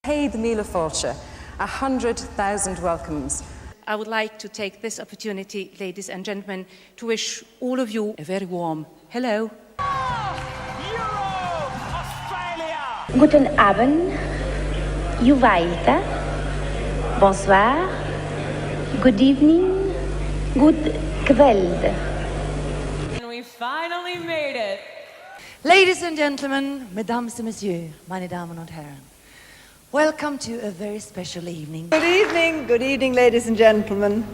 Paid Míle Fáilte, 100,000 welcomes. I would like to take this opportunity, ladies and gentlemen, to wish all of you a very warm hello. Guten Abend, Juvaita, bonsoir, good evening, good kveld. And we finally made it. Ladies and gentlemen, mesdames et messieurs, meine Damen und Herren, welcome to a very special evening. Good evening, ladies and gentlemen.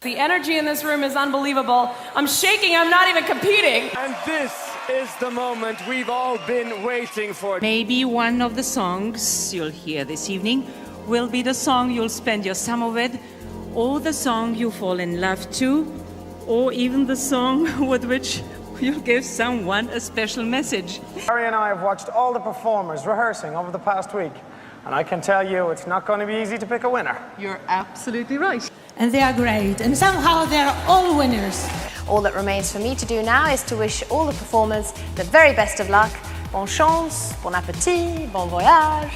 The energy in this room is unbelievable. I'm shaking, I'm not even competing. And this is the moment we've all been waiting for. Maybe one of the songs you'll hear this evening will be the song you'll spend your summer with, or the song you fall in love to, or even the song with which you'll give someone a special message. Harry and I have watched all the performers rehearsing over the past week, and I can tell you it's not going to be easy to pick a winner. You're absolutely right. And they are great, and somehow they're all winners. All that remains for me to do now is to wish all the performers the very best of luck. Bonne chance, bon appétit, bon voyage.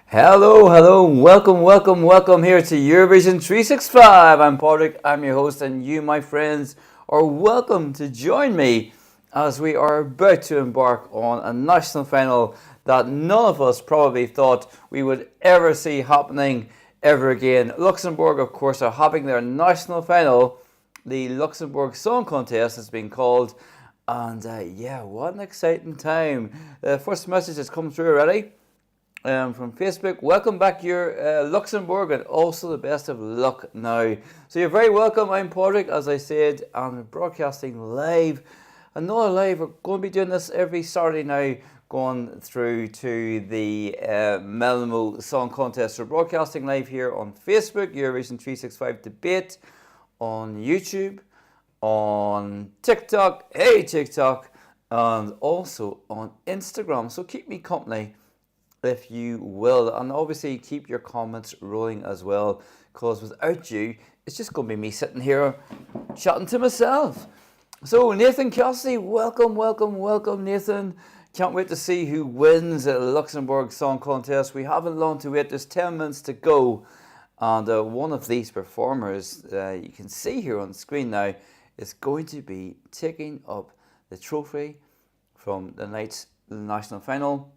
Hello, welcome here to Eurovision 365. I'm Patrick, I'm your host, and you, my friends, are welcome to join me as we are about to embark on a national final that none of us probably thought we would ever see happening ever again. Luxembourg, of course, are having their national final. The Luxembourg Song Contest has been called, and yeah, what an exciting time. The first message has come through already. From Facebook. Welcome back here, Luxembourg, and also the best of luck now. So you're very welcome. I'm Patrick, as I said, and we're broadcasting live. Another live. We're going to be doing this every Saturday now, going through to the Malmö Song Contest. We're broadcasting live here on Facebook, Eurovision 365 Debate, on YouTube, on TikTok, hey TikTok, and also on Instagram. So keep me company, if you will, and obviously keep your comments rolling as well, because without you it's just going to be me sitting here chatting to myself. So Nathan Cassidy, welcome Nathan. Can't wait to see who wins at the Luxembourg Song Contest. We haven't long to wait, there's 10 minutes to go, and one of these performers you can see here on the screen now is going to be taking up the trophy from the night's national final,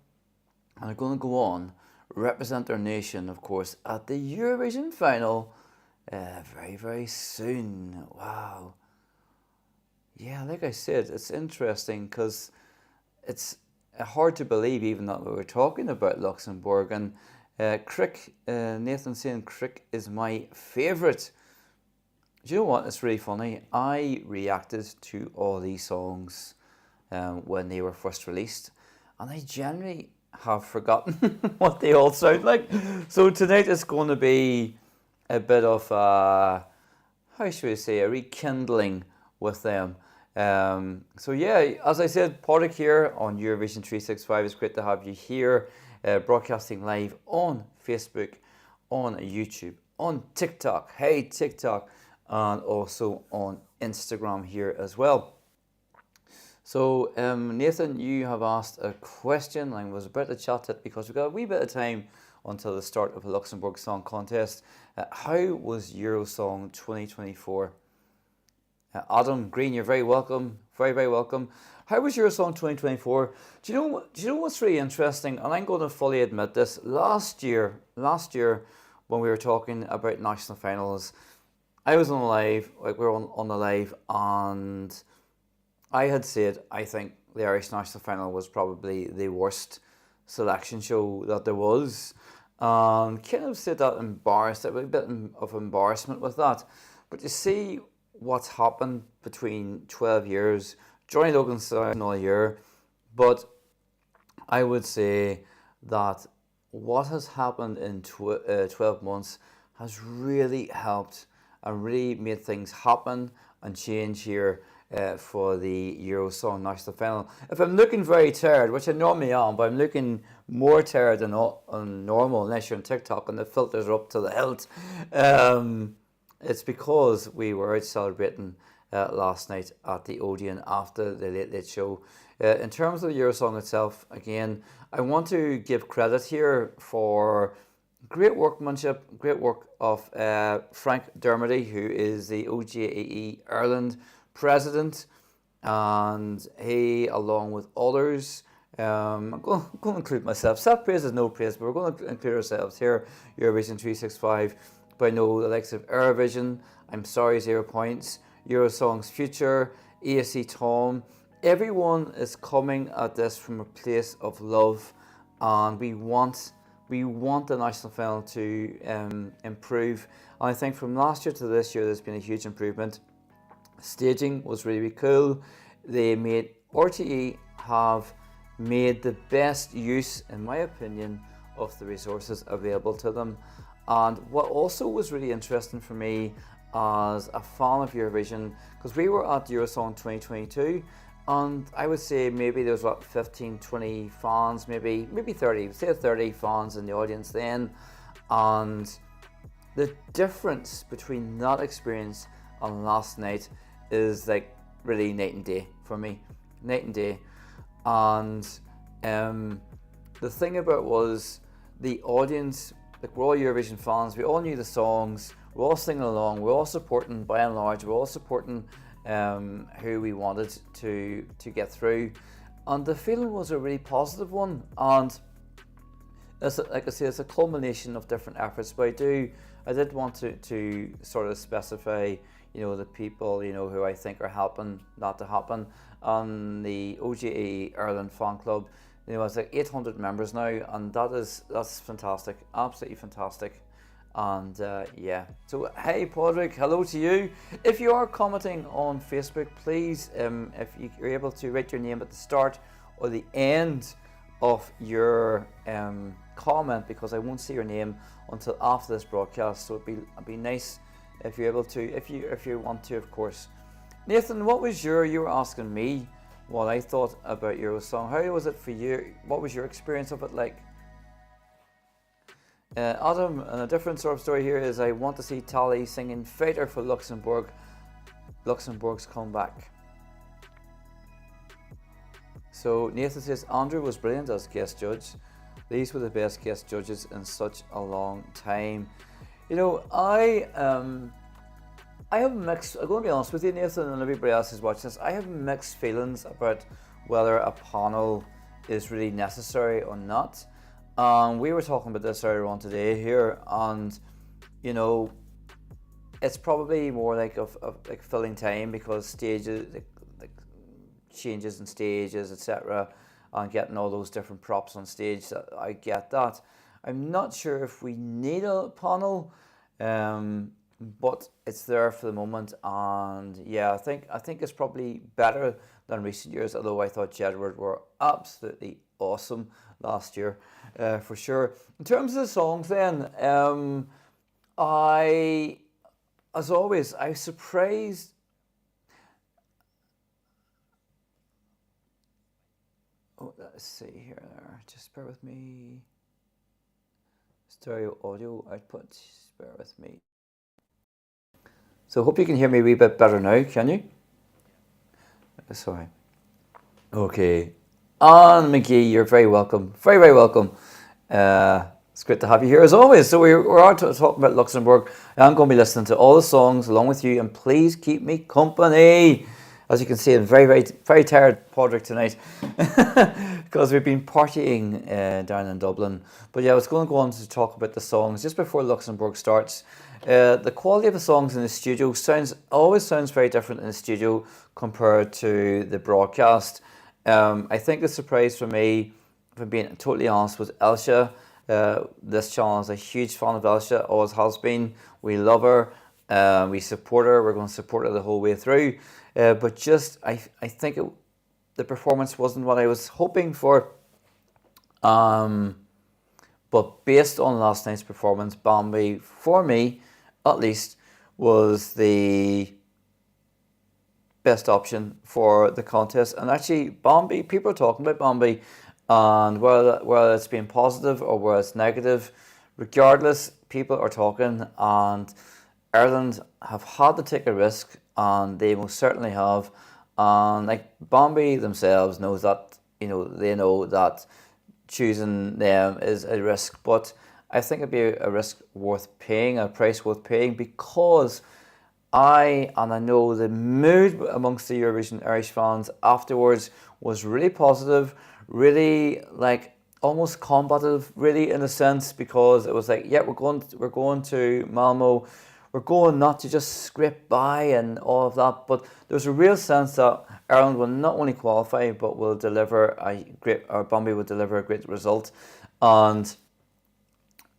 and are going to go on, represent their nation, of course, at the Eurovision final very, very soon. Wow. Yeah, like I said, it's interesting because it's hard to believe even that we were talking about Luxembourg. And Crick, Nathan saying Crick is my favourite. Do you know what? It's really funny. I reacted to all these songs when they were first released, and I generally have forgotten what they all sound like. So tonight is going to be a bit of how should we say, a rekindling with them. So yeah, as I said, Patrick here on Eurovision 365. It's great to have you here, broadcasting live on Facebook, on YouTube, on TikTok, hey TikTok, and also on Instagram here as well. So, Nathan, you have asked a question. I was about to chat it because we've got a wee bit of time until the start of the Luxembourg Song Contest. How was Eurosong 2024? Adam Green, you're very welcome. Very welcome. How was Eurosong 2024? Do you know what's really interesting? And I'm going to fully admit this. Last year, when we were talking about national finals, I was on live, like we were on the live, and I had said I think the Irish national final was probably the worst selection show that there was. Kind of said that embarrassed, a bit of embarrassment with that. But you see what's happened between 12 years, Johnny Logan's another year, but I would say that what has happened in 12 months has really helped and really made things happen and change here for the Eurosong National Final. If I'm looking very tired, which I normally am, but I'm looking more tired than normal, unless you're on TikTok and the filters are up to the hilt, it's because we were out celebrating last night at the Odeon after the Late Late Show. In terms of the Eurosong itself, again, I want to give credit here for great workmanship, great work of Frank Dermody, who is the OGAE Ireland president, and he, along with others, I'm going to include myself. Self-praise is no praise, but we're going to include ourselves here, Eurovision 365. But I know the likes of Eurovision, I'm sorry, 0 points, Eurosong's Future, ASC Tom, everyone is coming at this from a place of love, and we want the national final to improve. And I think from last year to this year, there's been a huge improvement. Staging was really cool. They made RTE have made the best use, in my opinion, of the resources available to them. And what also was really interesting for me as a fan of Eurovision, because we were at Eurosong 2022, and I would say maybe there was about 15, 20 fans, maybe 30, say 30 fans in the audience then. And the difference between that experience and last night is like really night and day for me, night and day. And the thing about it was the audience, like we're all Eurovision fans, we all knew the songs, we're all singing along, we're all supporting, by and large, we're all supporting who we wanted to get through. And the feeling was a really positive one. And like I say, it's a culmination of different efforts, but I did want to sort of specify, you know, the people, you know, who I think are helping that to happen. And the OGA Ireland fan club, you know, it's like 800 members now, and that's fantastic, absolutely fantastic. And yeah, so hey Padraig, hello to you. If you are commenting on Facebook, please, if you're able to write your name at the start or the end of your comment, because I won't see your name until after this broadcast. So it'd be nice if you're able to, if you want to, of course. Nathan, what was you were asking me what I thought about Eurosong. How was it for you? What was your experience of it like? Adam, and a different sort of story here is I want to see Tally singing Fighter for Luxembourg. Luxembourg's comeback. So Nathan says Andrew was brilliant as guest judge. These were the best guest judges in such a long time. You know, I have mixed, I'm going to be honest with you, Nathan, and everybody else who's watching this, I have mixed feelings about whether a panel is really necessary or not. We were talking about this earlier on today here, and you know, it's probably more like like filling time, because stages, like changes in stages, etc., and getting all those different props on stage. I get that. I'm not sure if we need a panel, but it's there for the moment, and yeah, I think it's probably better than recent years. Although I thought Jedward were absolutely awesome last year, for sure. In terms of the songs, then, as always, I was surprised. Oh, let's see here. Just bear with me. Stereo audio output. Just bear with me. So, hope you can hear me a wee bit better now. Can you? Sorry. Okay. Anne McGee, you're very welcome. Very, very welcome. It's great to have you here as always. So we're out talking about Luxembourg. I'm going to be listening to all the songs along with you, and please keep me company. As you can see, I'm very, very, very tired, Padraig, tonight, because we've been partying down in Dublin. But yeah, I was going to go on to talk about the songs just before Luxembourg starts. The quality of the songs in the studio always sounds very different in the studio compared to the broadcast. I think the surprise for me, if I'm being totally honest, was Elsha. This channel is a huge fan of Elsha, always has been. We love her, we support her, we're going to support her the whole way through. But just, I think the performance wasn't what I was hoping for. But based on last night's performance, Bambi, for me at least, was the best option for the contest. And actually, Bambi, people are talking about Bambi, and whether it's been positive or whether it's negative, regardless, people are talking, and Ireland have had to take a risk, and they most certainly have. And like Bambi themselves knows that, they know that choosing them is a risk, but I think it'd be a risk worth paying, a price worth paying, because I know the mood amongst the Eurovision Irish fans afterwards was really positive, really like almost combative, really, in a sense, because it was like, yeah, we're going to Malmö, we're going not to just scrape by and all of that, but there's a real sense that Ireland will not only qualify but will deliver Bambi will deliver a great result. And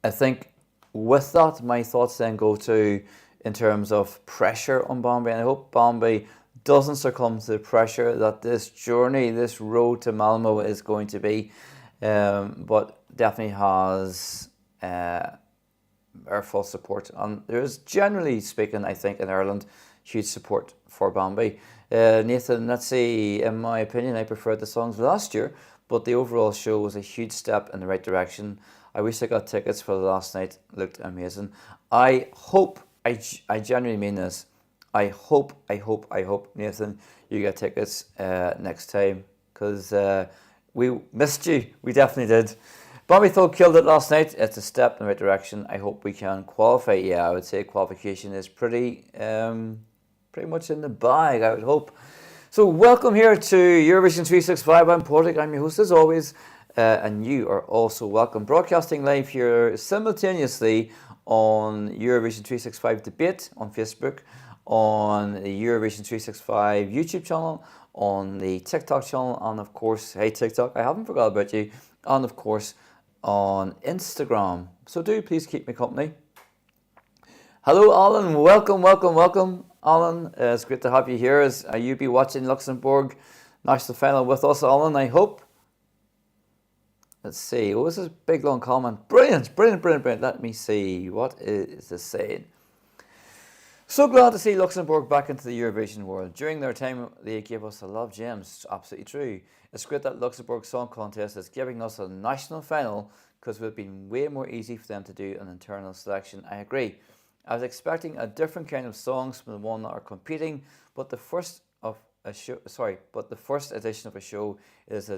I think with that, my thoughts then go to in terms of pressure on Bambi, and I hope Bambi doesn't succumb to the pressure that this journey, this road to Malmö is going to be, but definitely has our full support. And there is, generally speaking, I think in Ireland, huge support for Bambi. Nathan, let's see, in my opinion, I preferred the songs last year, but the overall show was a huge step in the right direction. I wish I got tickets for the last night. Looked amazing. I hope, I genuinely mean this, I hope, Nathan, you get tickets next time, because we missed you. We definitely did. Bambi Thug killed it last night. It's a step in the right direction. I hope we can qualify. Yeah, I would say qualification is pretty much in the bag, I would hope. So welcome here to Eurovision 365. I'm Patrick. I'm your host as always. And you are also welcome. Broadcasting live here simultaneously on Eurovision 365 Debate on Facebook, on the Eurovision 365 YouTube channel, on the TikTok channel, and of course, hey TikTok, I haven't forgot about you, and of course on Instagram. So do please keep me company. Hello Alan, welcome Alan. It's great to have you here. As you be watching Luxembourg national final with us, Alan, I hope. Let's see, what was this big long comment? Brilliant. Let me see, what is this saying? So glad to see Luxembourg back into the Eurovision world. During their time, they gave us a lot of gems. Absolutely true. It's great that Luxembourg Song Contest is giving us a national final, because it would have been way more easy for them to do an internal selection. I agree. I was expecting a different kind of songs from the one that are competing, but the first edition of a show is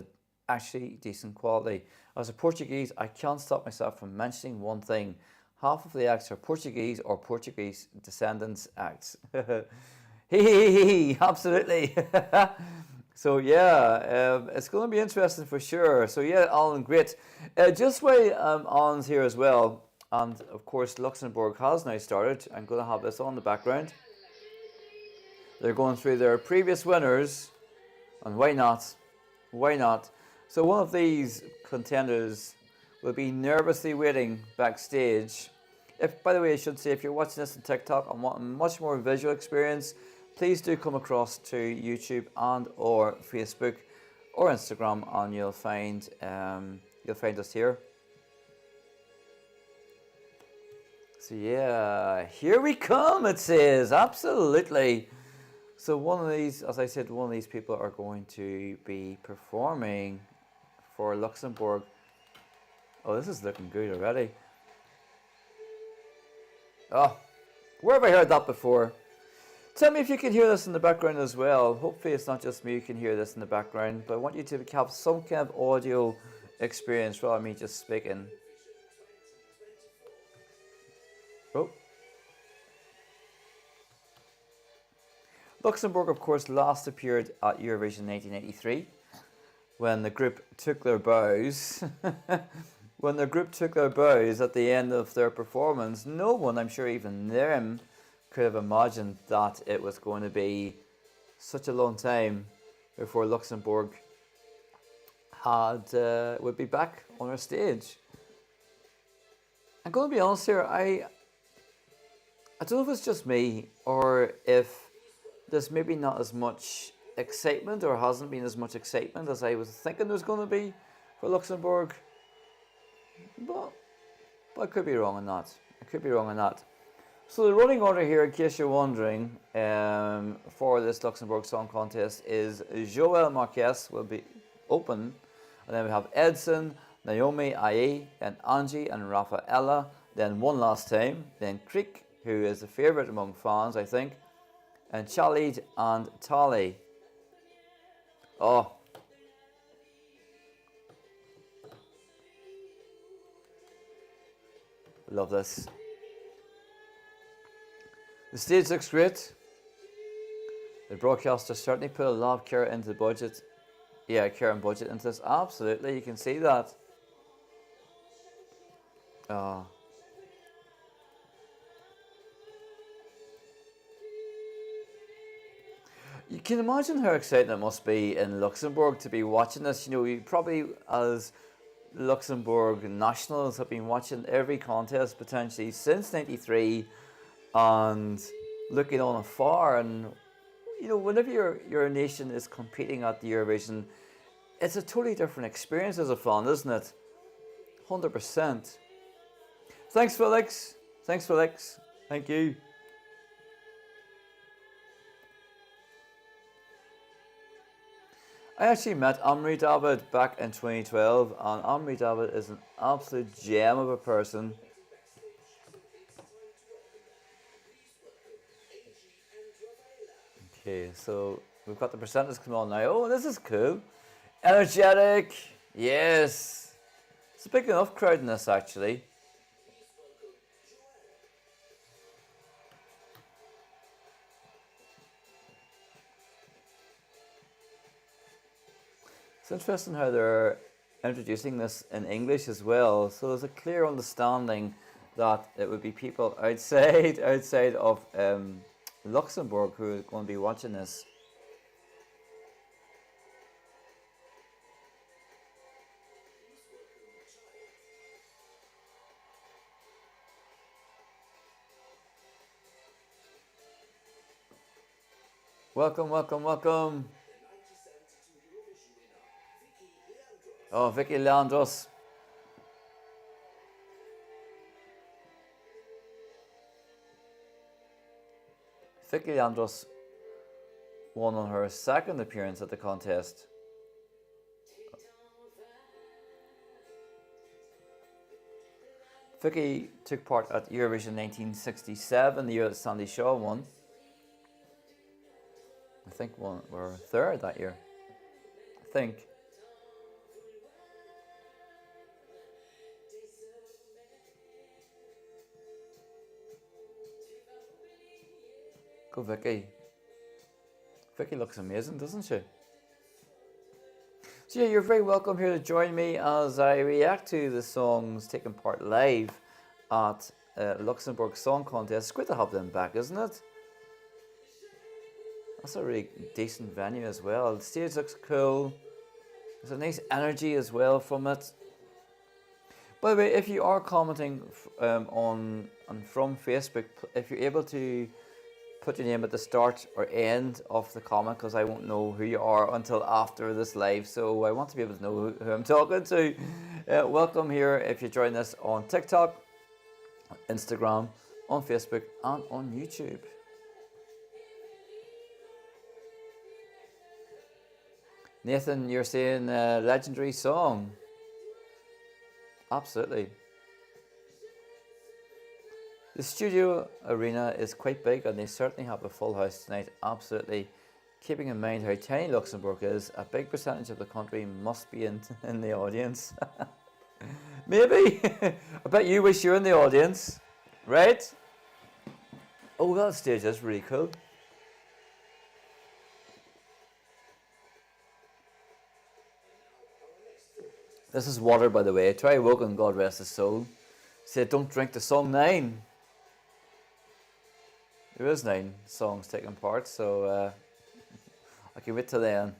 actually decent quality. As a Portuguese, I can't stop myself from mentioning one thing. Half of the acts are Portuguese or Portuguese descendants acts. Absolutely. So yeah, it's going to be interesting for sure. So yeah, Alan, great. Just while Alan's here as well, and of course Luxembourg has now started. I'm going to have this on the background. They're going through their previous winners, and why not? Why not? So one of these contenders will be nervously waiting backstage. By the way, I should say, if you're watching this on TikTok and want a much more visual experience, please do come across to YouTube and or Facebook or Instagram, and you'll find us here. So yeah, here we come, it says, absolutely. So one of these, as I said, one of these people are going to be performing for Luxembourg. Oh, this is looking good already. Oh, where have I heard that before? Tell me if you can hear this in the background as well. Hopefully it's not just me who can hear this in the background, but I want you to have some kind of audio experience rather than me just speaking. Oh. Luxembourg, of course, last appeared at Eurovision 1983 when the group took their bows. When the group took their bows at the end of their performance, no one, I'm sure even them, could have imagined that it was going to be such a long time before Luxembourg would be back on our stage. I'm going to be honest here, I don't know if it's just me or if there's maybe not as much excitement, or hasn't been as much excitement as I was thinking there was going to be for Luxembourg. But but I could be wrong on that. I could be wrong on that. So the running order here, in case you're wondering, for this Luxembourg Song Contest is Joël Marquez will be open, and then we have Edson, Naomi Aye, and Angie and Rafaela, then One Last Time, then Creek, who is a favourite among fans, I think, and Chalid and Tali. Oh. Love this. The stage looks great. The broadcaster certainly put a lot of care into the budget. Yeah, care and budget into this. Absolutely, you can see that. Oh. You can imagine how exciting it must be in Luxembourg to be watching this. You know, you probably, as Luxembourg nationals, have been watching every contest potentially since '93 and looking on afar. And you know, whenever your nation is competing at the Eurovision, it's a totally different experience as a fan, isn't it? 100%. Thanks, Felix. Thanks, Felix. Thank you. I actually met Amri David back in 2012, and Amri David is an absolute gem of a person. Okay, so we've got the percentage coming on now. Oh, this is cool. Energetic. Yes. It's a big enough crowd in this, actually. It's interesting how they're introducing this in English as well. So there's a clear understanding that it would be people outside of Luxembourg who are going to be watching this. Welcome, welcome, welcome. Oh, Vicky Leandros. Vicky Leandros won on her second appearance at the contest. Vicky took part at Eurovision 1967, the year that Sandy Shaw won. I think we're third that year. I think. Go Vicky. Vicky looks amazing, doesn't she? So yeah, you're very welcome here to join me as I react to the songs taking part live at Luxembourg Song Contest. It's great to have them back, isn't it? That's a really decent venue as well. The stage looks cool. There's a nice energy as well from it. By the way, if you are commenting on and from Facebook, if you're able to put your name at the start or end of the comment, because I won't know who you are until after this live, so I want to be able to know who I'm talking to. Welcome here if you're joining us on TikTok, Instagram, on Facebook and on YouTube. Nathan, you're saying legendary song. Absolutely. The studio arena is quite big and they certainly have a full house tonight. Absolutely. Keeping in mind how tiny Luxembourg is, a big percentage of the country must be in the audience. Maybe. I bet you wish you were in the audience. Right? Oh, that stage is really cool. This is Water, by the way. Terry Wogan, God rest his soul, said don't drink the song 9. There is 9 songs taking part, so I can wait till then.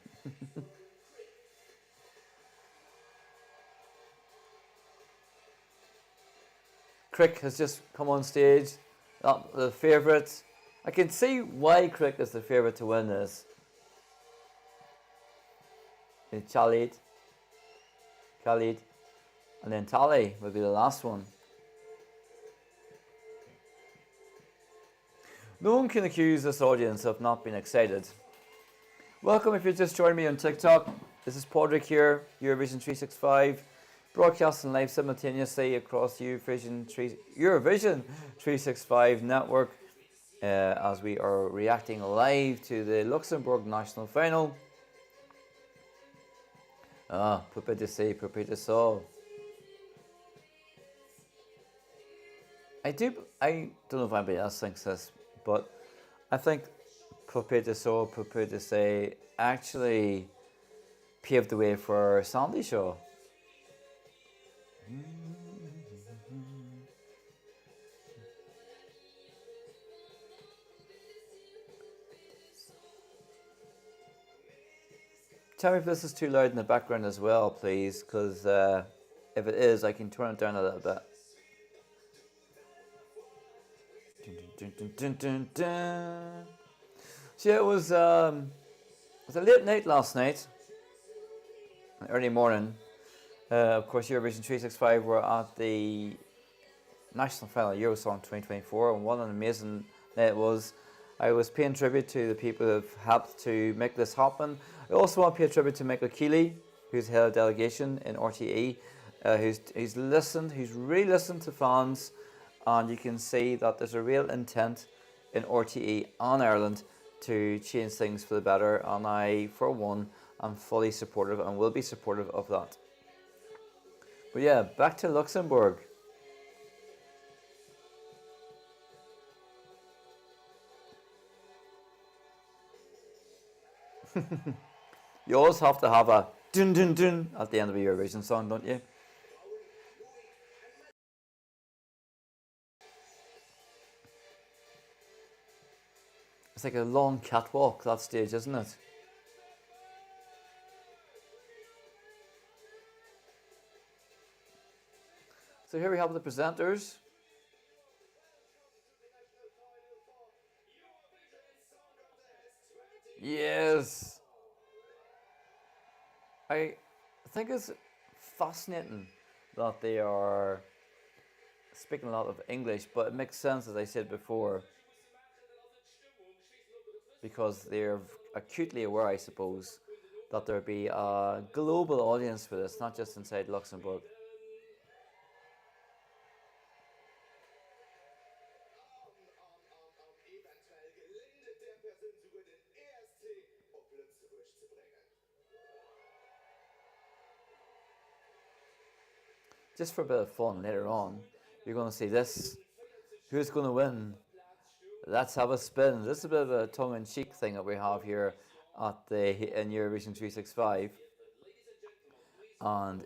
Crick has just come on stage, the favourite. I can see why Crick is the favourite to win this. Khalid, and then Tali will be the last one. No one can accuse this audience of not being excited. Welcome if you're just joining me on TikTok. This is Padraig here, Eurovision 365, broadcasting live simultaneously across Eurovision 365 network as we are reacting live to the Luxembourg national final. Poupée de C, Poupée de Sol. I don't know if anybody else thinks this, but I think Poupée de Sol, Poupée de C actually paved the way for Sandy Shaw. Tell me if this is too loud in the background as well, please, because if it is, I can turn it down a little bit. So yeah, it was a late night last night, early morning. Of course, Eurovision 365 were at the national final of Eurosong 2024, and what an amazing night it was. I was paying tribute to the people who have helped to make this happen. I also want to pay a tribute to Michael Keeley, who's head of delegation in RTE, who's really listened to fans, and you can see that there's a real intent in RTE and Ireland to change things for the better, and I, for one, am fully supportive and will be supportive of that. But yeah, back to Luxembourg. You always have to have a dun dun dun at the end of a Eurovision song, don't you? It's like a long catwalk, that stage, isn't it? So here we have the presenters. Yes! I think it's fascinating that they are speaking a lot of English, but it makes sense, as I said before, because they're acutely aware, I suppose, that there'll be a global audience for this, not just inside Luxembourg. Just for a bit of fun later on, you're going to see this. Who's going to win? Let's have a spin. This is a bit of a tongue-in-cheek thing that we have here in Eurovision 365. And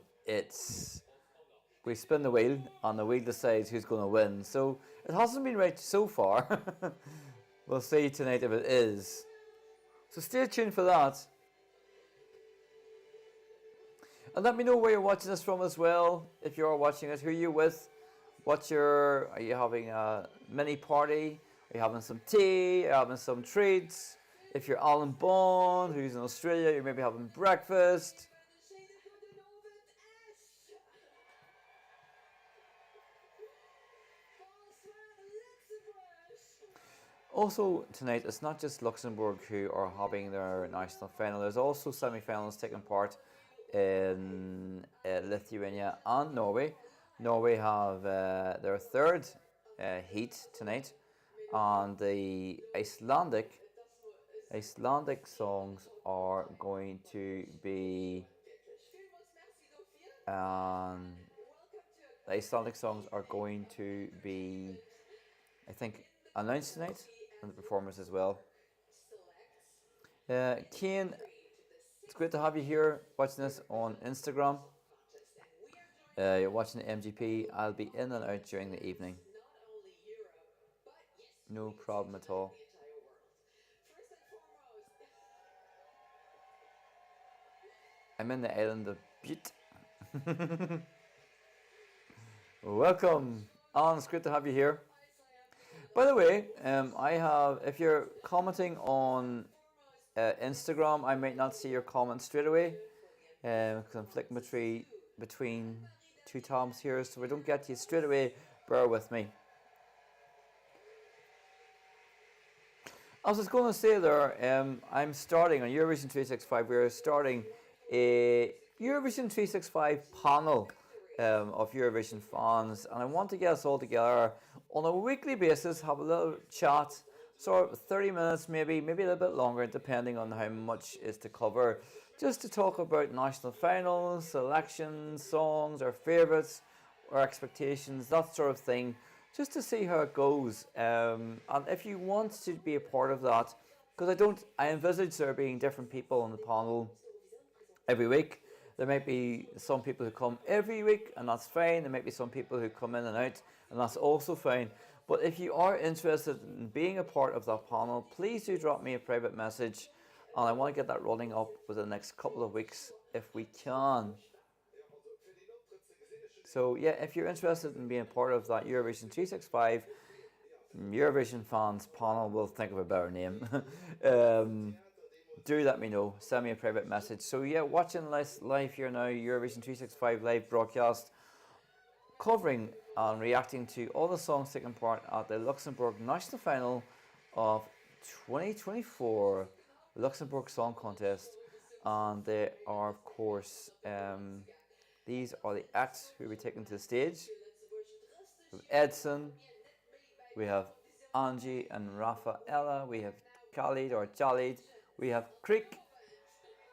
we spin the wheel, and the wheel decides who's going to win. So it hasn't been right so far. We'll see tonight if it is. So stay tuned for that. And let me know where you're watching this from as well. If you are watching it, who are you with? Are you having a mini party? Are you having some tea? Are you having some treats? If you're Alan Bond, who's in Australia, you're maybe having breakfast. Also tonight, it's not just Luxembourg who are having their national final. There's also semi-finals taking part in Lithuania and Norway. Norway have their third heat tonight, and the Icelandic songs are going to be I think, announced tonight, and the performers as well. Kane, it's great to have you here watching this on Instagram. You're watching the MGP. I'll be in and out during the evening. No problem at all. I'm in the island of Bute. Welcome, Alan. It's great to have you here. By the way, if you're commenting on Instagram, I might not see your comment straight away because I'm flicking between two tabs here, so if I don't get to you straight away, bear with me. I was just going to say there, I'm starting on Eurovision 365. We're starting a Eurovision 365 panel of Eurovision fans, and I want to get us all together on a weekly basis, have a little chat, sort of 30 minutes, maybe a little bit longer, depending on how much is to cover, just to talk about national finals, selections, songs, our favourites, our expectations, that sort of thing, just to see how it goes. And if you want to be a part of that, because I envisage there being different people on the panel every week. There might be some people who come every week, and that's fine. There might be some people who come in and out, and that's also fine. But if you are interested in being a part of that panel, please do drop me a private message, and I want to get that rolling up within the next couple of weeks if we can. So yeah, if you're interested in being part of that Eurovision 365 Eurovision fans panel, we'll think of a better name. Do let me know. Send me a private message. So yeah, watching live here now, Eurovision 365 live broadcast, covering and reacting to all the songs taking part at the Luxembourg national final of 2024 Luxembourg Song Contest. And they are, of course, these are the acts who will be taken to the stage. We have Edson, we have Angie and Rafaela, we have Khalid or Jalid, we have Creek,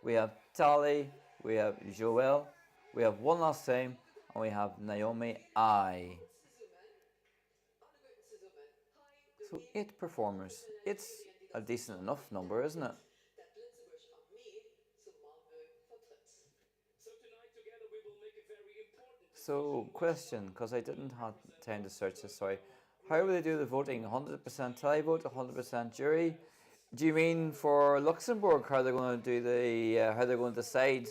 we have Tali, we have Joel, we have One Last Time, and we have Naomi I. So 8 performers. It's a decent enough number, isn't it? So, question, because I didn't have time to search this, sorry. How will they do the voting? 100% televote, 100% jury? Do you mean for Luxembourg, how they're going to do how they're going to decide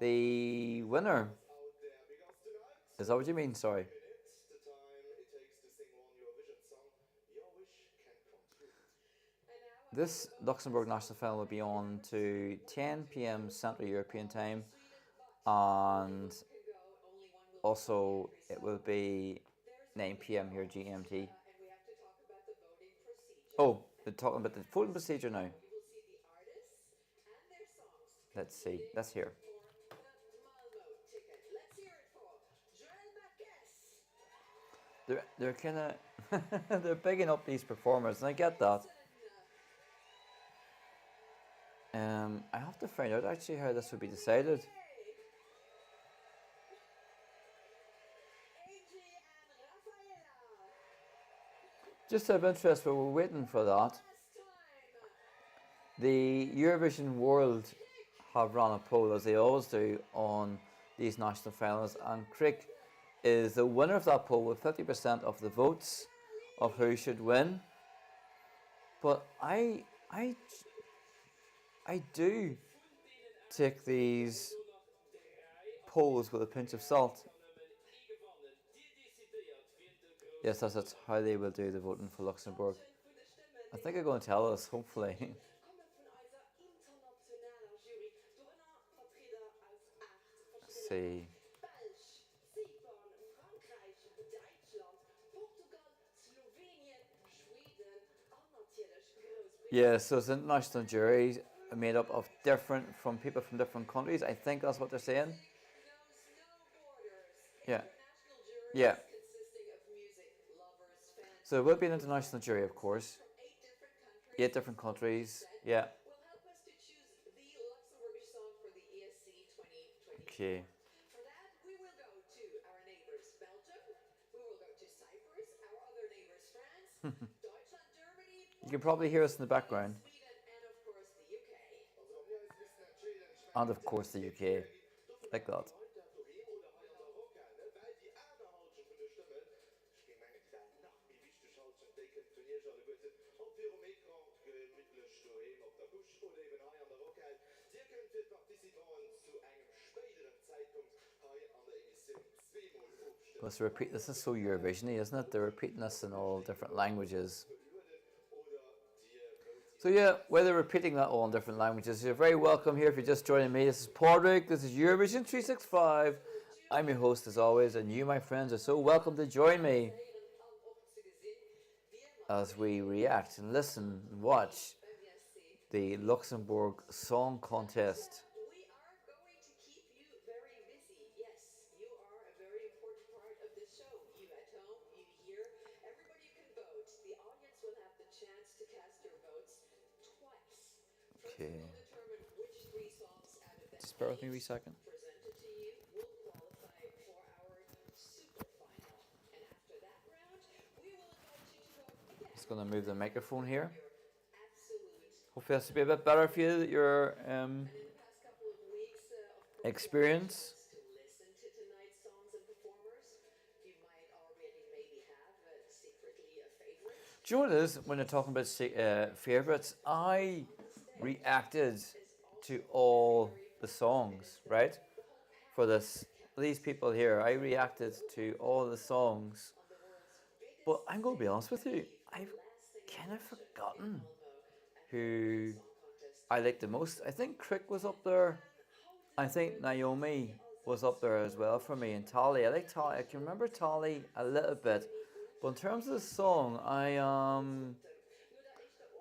the winner? Is that what you mean? Sorry. This Luxembourg national final will be on to 10 p.m. Central European time, and also it will be 9 p.m. here GMT. Oh, they're talking about the voting procedure now. Let's see. Let's hear. They're kind of they're bigging up these performers, and I get that. I have to find out actually how this would be decided. Just out of interest, but we're waiting for that. The Eurovision World have run a poll, as they always do, on these national finals, and Crick is the winner of that poll with 50% of the votes of who should win. But I do take these polls with a pinch of salt. Yes, that's how they will do the voting for Luxembourg. I think they're going to tell us, hopefully. Let's see. Yeah, so it's international juries made up of people from different countries. I think that's what they're saying. Yeah. Yeah. So it will be an international jury, of course. 8 different countries. Yeah. Okay. For that, we will go to our neighbours Belgium, we will go to Cyprus, our other neighbours France, Deutschland, Germany, You can probably hear us in the background. Sweden, and of course the UK. And of course the UK. Like that. Let's repeat. This is so Eurovision-y, isn't it? They're repeating this in all different languages. So yeah, whether they're repeating that all in different languages, you're very welcome here if you're just joining me. This is Padraig. This is Eurovision 365. I'm your host as always, and you, my friends, are so welcome to join me. as we react and listen and watch the Luxembourg Song Contest. We are going to keep you very busy. Yes, you are a very important part of this show. You at home, you here, everybody can vote. The audience will have the chance to cast your votes twice. First, Okay. we'll determine which 3 songs out of the Just bear with me a 8 wee second. presented to you will qualify for our super final. And after that round, we will invite you to vote again. Just going to move the microphone here. Absolute. Hopefully that's to be a bit better for you, your And in the past couple of weeks, of course, experience. to listen to tonight's songs and performers, you might already maybe have secretly a favorite. Do you know what it is when you're talking about favourites? I reacted to all the songs, right? For these people here, I reacted to all the songs. But I'm going to be honest with you, I've kind of forgotten who I liked the most. I think Crick was up there. I think Naomi was up there as well for me, and Tali. I like Tali. I can remember Tali a little bit, but in terms of the song, I am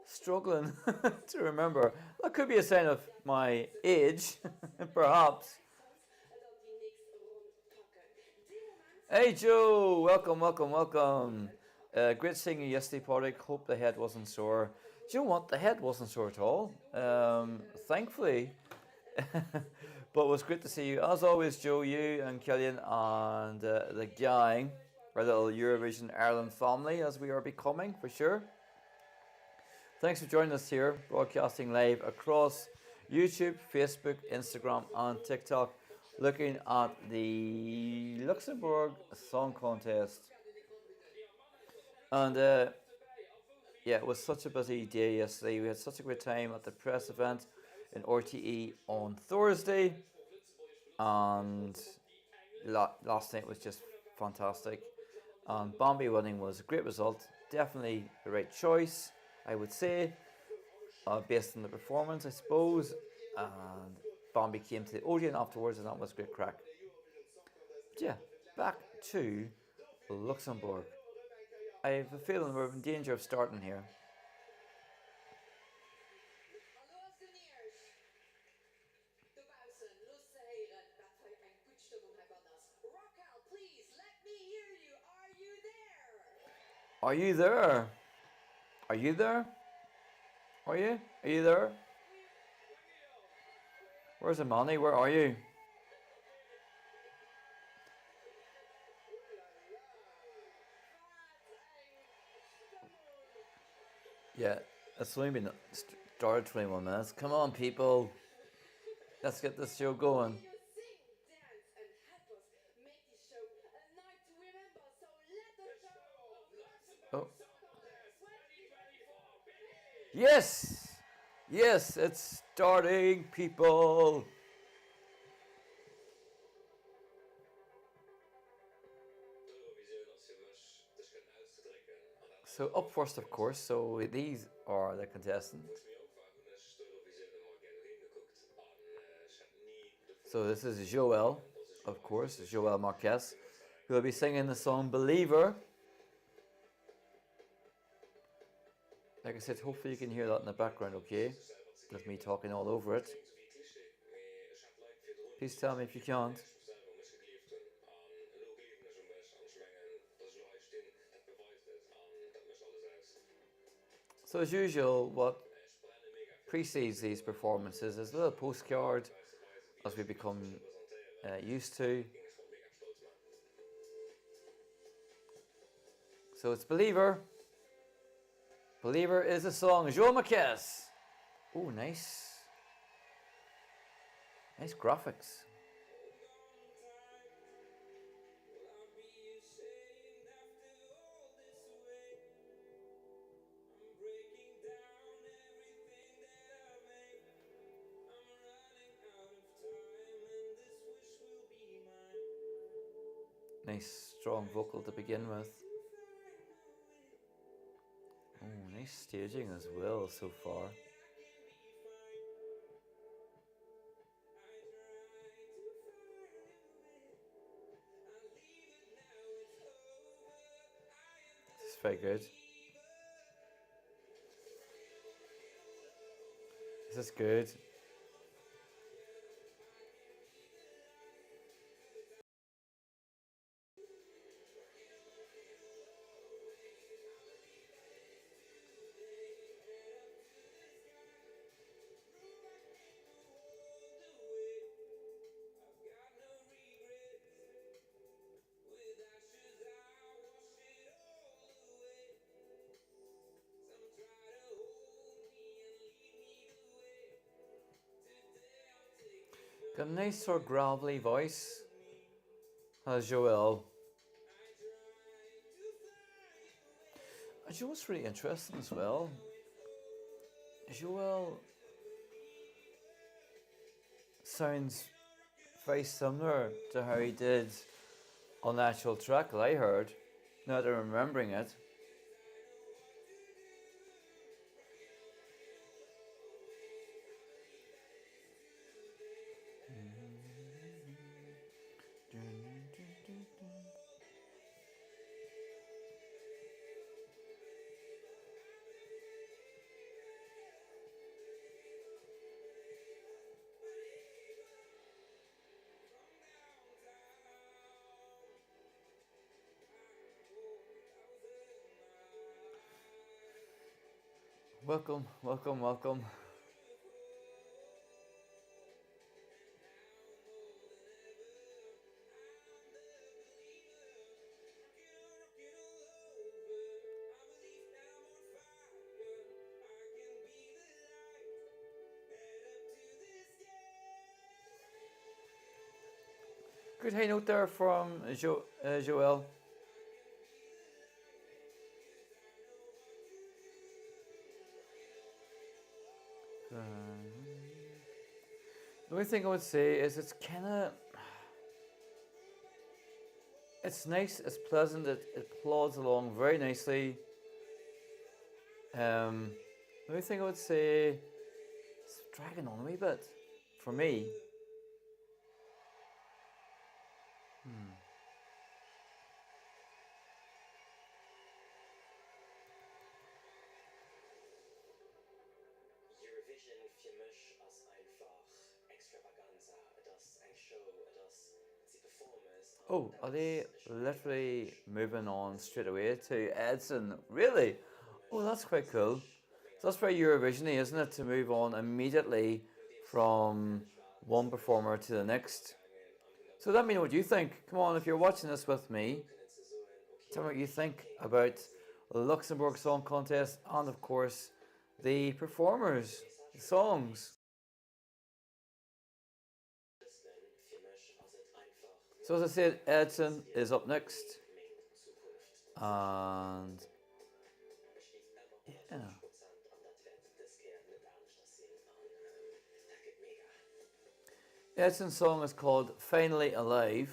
struggling to remember. That could be a sign of my age, perhaps. Hey Joe, welcome, welcome, welcome. Great seeing you yesterday, Padraig. Hope the head wasn't sore. Do you know what? The head wasn't sore at all. Thankfully. But it was great to see you. As always, Joe, you and Killian and the gang, our little Eurovision Ireland family, as we are becoming, for sure. Thanks for joining us here, broadcasting live across YouTube, Facebook, Instagram and TikTok, looking at the Luxembourg Song Contest. And yeah, it was such a busy day yesterday. We had such a great time at the press event in RTE on Thursday, and last night was just fantastic. And Bambi winning was a great result, definitely the right choice, I would say, based on the performance, I suppose. And Bambi came to the Odeon afterwards, and that was great crack. But yeah, back to Luxembourg. I have a feeling we're in danger of starting here. Are you there? Are you there? Are you? Are you there? Where's Imani? Where are you? Yeah, it's only been started 21 minutes. Come on, people. Let's get this show going. Oh. Yes! Yes, it's starting, people! So up first, of course, so these are the contestants. So this is Joël, of course, Joël Marquez, who will be singing the song Believer. Like I said, hopefully you can hear that in the background, okay? With me talking all over it. Please tell me if you can't. So as usual, what precedes these performances is a little postcard, as we become used to. So it's Believer. Believer is a song. Joël Marquez. Oh, nice. Nice graphics. Nice strong vocal to begin with. Oh, nice staging as well so far. This is very good. is good. Got a nice sort of gravelly voice, has Joel. And you know what's really interesting as well? Joel sounds very similar to how he did on the actual track that I heard, now that I'm remembering it. Welcome, welcome, welcome. Good high note there from Joel. The only thing I would say is it's nice, it's pleasant, it plods along very nicely. The only thing I would say, it's dragging on a wee bit for me. Eurovision für mich als einfach Extravaganza, das eine Show, das sie performers. Oh, are they literally moving on straight away to Edson? Really? Oh, that's quite cool. So that's very Eurovision-y, isn't it? To move on immediately from one performer to the next. So let me know what you think. Come on, if you're watching this with me, tell me what you think about the Luxembourg Song Contest and, of course, the performers, the songs. So as I said, Edson is up next. And yeah. Edson's song is called Finally Alive.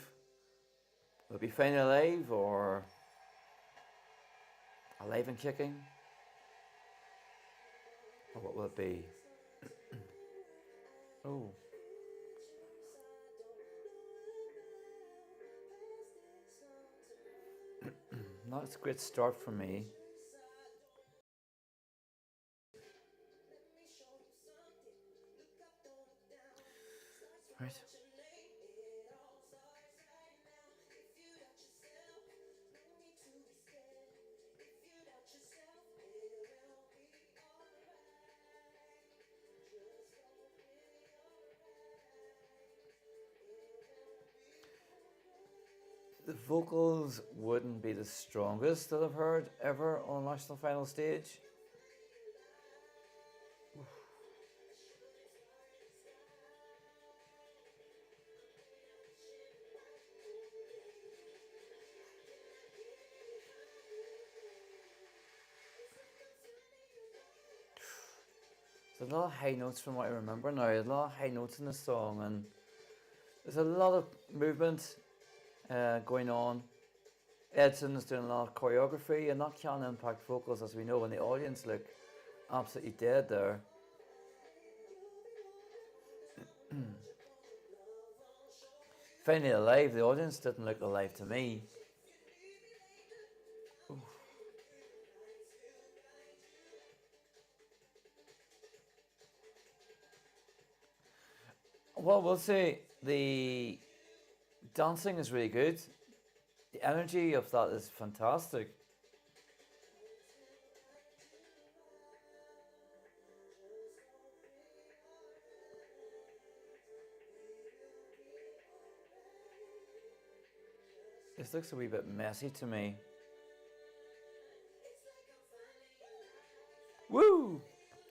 Will it be Finally Alive or Alive and Kicking? Or what will it be? Oh. That's a great start for me. Right. The vocals wouldn't be the strongest that I've heard ever on a national final stage. There's a lot of high notes from what I remember now. There's a lot of high notes in the song, and there's a lot of movement going on. Edson is doing a lot of choreography, and that can impact vocals, as we know, when the audience look absolutely dead there. Finally Alive, the audience didn't look alive to me. Ooh. Well, we'll say the dancing is really good. The energy of that is fantastic. This looks a wee bit messy to me. Woo!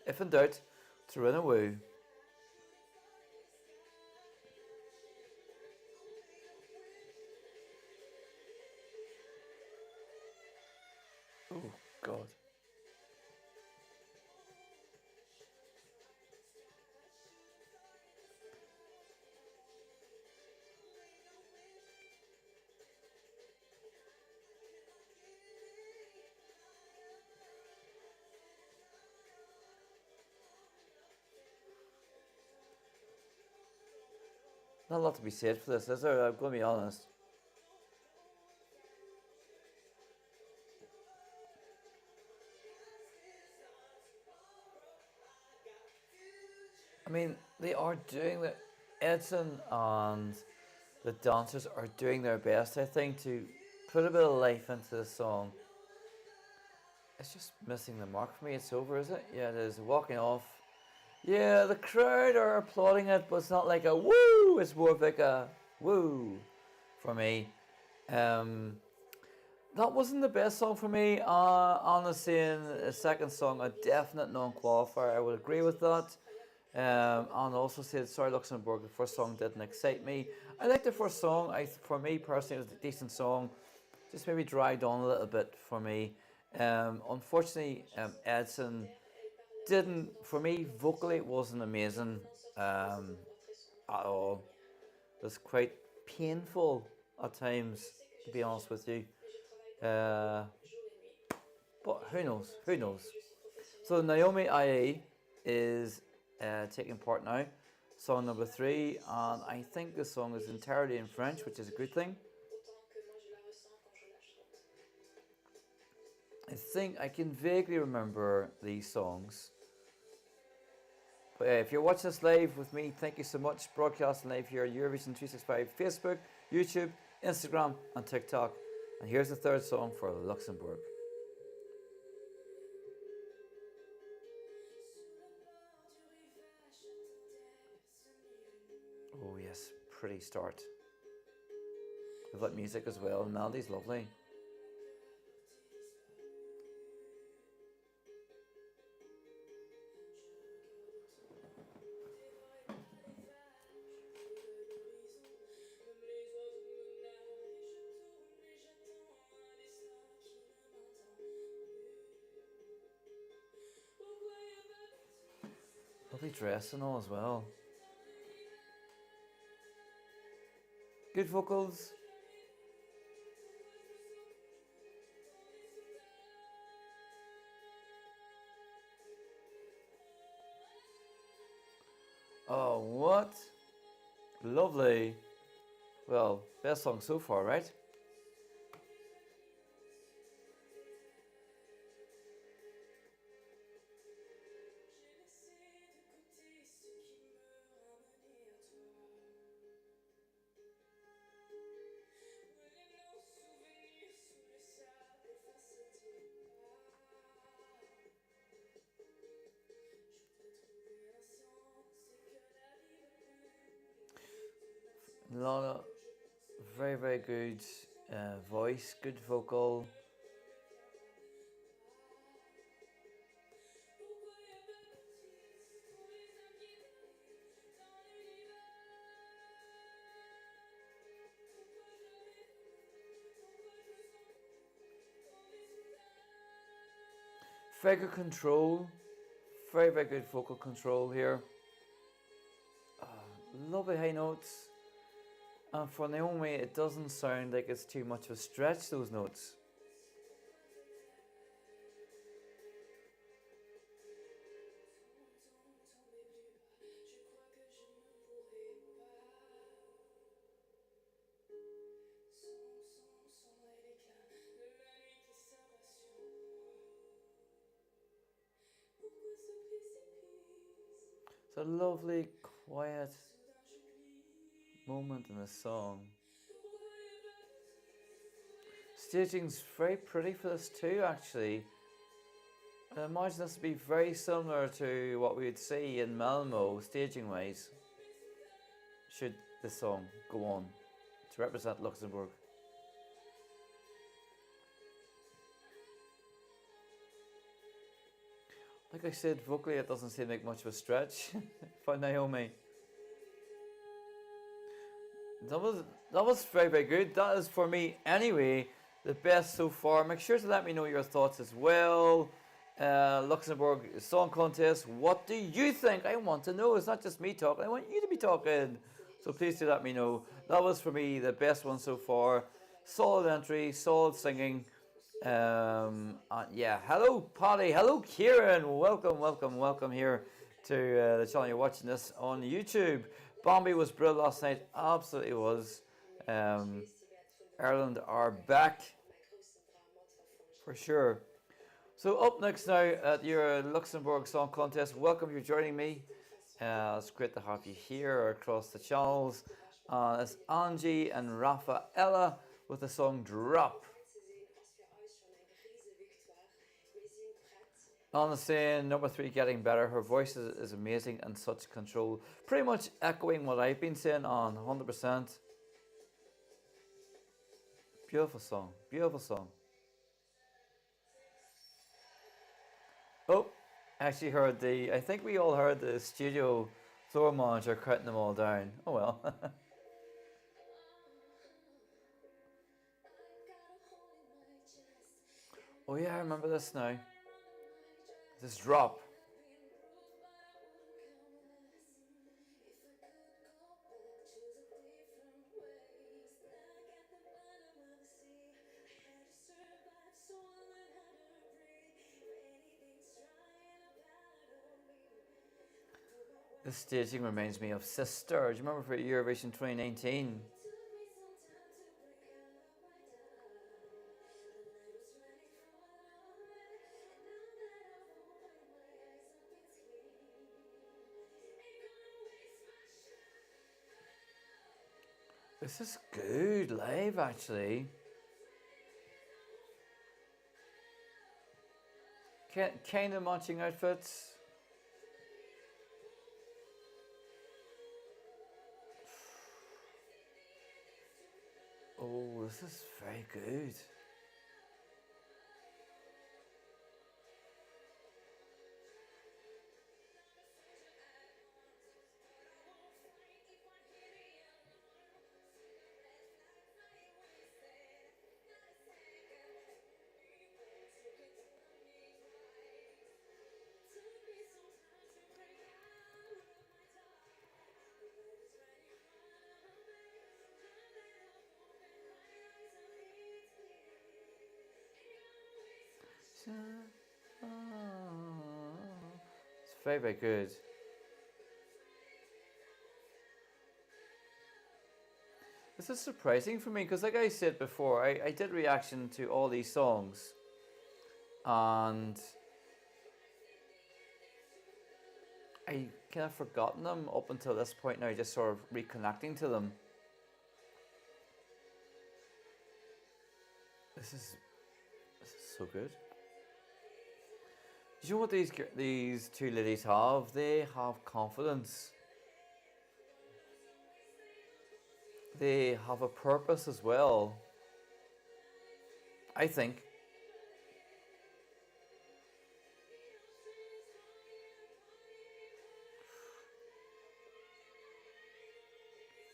If in doubt, throw in a woo. Oh, God. Not a lot to be said for this, is there? I'm going to be honest. I mean, they are doing the... Edson and the dancers are doing their best, I think, to put a bit of life into the song. It's just missing the mark for me. It's over, is it? Yeah, it is. Walking off. Yeah, the crowd are applauding it, but it's not like a woo. It's more of like a woo for me. That wasn't the best song for me. Honestly, in a second song, a definite non-qualifier. I would agree with that. And also said, sorry Luxembourg, the first song didn't excite me. I liked the first song. For me personally, it was a decent song. Just maybe dragged on a little bit for me. Unfortunately, Edson didn't, for me, vocally it wasn't amazing at all. It was quite painful at times, to be honest with you. But who knows? Who knows? So Naomi IE is taking part now. Song number 3, and I think the song is entirely in French, which is a good thing. I think I can vaguely remember these songs. But if you're watching this live with me, thank you so much. Broadcasting live here at Eurovision 365, Facebook, YouTube, Instagram and TikTok. And here's the third song for Luxembourg. Oh yes, pretty start. With that music as well, melody's lovely. Lovely dress and all as well. Good vocals. Oh, what? Lovely. Well, best song so far, right? A lot of very good voice, good vocal. Very good control, very good vocal control here. Lovely high notes. And for Naomi, it doesn't sound like it's too much of a stretch, those notes. It's a lovely, quiet moment in the song. Staging's very pretty for this too, actually. I imagine this would be very similar to what we would see in Malmö, staging-wise, should the song go on to represent Luxembourg. Like I said, vocally it doesn't seem like much of a stretch for Naomi. That was very, very good. That is, for me anyway, the best so far. Make sure to let me know your thoughts as well. Luxembourg Song Contest, what do you think? I want to know. It's not just me talking, I want you to be talking. So please do let me know. That was, for me, the best one so far. Solid entry, solid singing. Yeah, hello Paddy, hello Kieran, welcome here to the channel. You're watching this on YouTube. Bombay was brilliant last night, absolutely was. Ireland are back for sure. So up next now at your Luxembourg Song Contest, welcome, you're joining me. It's great to have you here across the channels. It's Angie and Rafaela with the song Drop. Anna saying number 3 getting better. Her voice is amazing and such control. Pretty much echoing what I've been saying on 100%. Beautiful song. Beautiful song. Oh, actually heard I think we all heard the studio floor monitor counting them all down. Oh well. Oh yeah, I remember this now. This drop. This staging reminds me of Sister. Do you remember for Eurovision 2019? This is good live, actually. Kind of matching outfits. Oh, this is very good. It's very, very good. This is surprising for me because, like I said before, I did reaction to all these songs and I kind of forgotten them up until this point now, just sort of reconnecting to them. This is so good. Do you know what these two ladies have? They have confidence. They have a purpose as well, I think.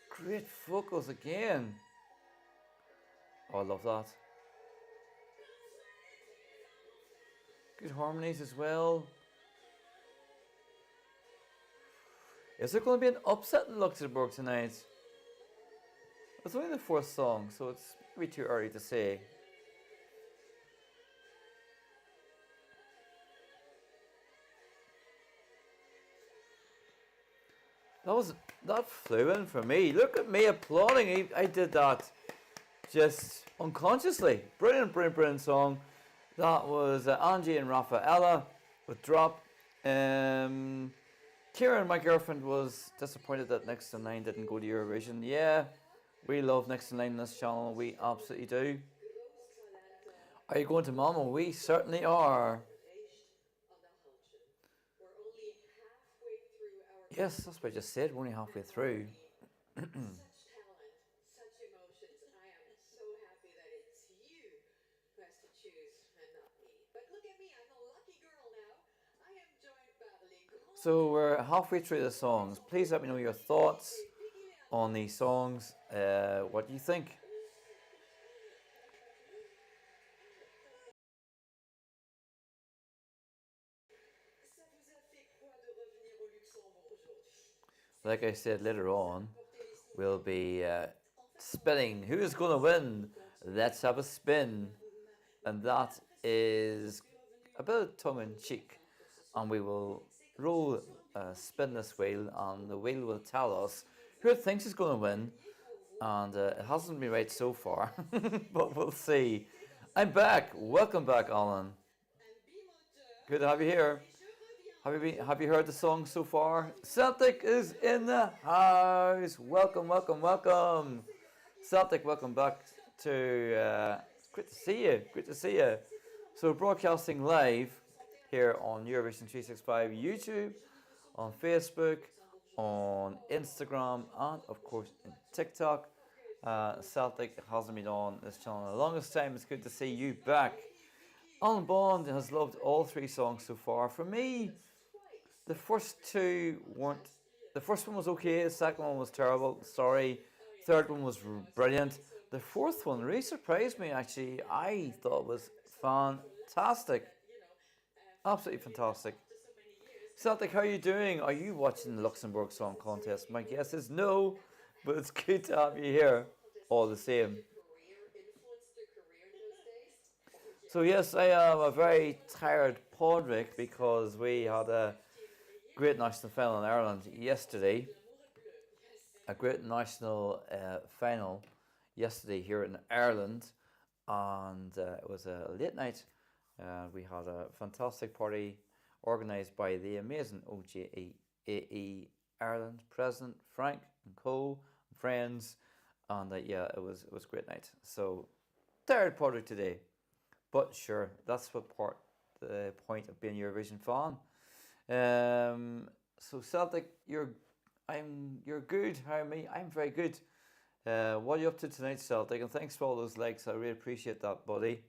Great vocals again. Oh, I love that. Good harmonies as well. Is there going to be an upset in Luxembourg tonight? It's only the 4th song, so it's maybe too early to say. That flew in for me. Look at me applauding. I did that just unconsciously. Brilliant, brilliant, brilliant song. That was Angie and Rafaela with Drop. Kieran, my girlfriend, was disappointed that Next in Line didn't go to Eurovision. Yeah, we love Next in Line on this channel. We absolutely do. Are you going to Malmö? We certainly are. Yes, that's what I just said. We're only halfway through. Such talent, such emotions. I am so happy that it's you who has to choose and not me. But look at me, I'm a lucky girl now. I am joined par les grands. So we're halfway through the songs. Please let me know your thoughts on these songs. What do you think? Ça vous a fait quoi de revenir au Luxembourg aujourd'hui? Like I said, later on, we'll be spinning. Who is going to win? Let's have a spin. And that is a bit of tongue-in-cheek. And we will spin this wheel, and the wheel will tell us who it thinks is going to win. And it hasn't been right so far, but we'll see. I'm back. Welcome back, Alan. Good to have you here. Have you heard the song so far? Celtic is in the house. Welcome, welcome, welcome. Celtic, welcome back to. Great to see you. Great to see you. So broadcasting live here on Eurovision 365 YouTube, on Facebook, on Instagram, and of course in TikTok. Celtic hasn't been on this channel the longest time. It's good to see you back. Alan Bond has loved all three songs so far. For me, the first two weren't. The first one was okay. The second one was terrible. Sorry. Third one was brilliant. The fourth one really surprised me. Actually, I thought it was fantastic. Absolutely fantastic. Celtic, how are you doing? Are you watching the Luxembourg Song Contest? My guess is no, but it's good to have you here all the same. So yes, I am a very tired Padraig because we had a great national final in Ireland yesterday. A great national final yesterday here in Ireland, and it was a late night. We had a fantastic party organised by the amazing OGAE Ireland President Frank and co and friends, and yeah, it was a great night. So tired Padraig today, but sure, that's what the point of being a Eurovision fan. So Celtic, you're good. How are me? I'm very good. What are you up to tonight, Celtic? And thanks for all those likes. I really appreciate that, buddy.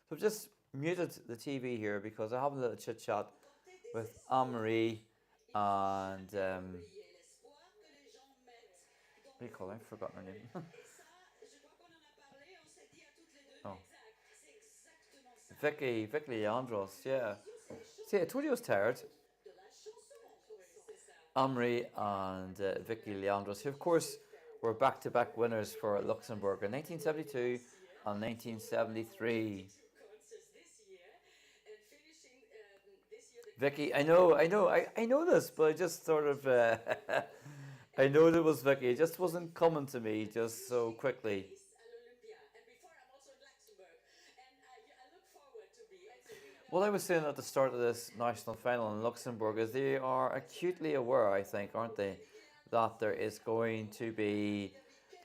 So I've just muted the TV here because I have a little chit chat with Anne-Marie and what do you call her? I've forgotten her name. Oh. Vicky Leandros, yeah. See, I told you I was tired. Anne-Marie and Vicky Leandros, who of course were back-to-back winners for Luxembourg in 1972 and 1973. Vicky, I know this, but I just sort of, I know that it was Vicky. It just wasn't coming to me just so quickly. What I was saying at the start of this national final in Luxembourg is they are acutely aware, I think, aren't they, that there is going to be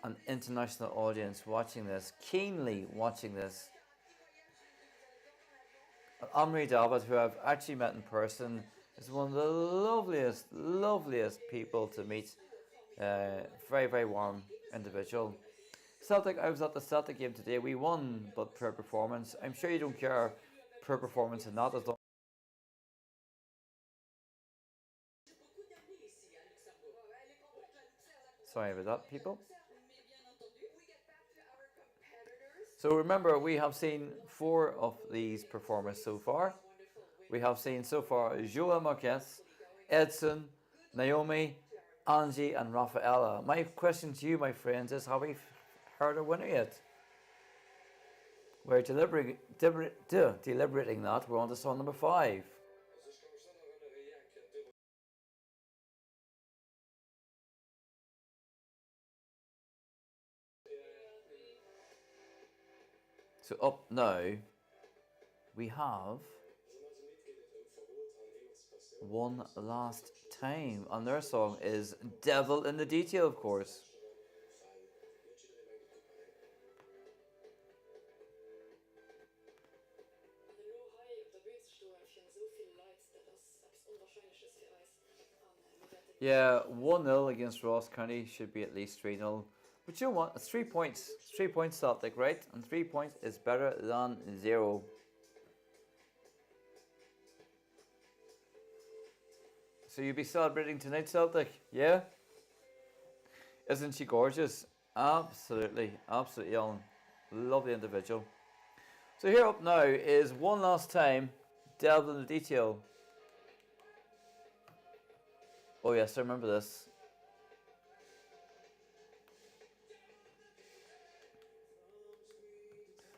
an international audience watching this, keenly watching this. Anne-Marie David, who I've actually met in person, is one of the loveliest people to meet. Very, very warm individual. Celtic, I was at the Celtic game today. We won, but per performance. I'm sure you don't care per performance in that as long. Sorry about that, people. So remember, we have seen 4 of these performers so far. We have seen so far Joel Marquez, Edson, Naomi, Angie and Rafaela. My question to you, my friends, is have we heard a winner yet? We're deliberating that. We're on to song number 5. So up now, we have One Last Time. And their song is Devil in the Detail, of course. Yeah, 1-0 against Ross County should be at least 3-0. But you know what? It's 3 points. It's 3 points Celtic, right? And 3 points is better than 0. So you'll be celebrating tonight, Celtic? Yeah? Isn't she gorgeous? Absolutely. Absolutely, Ellen. Lovely individual. So here up now is One Last Time, Delve in the Detail. Oh yes, I remember this.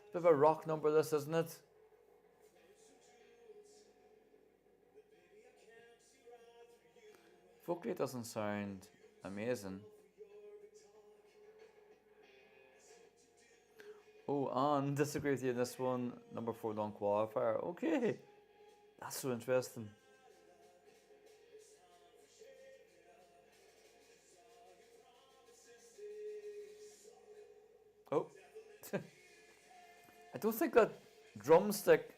It's a bit of a rock number, this, isn't it? Vocally it doesn't sound amazing. Oh, and disagree with you in this one. Number 4 non-qualifier. Okay. That's so interesting. Oh. I don't think that drumstick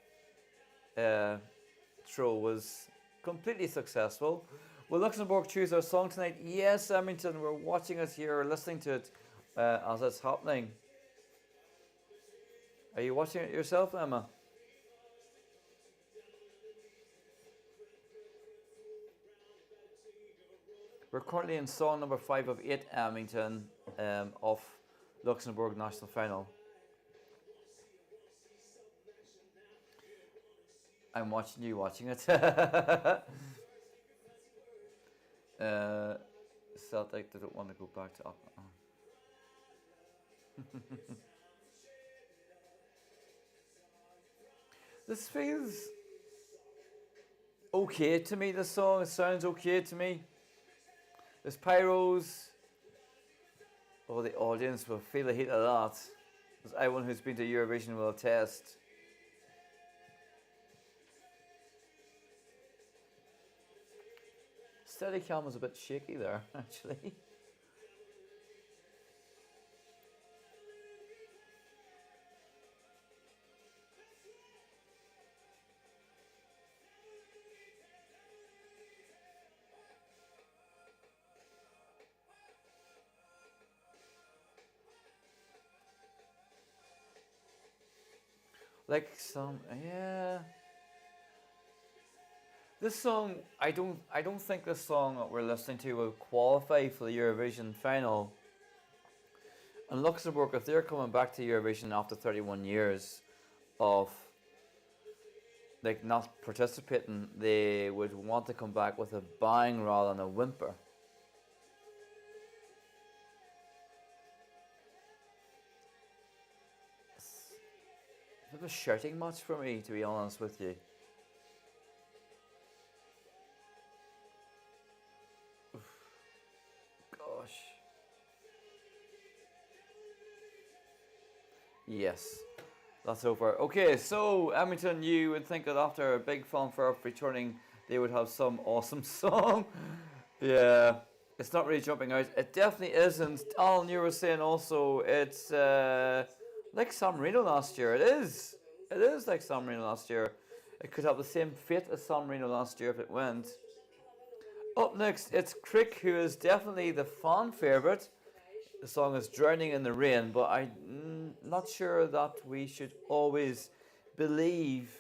throw was completely successful. Will Luxembourg choose our song tonight? Yes, Edmonton. We're watching it here, listening to it as it's happening. Are you watching it yourself, Emma? We're currently in song number 5 of 8, Edmonton, of Luxembourg National Final. I'm watching you watching it. Celtic, they don't want to go back to up. This feels okay to me, this song. It sounds okay to me. There's pyros. Oh, the audience will feel the heat of that. As anyone who's been to Eurovision will attest. Steadicam was a bit shaky there, actually. Like some, yeah. This song, I don't think this song that we're listening to will qualify for the Eurovision final. And Luxembourg, if they're coming back to Eurovision after 31 years of like not participating, they would want to come back with a bang rather than a whimper. It's a bit of a shouting match for me, to be honest with you. Gosh. Yes, that's over. Okay, so Edmonton, you would think that after a big fanfare of returning, they would have some awesome song. Yeah, it's not really jumping out. It definitely isn't. Alan, you were saying also it's like San Marino last year. It is. It is like San Marino last year. It could have the same fate as San Marino last year if it went. Up next, it's Crick, who is definitely the fan favourite. The song is Drowning in the Rain, but I'm not sure that we should always believe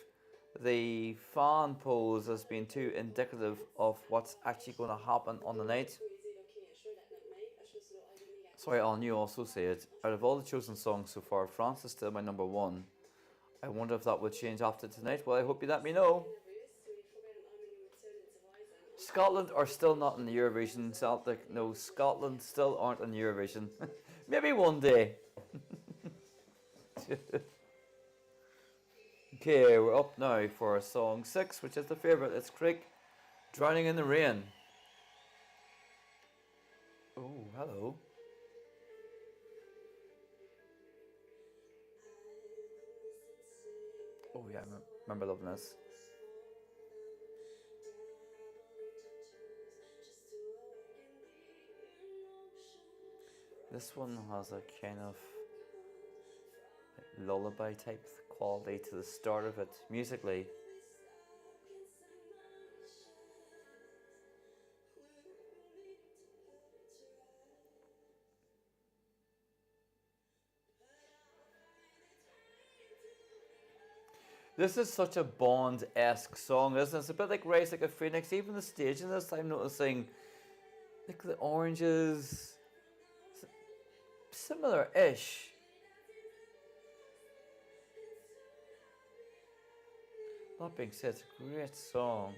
the fan polls as being too indicative of what's actually going to happen on the night. Sorry, Alan, you also say it. Out of all the chosen songs so far, France is still my number 1. I wonder if that will change after tonight. Well, I hope you let me know. Scotland are still not in the Eurovision, Celtic. No, Scotland still aren't in Eurovision. Maybe one day. Okay, we're up now for song 6, which is the favourite. It's Crick, Drowning in the Rain. Oh, hello. Oh yeah, I remember loving this. This one has a kind of lullaby type quality to the start of it musically. This is such a Bond-esque song, isn't it? It's a bit like Rise Like a Phoenix. Even the stage in this, I'm noticing, like the oranges, similar-ish. That being said, it's a great song.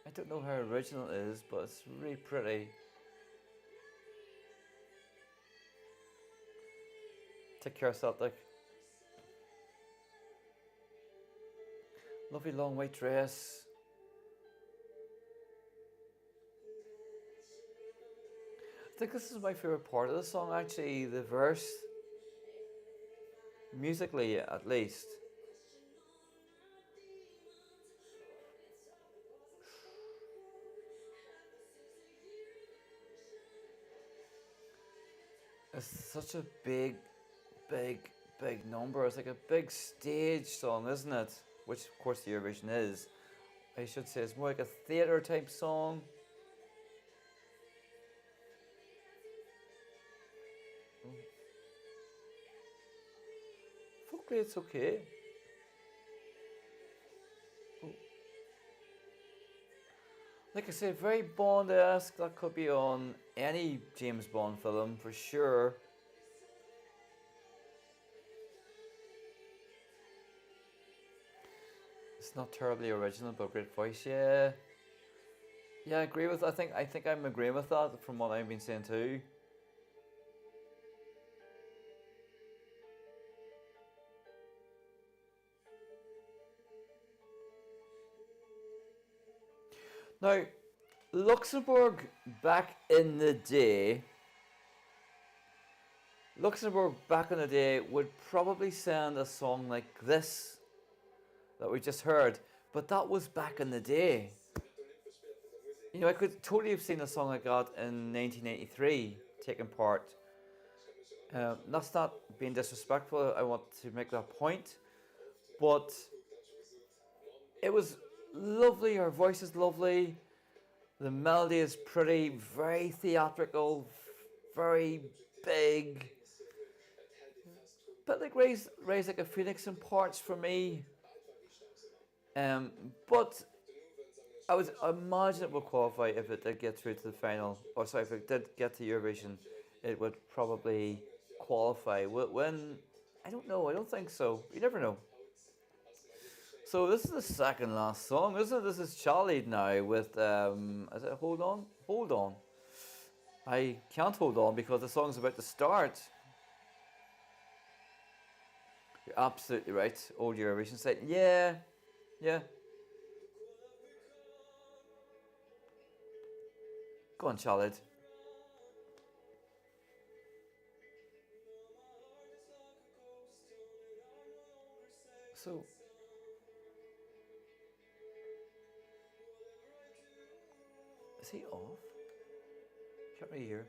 I don't know how original it is, but it's really pretty. Take care, Celtic. Lovely long white dress. I think this is my favourite part of the song, actually, the verse. Musically, at least. It's such a big number. It's like a big stage song, isn't it? Which, of course, the Eurovision is. I should say it's more like a theatre type song. Hopefully it's okay. Oh. Like I said, very Bond-esque. That could be on any James Bond film for sure. It's not terribly original, but great voice. Yeah, I agree with. I think I'm agreeing with that from what I've been saying too. Now, Luxembourg back in the day would probably send a song like this that we just heard, but that was back in the day. You know, I could totally have seen a song like that in 1983 taking part. That's not being disrespectful, I want to make that point, but it was lovely, her voice is lovely, the melody is pretty, very theatrical, very big, but like Rise Like a Phoenix in parts for me. But I would imagine it would qualify if it did get through to the final. Or sorry, if it did get to Eurovision, it would probably qualify. When I don't know, I don't think so. You never know. So this is the second last song, isn't it? This is Charlie now with is it Hold On? Hold On. I can't hold on because the song's about to start. You're absolutely right. Old Eurovision site. Yeah. Go on, Charlotte. So, is he off? Can't really hear.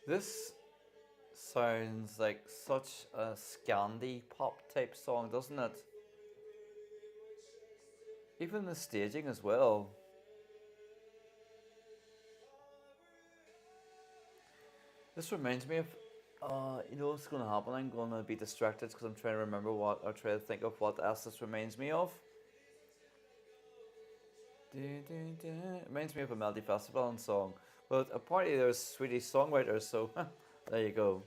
This sounds like such a Scandi pop type song, doesn't it? Even the staging as well. This reminds me of, you know what's going to happen? I'm going to be distracted because I'm trying to remember or try to think of what else this reminds me of. It reminds me of a Melody Festival song. But apparently there's Swedish songwriters, so there you go.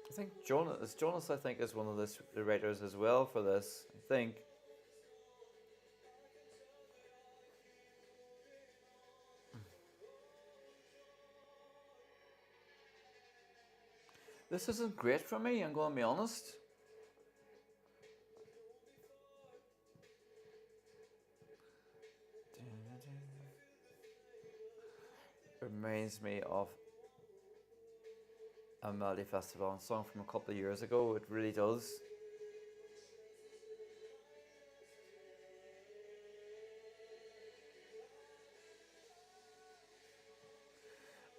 I think Jonas I think is one of the writers as well for this, I think. This isn't great for me, I'm going to be honest. reminds me of a Melody Festival song from a couple of years ago. It really does.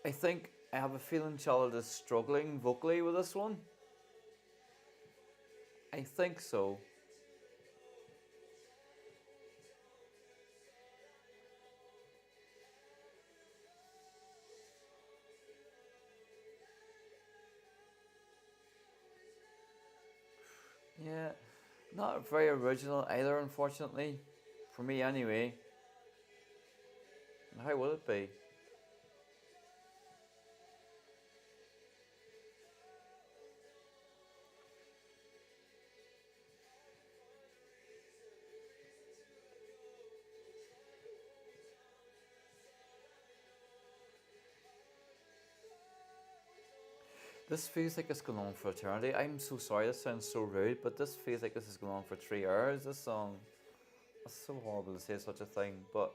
I think I have a feeling Charlotte is struggling vocally with this one. I think so. Yeah, not very original either, unfortunately. For me anyway. How would it be? This feels like it's going on for eternity. I'm so sorry, this sounds so rude, but this feels like this is going on for 3 hours, this song. It's so horrible to say such a thing, but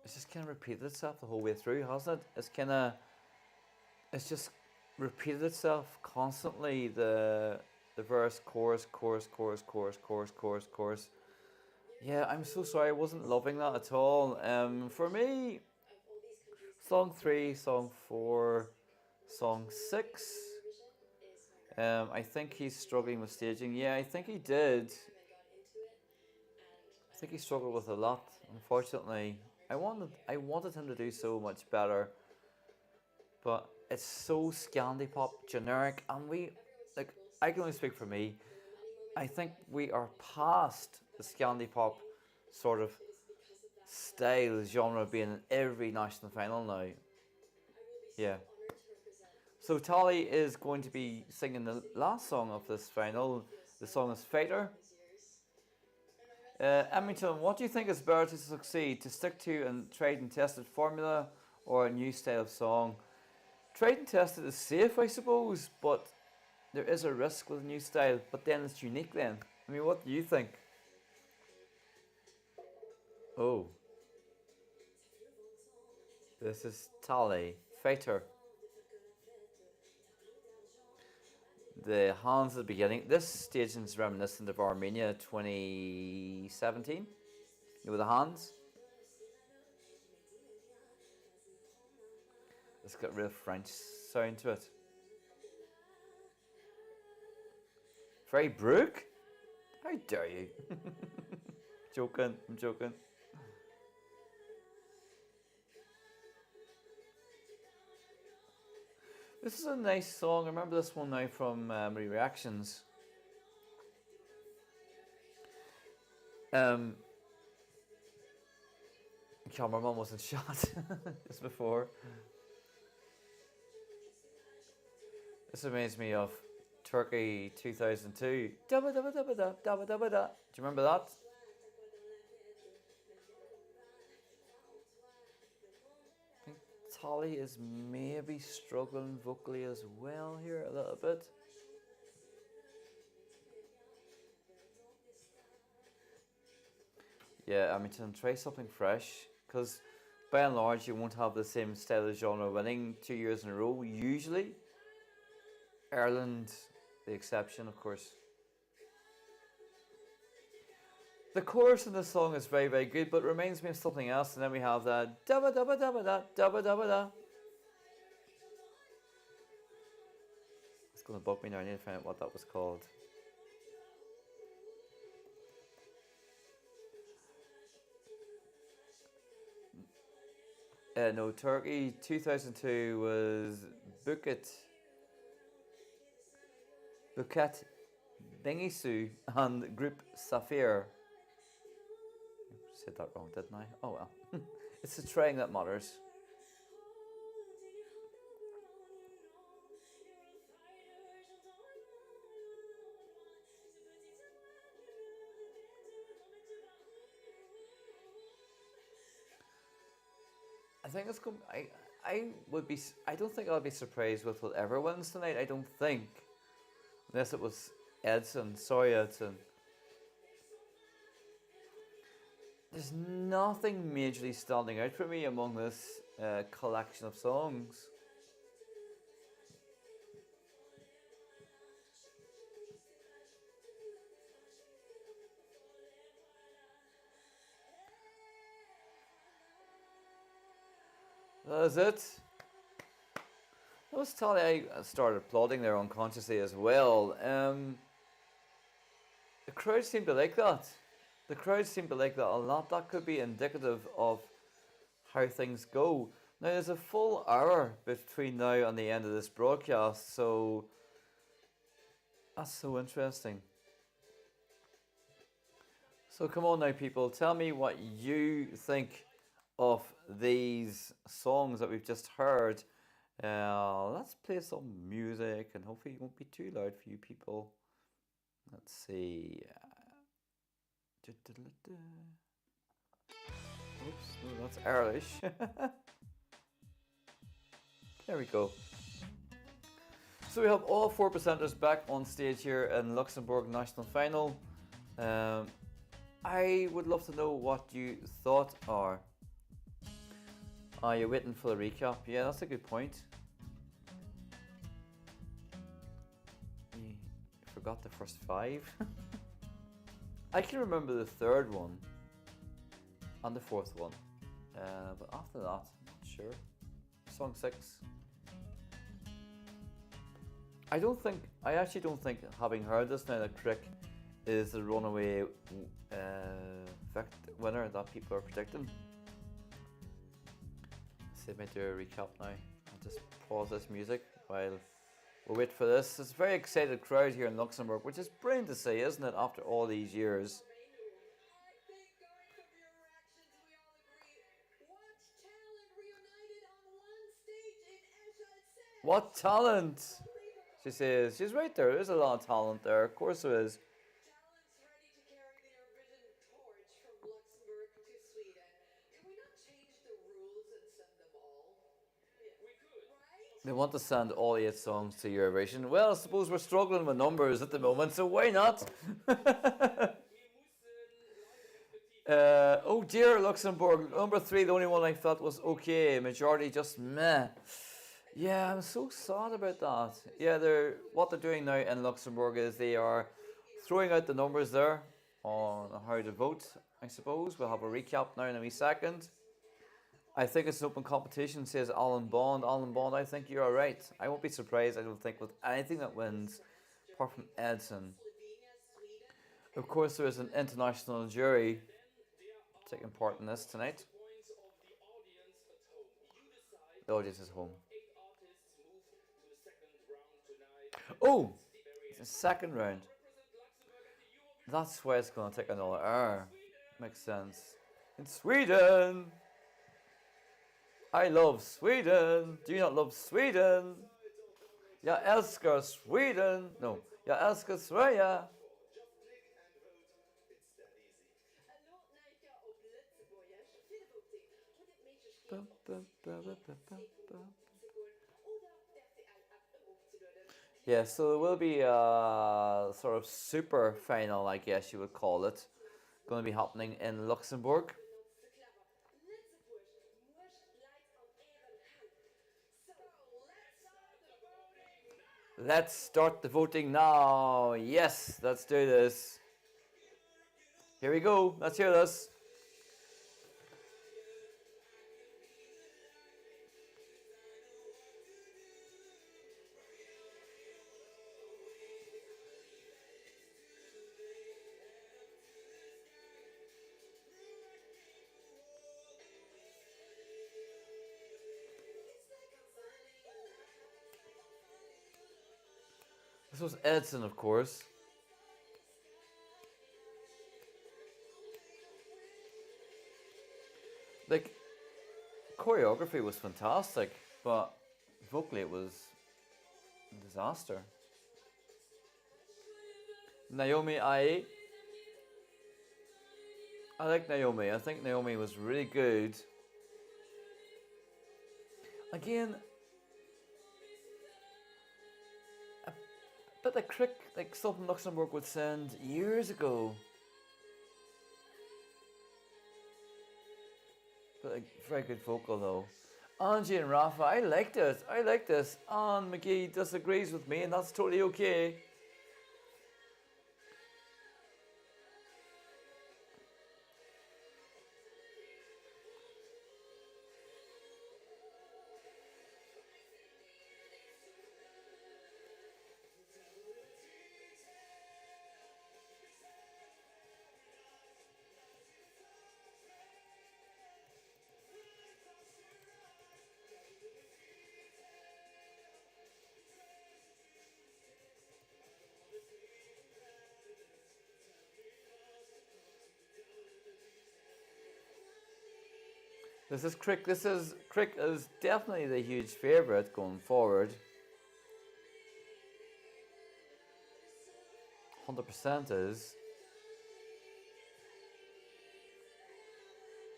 it's just kind of repeated itself the whole way through, hasn't it? It's just repeated itself constantly, the verse, chorus, chorus, chorus, chorus, chorus, chorus, chorus. Yeah, I'm so sorry, I wasn't loving that at all. For me, song 3, song 4, song 6. I think he's struggling with staging. Yeah, I think he did. I think he struggled with a lot, unfortunately. I wanted him to do so much better. But it's so Scandi pop generic, and I can only speak for me. I think we are past the Scandi pop sort of style genre being in every national final now. Yeah. So Tali is going to be singing the last song of this final. The song is Fighter. Emmington, what do you think is better to succeed? To stick to a tried and tested formula or a new style of song? Tried and tested is safe, I suppose, but there is a risk with a new style, but then it's unique then. I mean, what do you think? Oh. This is Tali, Fighter. The hands at the beginning. This staging is reminiscent of Armenia 2017. You know, with the hands. It's got real French sound to it. Very Brooke? How dare you? Joking, I'm joking. This is a nice song. I remember this one now from Reactions. Cameraman wasn't shot just before. This reminds me of Turkey 2002. Dabba dabba dabba da, dabba dabba da. Do you remember that? I think Tali is maybe struggling vocally as well here a little bit. Yeah, I mean, to try something fresh, because by and large you won't have the same style of genre winning 2 years in a row, usually. Ireland, the exception, of course. The chorus in this song is very, very good, but it reminds me of something else, and then we have that dabba dabba dabba da, dabba dabba da. It's going to bug me now, I need to find out what that was called. No, Turkey 2002 was Buket Bengisu and Group Safir. I said that wrong, didn't I? Oh well. It's the trying that matters. I think it's going. I would be. I don't think I'll be surprised with whatever wins tonight. I don't think, unless it was Edson. Sorry, Edson. there's nothing majorly standing out for me among this collection of songs. That is it. I was telling I started applauding there unconsciously as well. The crowd seemed to like that. The crowd seemed to like that a lot. That could be indicative of how things go. Now there's a full hour between now and the end of this broadcast, so that's so interesting. So come on now, people, tell me what you think of these songs that we've just heard. Let's play some music and hopefully it won't be too loud for you people. Let's see. Oops, no, that's Irish. There we go. So we have all 4 percenters back on stage here in Luxembourg National Final. I would love to know what you thought are. Are you waiting for the recap? Yeah, that's a good point. You forgot the first 5. I can remember the third one and the fourth one, but after that, I'm not sure. Song 6. I actually don't think, having heard this now, that Crick is the runaway winner that people are predicting. So I might do a recap now. I'll just pause this music while we wait for this. It's a very excited crowd here in Luxembourg, which is brilliant to see, isn't it, after all these years? What talent! She says, she's right there. There's a lot of talent there. Of course there is. Talents ready to carry the Eurovision torch from Luxembourg to Sweden. Can we not change the rules and send them all? We could. Right? They want to send all 8 songs to Eurovision. Well, I suppose we're struggling with numbers at the moment, so why not? Oh dear, Luxembourg. Number 3, the only one I thought was okay. Majority just meh. Yeah, I'm so sad about that. Yeah, what they're doing now in Luxembourg is they are throwing out the numbers there on how to vote, I suppose. We'll have a recap now in a wee second. I think it's an open competition, says Alan Bond. Alan Bond, I think you're right. I won't be surprised, I don't think, with anything that wins, apart from Edson. Of course, there is an international jury taking part in this tonight. The audience is home. Oh, it's the second round. That's why it's going to take another hour. Makes sense. In Sweden. I love Sweden. Do you not love Sweden? Jag älskar Sweden. No, jag älskar Sverige. Yeah, so there will be a sort of super final, I guess you would call it, going to be happening in Luxembourg. Let's start the voting now. Yes, let's do this. Here we go. Let's hear this. This was Edson, of course. Like, choreography was fantastic, but vocally it was a disaster. Naomi I like Naomi. I think Naomi was really good. Again, but the Crick, like something Luxembourg would send years ago. But like, very good vocal though. Angie and Rafa, I like this. I like this. Anne McGee disagrees with me, and that's totally okay. This is Crick. Crick is definitely the huge favourite going forward. 100% is.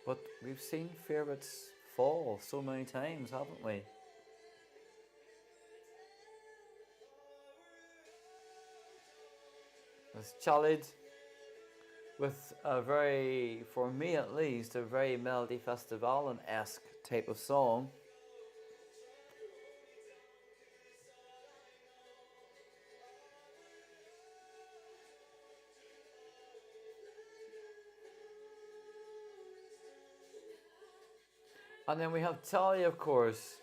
But we've seen favourites fall so many times, haven't we? It's Chalid with a very, for me at least, a very Melody Festivalen-esque type of song. And then we have Talia, of course.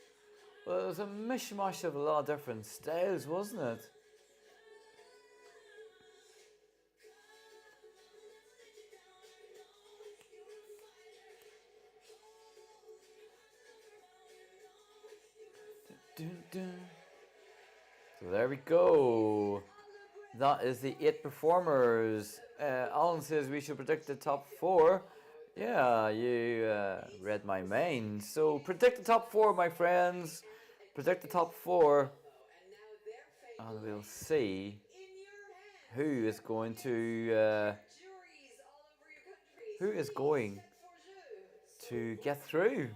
Well, it was a mishmash of a lot of different styles, wasn't it? Dun, dun. So there we go. That is the 8 performers. Alan says we should predict the top 4. Yeah, you read my mind. So predict the top 4, my friends. Predict the top 4. And we'll see who is going to get through.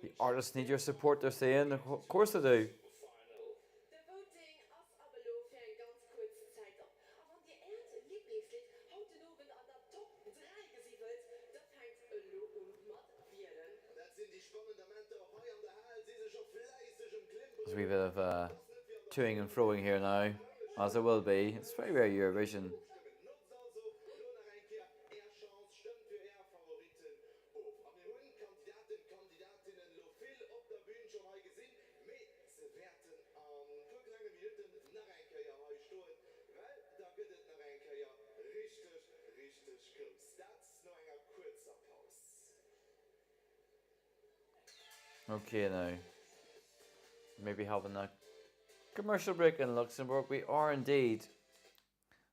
The artists need your support, they're saying. Of course they do. There's a wee bit of toing and froing here now, as there will be. It's very, very Eurovision. Okay, now. Maybe having a commercial break in Luxembourg. We are indeed.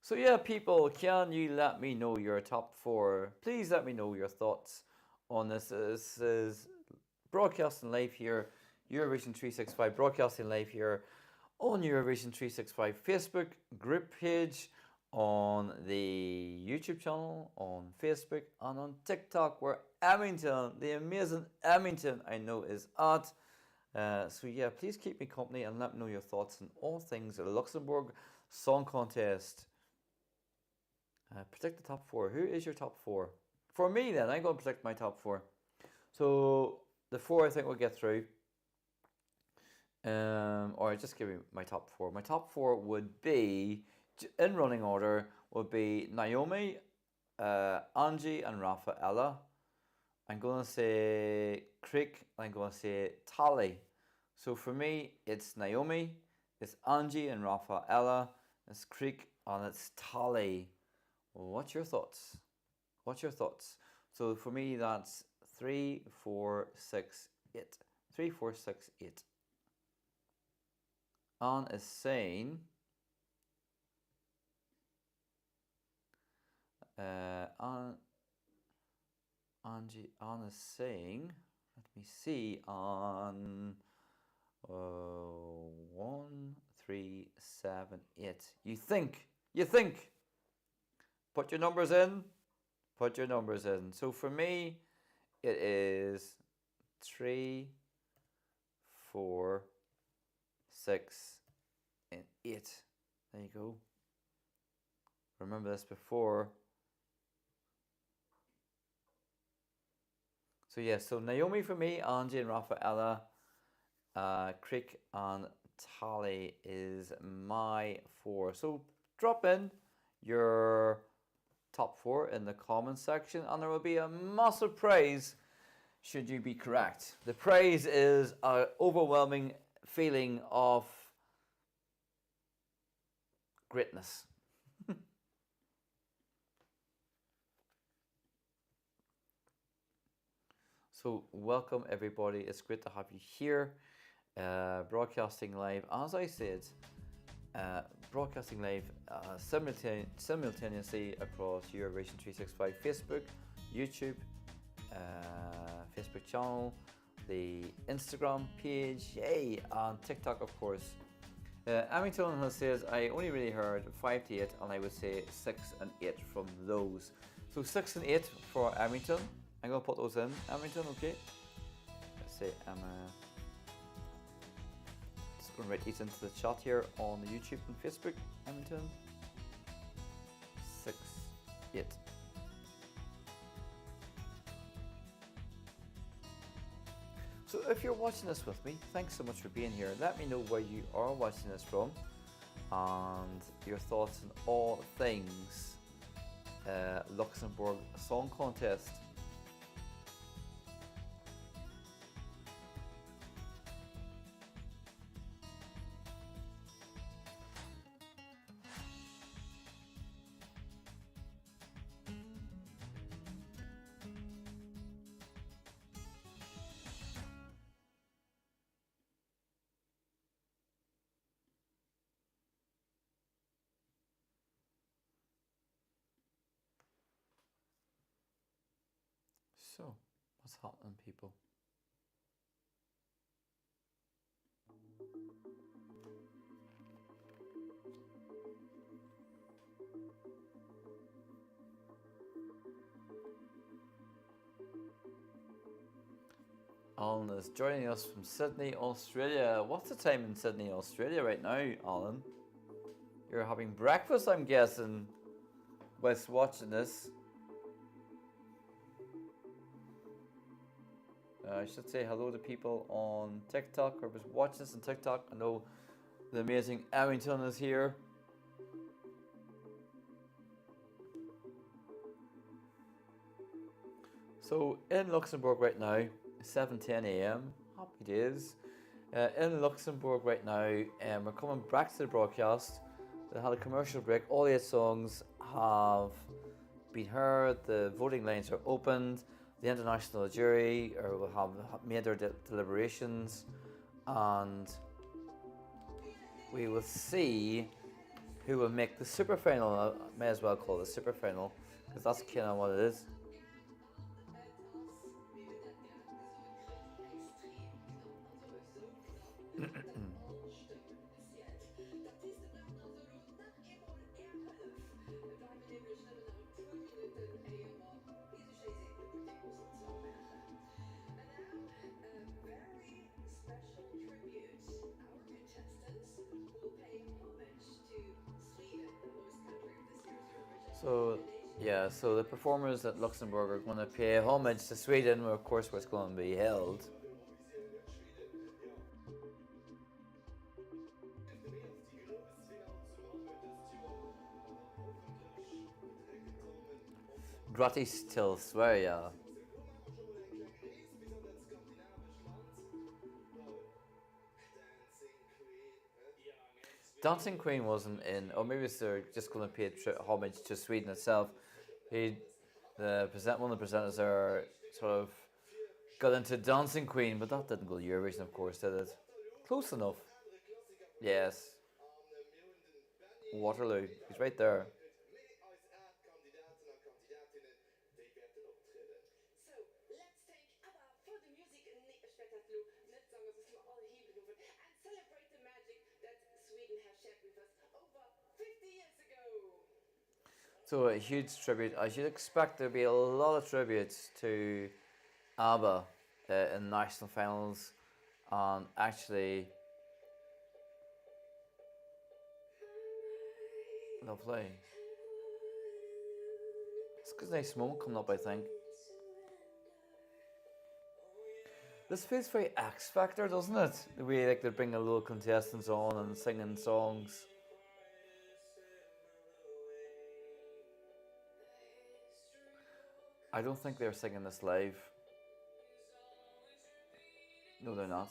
So yeah, people, can you let me know your top 4? Please let me know your thoughts on this. This is broadcasting live here, Eurovision 365, broadcasting live here on Eurovision 365 Facebook group page, on the YouTube channel, on Facebook, and on TikTok, where Emmington, the amazing Emmington, I know is at. So yeah, please keep me company and let me know your thoughts on all things Luxembourg Song Contest. Predict the top 4. Who is your top 4? For me then, I'm going to predict my top 4. So the 4 I think we'll get through. Or just give me my top 4. My top 4 would be, in running order, would be Naomi, Angie and Rafaela. I'm going to say Crick, I'm going to say Tali. So for me, it's Naomi, it's Angie and Rafaela, it's Crick, and it's Tali. What's your thoughts? What's your thoughts? So for me, that's 3, 4, 6, 8. 3, 4, 6, 8. Anne is saying... Anne is saying, let me see, on 1, 3, 7, 8. You think, put your numbers in, So for me, it is 3, 4, 6, and 8. There you go. Remember this before. So yeah, so Naomi for me, Angie and Rafaela, Crick and Tally is my 4. So drop in your top 4 in the comments section, and there will be a massive praise should you be correct. The praise is an overwhelming feeling of greatness. So welcome everybody, it's great to have you here, broadcasting live, as I said, broadcasting live simultaneously across Eurovision 365 Facebook, YouTube, Facebook channel, the Instagram page, yay, and TikTok of course. Amington has says, I only really heard 5 to 8 and I would say 6 and 8 from those. So 6 and 8 for Amington. I'm going to put those in, Amington, okay? Let's say just going to write these into the chat here on the YouTube and Facebook, Amington. 6, 8. So if you're watching this with me, thanks so much for being here. Let me know where you are watching this from and your thoughts on all things Luxembourg Song Contest. So, what's happening, people? Alan is joining us from Sydney, Australia. What's the time in Sydney, Australia right now, Alan? You're having breakfast, I'm guessing, whilst watching this. I should say hello to people on TikTok or was watching this on TikTok. I know the amazing Amington is here. So in Luxembourg right now, 7:10 a.m. Happy days. In Luxembourg right now, we're coming back to the broadcast. They had a commercial break. All 8 songs have been heard. The voting lines are opened. The international jury will have made their deliberations, and we will see who will make the super final. I may as well call it the super final because that's kind of what it is. So, yeah, so the performers at Luxembourg are going to pay homage to Sweden, where of course where it's going to be held. Gratis till Sverige. Dancing Queen wasn't in, or maybe they're just going to pay homage to Sweden itself. One of the presenters are sort of got into Dancing Queen, but that didn't go to Eurovision, of course, did it? Close enough. Yes. Waterloo. He's right there. So a huge tribute. I should expect there'll be a lot of tributes to ABBA in national finals, and actually, lovely. It's a nice moment coming up, I think. This feels very X Factor, doesn't it? The way like they bring a little contestants on and singing songs. I don't think they're singing this live. No, they're not.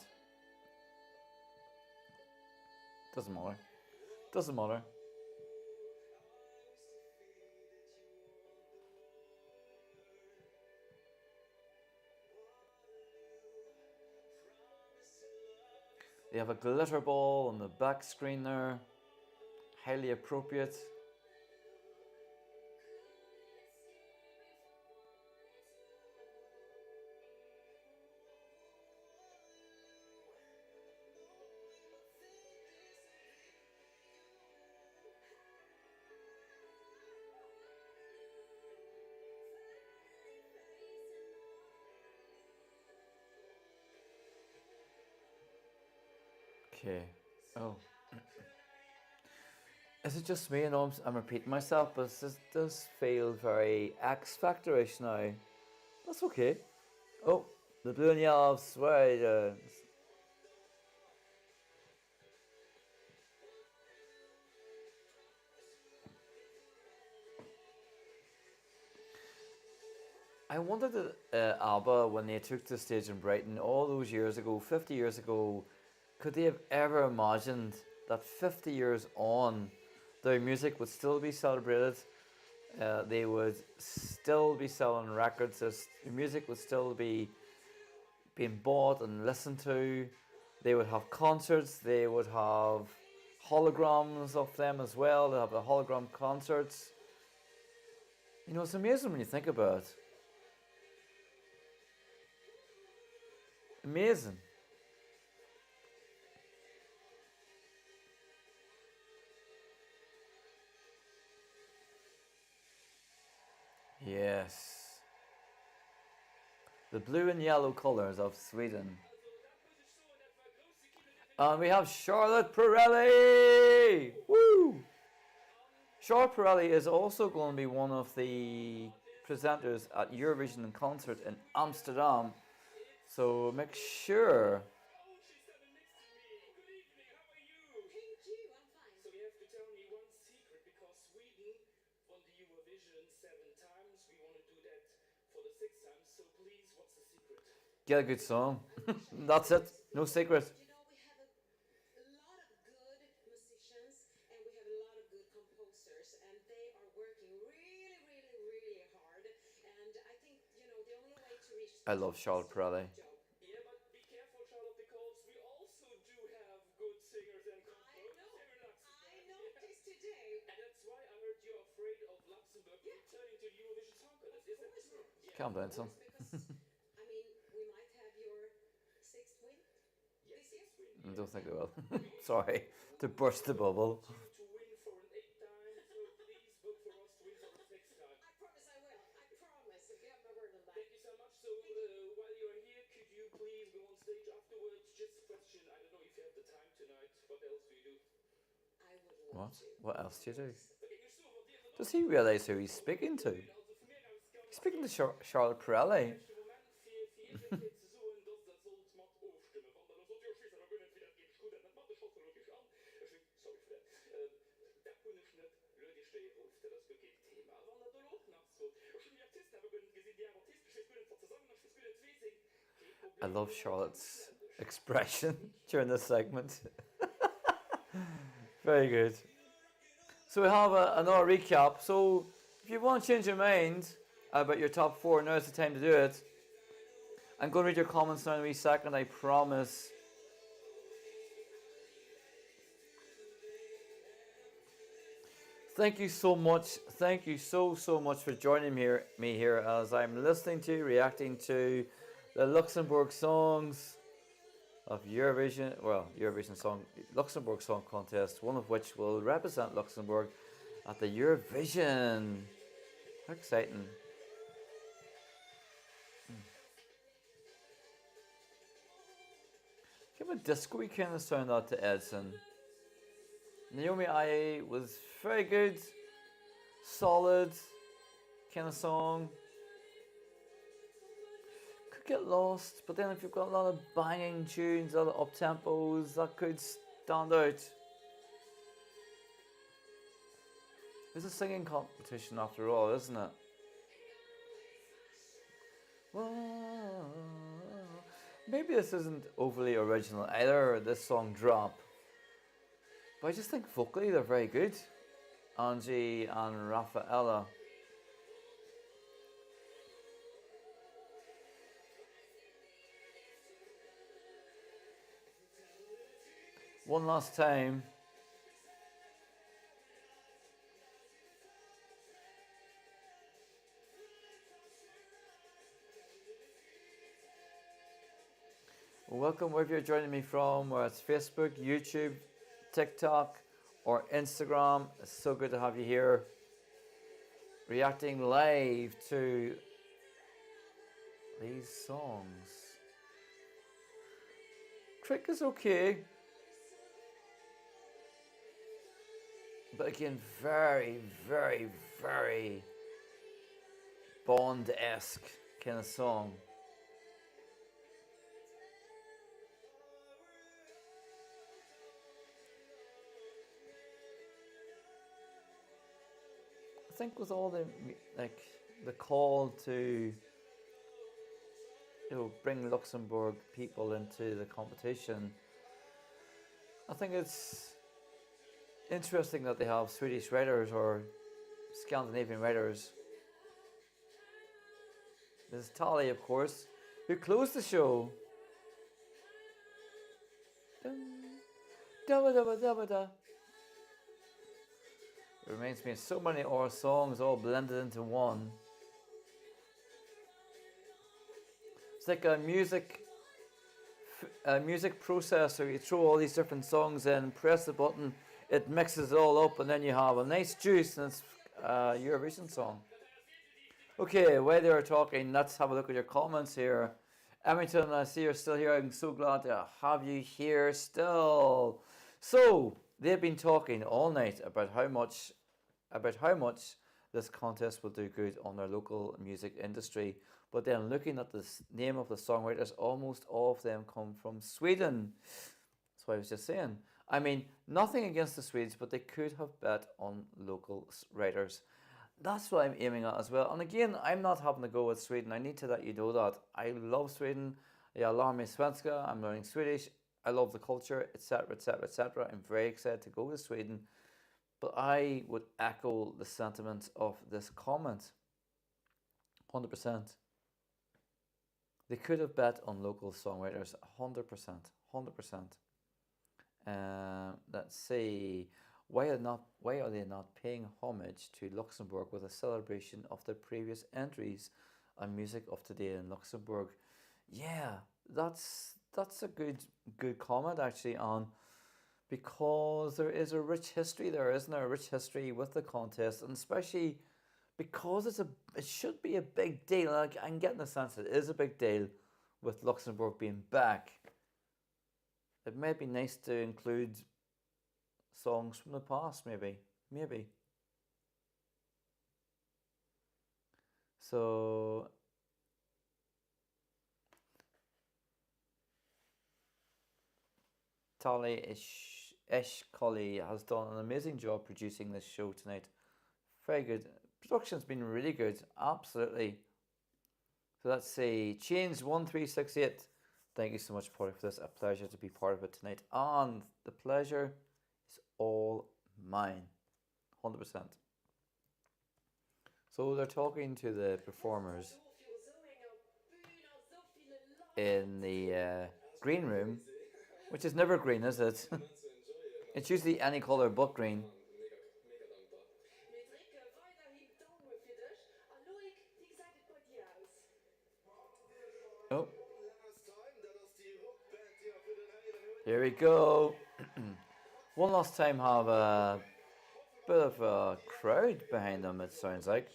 Doesn't matter. Doesn't matter. They have a glitter ball on the back screen there. Highly appropriate. Okay. Oh. Is it just me? I know I'm repeating myself, but this does feel very X Factor-ish now. That's okay. Oh, the blue and yellow suede. I wondered that ABBA, when they took the stage in Brighton all those years ago, 50 years ago, could they have ever imagined that 50 years on, their music would still be celebrated, they would still be selling records, their music would still be being bought and listened to, they would have concerts, they would have holograms of them as well, they have the hologram concerts. You know, it's amazing when you think about it. Amazing. Yes. The blue and yellow colours of Sweden. And we have Charlotte Pirelli! Woo! Charlotte Pirelli is also going to be one of the presenters at Eurovision concert in Amsterdam. So make sure. So you have to tell me one secret, because Sweden won the Eurovision 7 times. We want to do that for the 6th time. So please, what's the secret? Get a good song. That's it. No secret. You know, we have a lot of good musicians and we have a lot of good composers, and they are working really, really, really hard. And I think, you know, the only way to reach. I love Charlotte Pirelli. Yeah, but be careful, Charlotte, because we also do have good singers and composers here in Luxembourg. I noticed today. And that's why I heard you're afraid of Luxembourg returning to the Eurovision Song Contest. Is that true? Yeah. Calm down, son. I mean, we might have your 6th win this year. I don't think I will. Sorry to burst the bubble. To win for an 8th time, so please vote for us to win for the 6th time. I promise I will. I promise. If you have my word on that. Thank you so much. So while you're here, could you please go on stage afterwards? Just a question. I don't know if you have the time tonight. What else do you do? I would love What? to. What else do you do? Does he realise who he's speaking to? He's speaking to Charlotte Pirelli. I love Charlotte's expression during this segment. Very good. So we have another recap. So if you want to change your mind about your top 4, now's the time to do it. I'm going to read your comments now in a wee second, I promise. Thank you so much. Thank you so much for joining me here as I'm listening to, reacting to the Luxembourg songs of Eurovision, Luxembourg Song Contest, one of which will represent Luxembourg at the Eurovision. How exciting. Give a disco kind of sound out to Edson. Naomi I was very good, solid kind of song. could get lost, but then if you've got a lot of banging tunes, a lot of up tempos, that could stand out. It's a singing competition after all, isn't it? Well, maybe this isn't overly original either, this song Drop. But I just think vocally they're very good. Angie and Rafaela. One last time. Welcome wherever you're joining me from, whether it's Facebook, YouTube, TikTok, or Instagram. It's so good to have you here, reacting live to these songs. Trick is okay, but again, very, very, very Bond-esque kind of song. I think with all the the call to bring Luxembourg people into the competition, I think it's interesting that they have Swedish writers or Scandinavian writers. This is Tali, of course, who closed the show. It reminds me of so many of our songs all blended into one. It's like a music processor. You throw all these different songs in, press the button, it mixes it all up, and then you have a nice juice, and it's a Eurovision song. Okay, while they are talking, let's have a look at your comments here. Emmington, I see you're still here. I'm so glad to have you here still. So, they've been talking all night about how much this contest will do good on their local music industry. But then looking at the name of the songwriters, almost all of them come from Sweden. That's what I was just saying. I mean, nothing against the Swedes, but they could have bet on local writers. That's what I'm aiming at as well. And again, I'm not having to go with Sweden. I need to let you know that. I love Sweden. Jag lär mig svenska. I'm learning Swedish. I love the culture, etc., etc., etc. I'm very excited to go to Sweden. But I would echo the sentiment of this comment. 100%. They could have bet on local songwriters. 100%. 100%. Let's see. Why are they not paying homage to Luxembourg with a celebration of their previous entries on Music of Today in Luxembourg? Yeah, that's a good comment actually, on because there is a rich history there, isn't there? A rich history with the contest, and especially because it should be a big deal. Like, I'm getting the sense it is a big deal with Luxembourg being back. It might be nice to include songs from the past, maybe. So Tali Ishkoli has done an amazing job producing this show tonight. Very good. Production's been really good, absolutely. So let's see, Change 1368. Thank you so much, Polly, for this. A pleasure to be part of it tonight. And the pleasure is all mine. 100%. So they're talking to the performers in the green room, which is never green, is it? It's usually any colour but green. Oh. Here we go. One last time have a bit of a crowd behind them, it sounds like.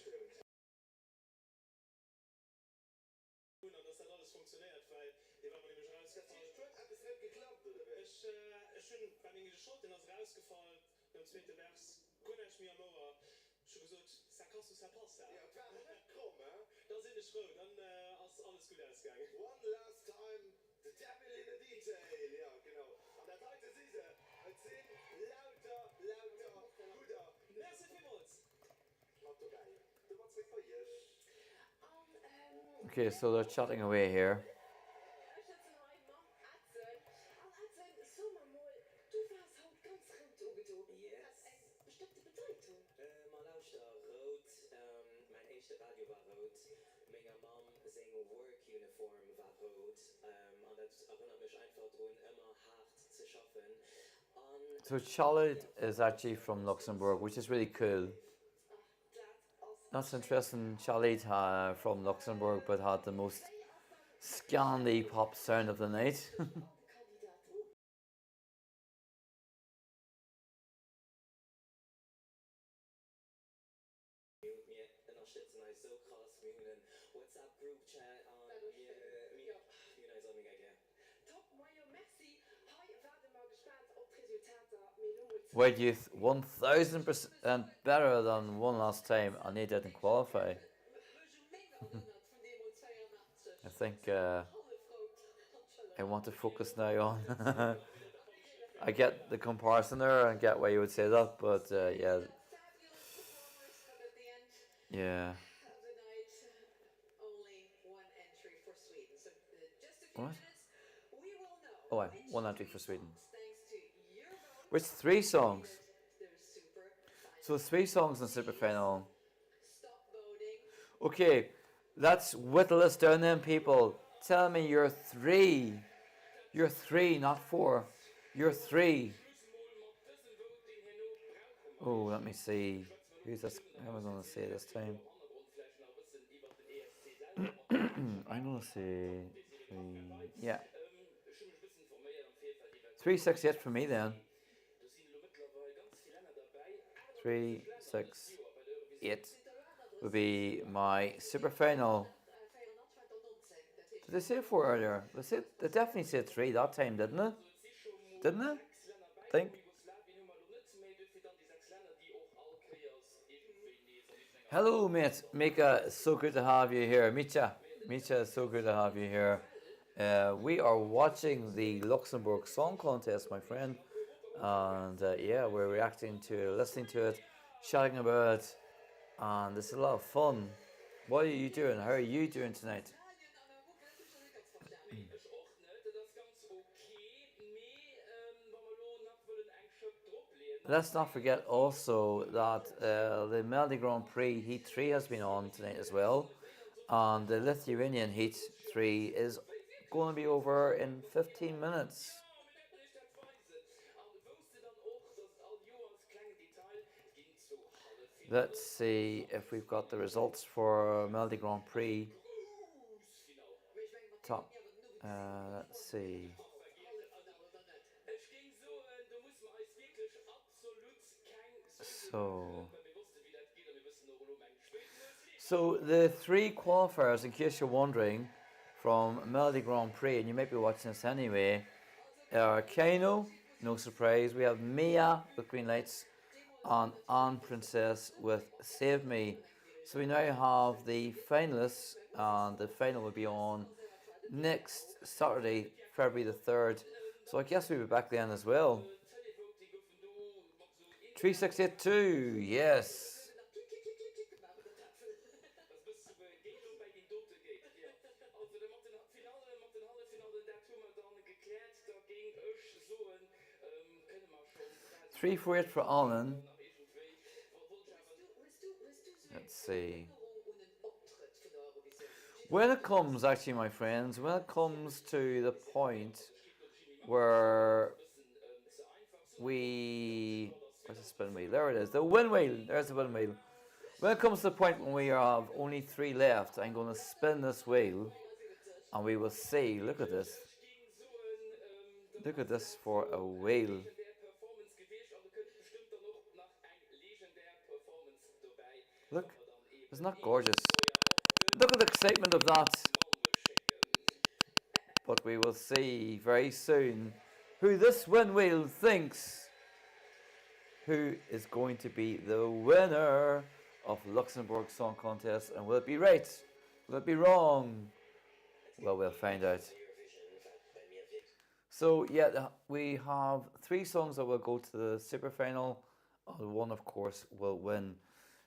alles gut ausgegangen. One last time, the devil in the detail. Ja, genau. Und der zweite ist er. Es sind lauter, guter. Merci vielmals. Lauter geil. Du warst nicht bei ihr. Okay, so they're chatting away here. Mal lauscht da rot. Mein erster Radio war rot. Meine Mom sein Work Uniform war rot. Und das erinnert mich einfach daran, immer hart zu schaffen. So Charlotte is actually from Luxembourg, which is really cool. That's interesting. Charlotte from Luxembourg, but had the most Scandi pop sound of the night. Unterstützen euch so krass. Wir haben einen WhatsApp-Group-Chat und Wait, you 1000% better than one last time, and they didn't qualify. I think I want to focus now on. I get the comparison there and get why you would say that, but yeah. Yeah. What? Oh, one entry for Sweden. Which 3 songs? So 3 songs in the super final. Okay, let's whittle this down then, people. Tell me you're 3. You're 3, not 4. You're 3. Oh, let me see. Who's this? How am I going to say this time? I'm going to say 3. Yeah. 368 for me then. 3, 6, 8 would be my super final. Did they say 4 earlier? They definitely said 3 that time, didn't they? Didn't they? I think. Hello, mate. Mika, it's so good to have you here. Micha, it's so good to have you here. We are watching the Luxembourg Song Contest, my friend. And yeah, we're reacting to it, listening to it, chatting about it. And it's a lot of fun. What are you doing? How are you doing tonight? Let's not forget also that the Melody Grand Prix Heat 3 has been on tonight as well. And the Lithuanian Heat 3 is going to be over in 15 minutes. Let's see if we've got the results for Melody Grand Prix. Top. Let's see. So the 3 qualifiers, in case you're wondering, from Melody Grand Prix, and you might be watching this anyway, are Kaino, no surprise. We have Mia with Green Lights, and Anne Princess with Save Me. So we now have the finalists, and the final will be on next Saturday, February the 3rd. So I guess we'll be back then as well. 3682, yes. Three for 8 for Alan. Let's see. When it comes, actually, my friends, when it comes to the point where we... Where's the spin wheel? There it is. The win wheel. There's the win wheel. When it comes to the point when we have only 3 left, I'm going to spin this wheel and we will see. Look at this. Look at this for a wheel. Look. Isn't that gorgeous? Look at the excitement of that. But we will see very soon who this win wheel thinks who is going to be the winner of Luxembourg Song Contest, and will it be right? Will it be wrong? Well, we'll find out. So yeah, we have 3 songs that will go to the super final. One, of course, will win.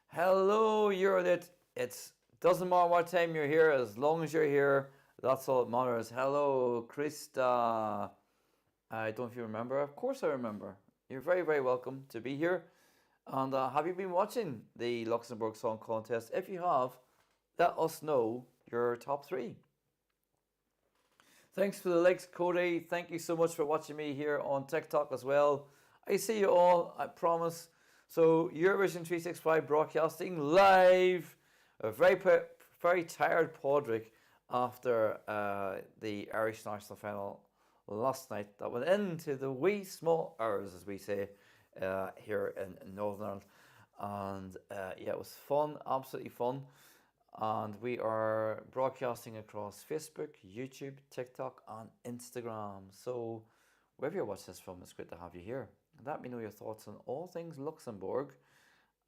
Hello, Eurolit. It doesn't matter what time you're here, as long as you're here. That's all that matters. Hello, Krista. I don't know if you remember. Of course I remember. You're very, very welcome to be here. And have you been watching the Luxembourg Song Contest? If you have, let us know your top 3. Thanks for the likes, Cody. Thank you so much for watching me here on TikTok as well. I see you all, I promise. So, Eurovision 365 broadcasting live. A very tired Padraig after the Irish national final last night. That went into the wee small hours, as we say, here in Northern Ireland. And yeah, it was fun, absolutely fun. And we are broadcasting across Facebook, YouTube, TikTok, and Instagram. So wherever you watch this from, it's great to have you here. Let me know your thoughts on all things Luxembourg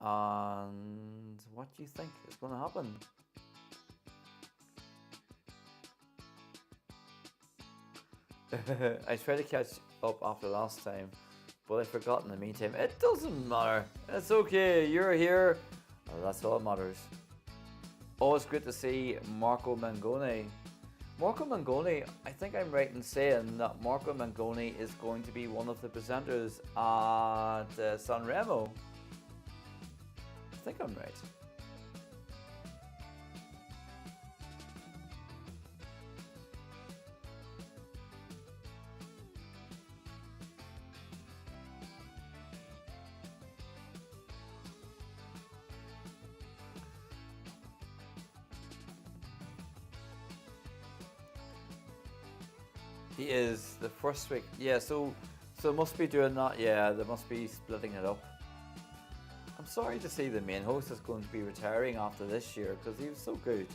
and what you think is going to happen. I tried to catch up after last time, but I forgot in the meantime. It doesn't matter. It's okay. You're here. Well, that's all that matters. Always great to see Marco Mangoni. Marco Mangoni, I think I'm right in saying that Marco Mangoni is going to be one of the presenters at Sanremo. I think I'm right. He is the first week. Yeah, so must be doing that. Yeah, they must be splitting it up. I'm sorry to see the main host is going to be retiring after this year because he was so good.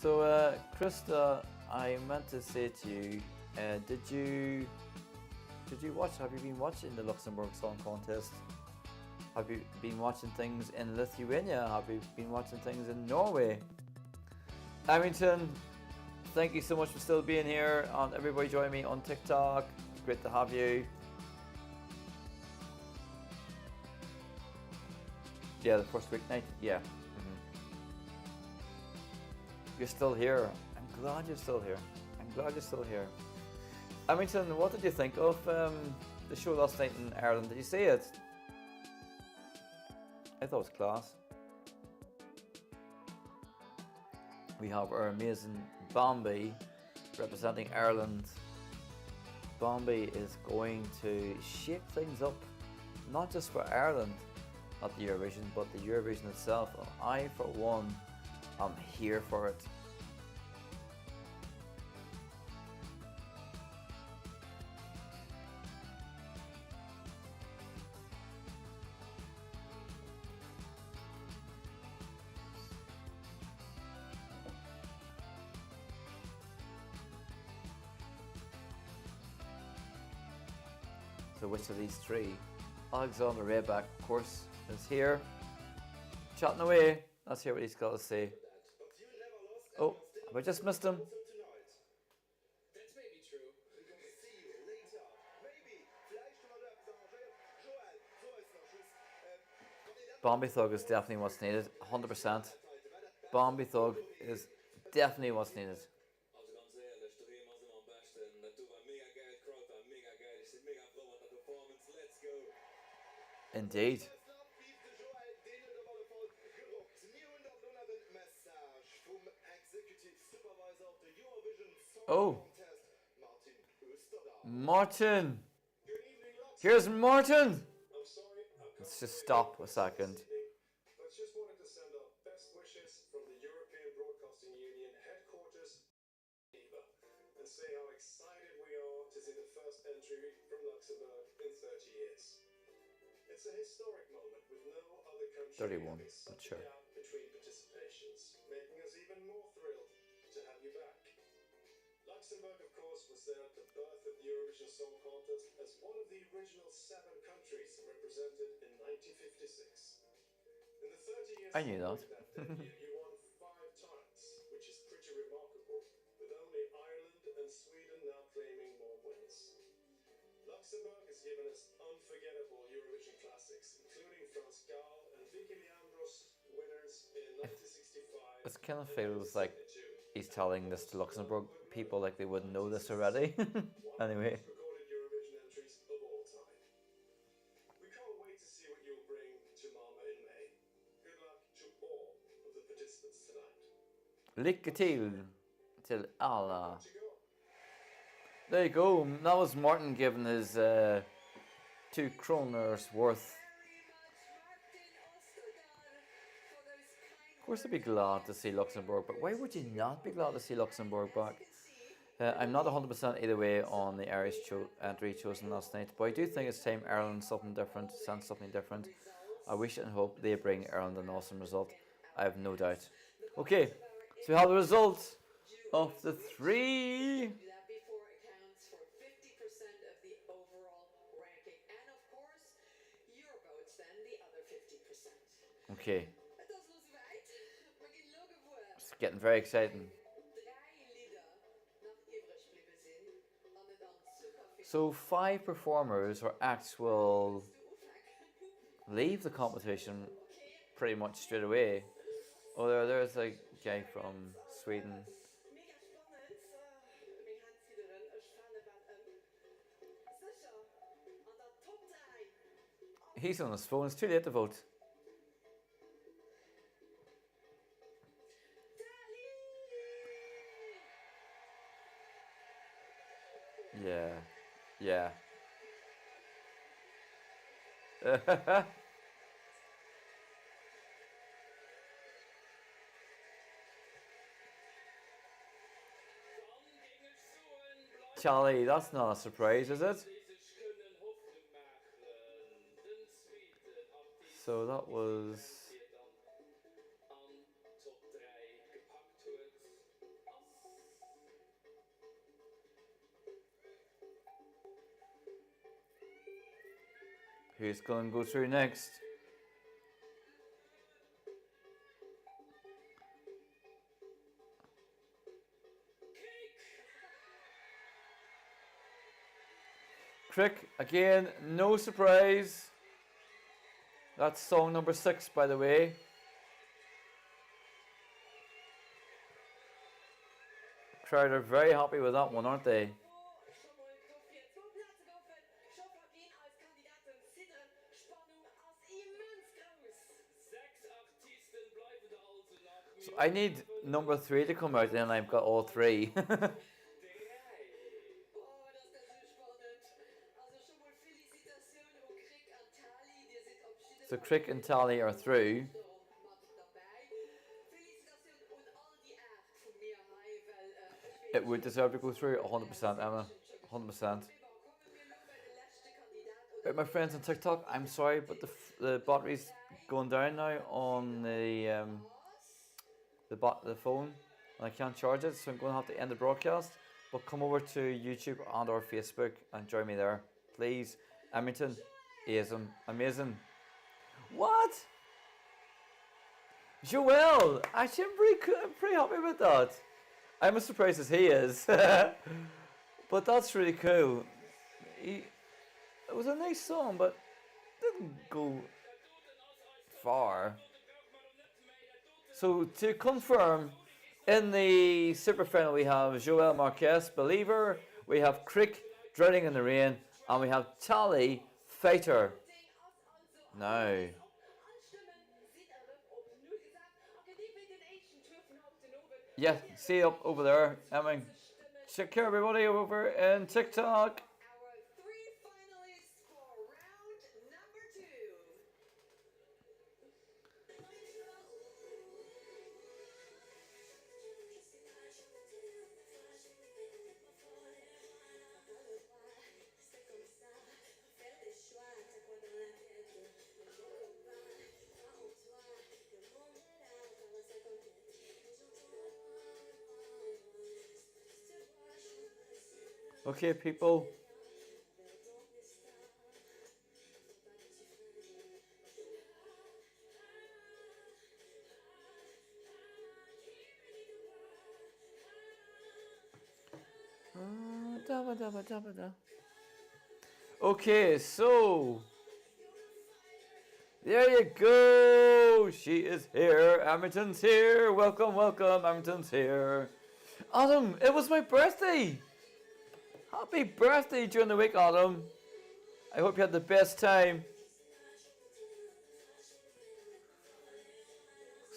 So, Krista, I meant to say to you, did you watch? Have you been watching the Luxembourg Song Contest? Have you been watching things in Lithuania? Have you been watching things in Norway? Abington, thank you so much for still being here, and everybody join me on TikTok. It's great to have you. Yeah, the first weeknight. Yeah. You're still here. I'm glad you're still here. I'm glad you're still here. Abington, what did you think of the show last night in Ireland? Did you see it? I thought it was class. We have our amazing Bambi representing Ireland. Bambi is going to shake things up, not just for Ireland at the Eurovision, but the Eurovision itself. And I, for one, am here for it. So which of these 3? Alexander Rybak, of course, is here. Chatting away. Let's hear what he's got to say. Oh, have I just missed him? That may be true. We're going to see you later. Maybe. Vielleicht schon mal arrangiert. Joel, so ist noch Schuss. Bambi Thug is definitely what's needed. 100%. Bambi Thug is definitely what's needed. Indeed. Oh, Martin. Here's Martin. Let's just stop a second. But just wanted to send our best wishes from the European Broadcasting Union headquarters and say how excited we are to see the first entry from Luxembourg in 30 years. It's a historic moment with no other country 31, having but such sure. a gap between participations, making us even more thrilled to have you back. Luxembourg, of course, was there at the birth of the Eurovision Song Contest as one of the original 7 countries represented in 1956. In the 30 years I knew that. following that debut, you won 5 times. Luxembourg has given us unforgettable Eurovision classics, including Franz Gall and Vicky Leandros, winners in 1965. It kind of feels like he's telling this to Luxembourg people like they wouldn't know this already. Anyway. Recorded Eurovision entries of all time. We can't wait to see what you'll bring to Malmö in May. Good luck to all of the participants tonight. Lycka till alla. There you go. That was Martin giving his 2 kroners worth. Of course I'd be glad to see Luxembourg, but why would you not be glad to see Luxembourg back? I'm not 100% either way on the Irish entry chosen last night, but I do think it's time Ireland something different, send something different. I wish and hope they bring Ireland an awesome result. I have no doubt. Okay, so we have the result of the 3. Okay. It's getting very exciting. So 5 performers or acts will leave the competition pretty much straight away. Oh, there's a guy from Sweden. He's on his phone, it's too late to vote. Yeah. Yeah. Charlie, that's not a surprise, is it? So that was... Who's going to go through next? Crick, again, no surprise. That's song number 6, by the way. Crowd are very happy with that one, aren't they? So I need number 3 to come out, and I've got all 3. So Crick and Tally are through. It would deserve to go through 100%, Emma. 100%. Right, my friends on TikTok, I'm sorry, but the battery's going down now on the phone, and I can't charge it, so I'm going to have to end the broadcast. But come over to YouTube and or Facebook and join me there, please. Edmonton, amazing. What? Joel, actually I'm pretty happy with that. I'm as surprised as he is. But that's really cool. It was a nice song, but didn't go far. So to confirm, in the super final we have Joel Marquez, Believer, we have Crick, Drowning in the Rain, and we have Tally, Fighter. Now, yeah, see you up over there. I mean, take care everybody over in TikTok. Okay, people. Okay, so there you go. She is here. Hamilton's here. Welcome, welcome. Hamilton's here. Adam, it was my birthday. Happy birthday during the week, Adam. I hope you had the best time.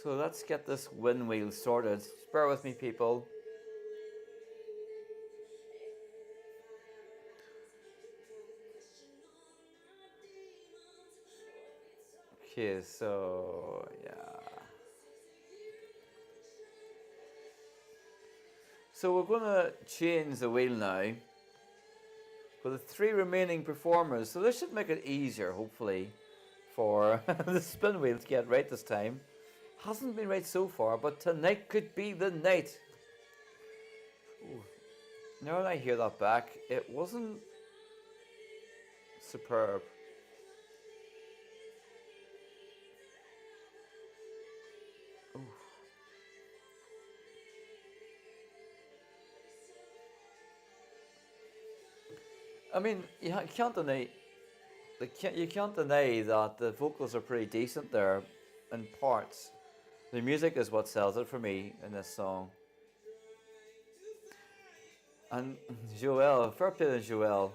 So let's get this wind wheel sorted. Just bear with me, people. Okay, so yeah. So we're going to change the wheel now for the 3 remaining performers. So this should make it easier, hopefully, for the spin wheel to get right this time. Hasn't been right so far, but tonight could be the night. Ooh. Now that I hear that back, it wasn't superb. Ooh. I mean, you can't deny you can't deny that the vocals are pretty decent there in parts. The music is what sells it for me in this song. And Joelle, fair play to Joelle.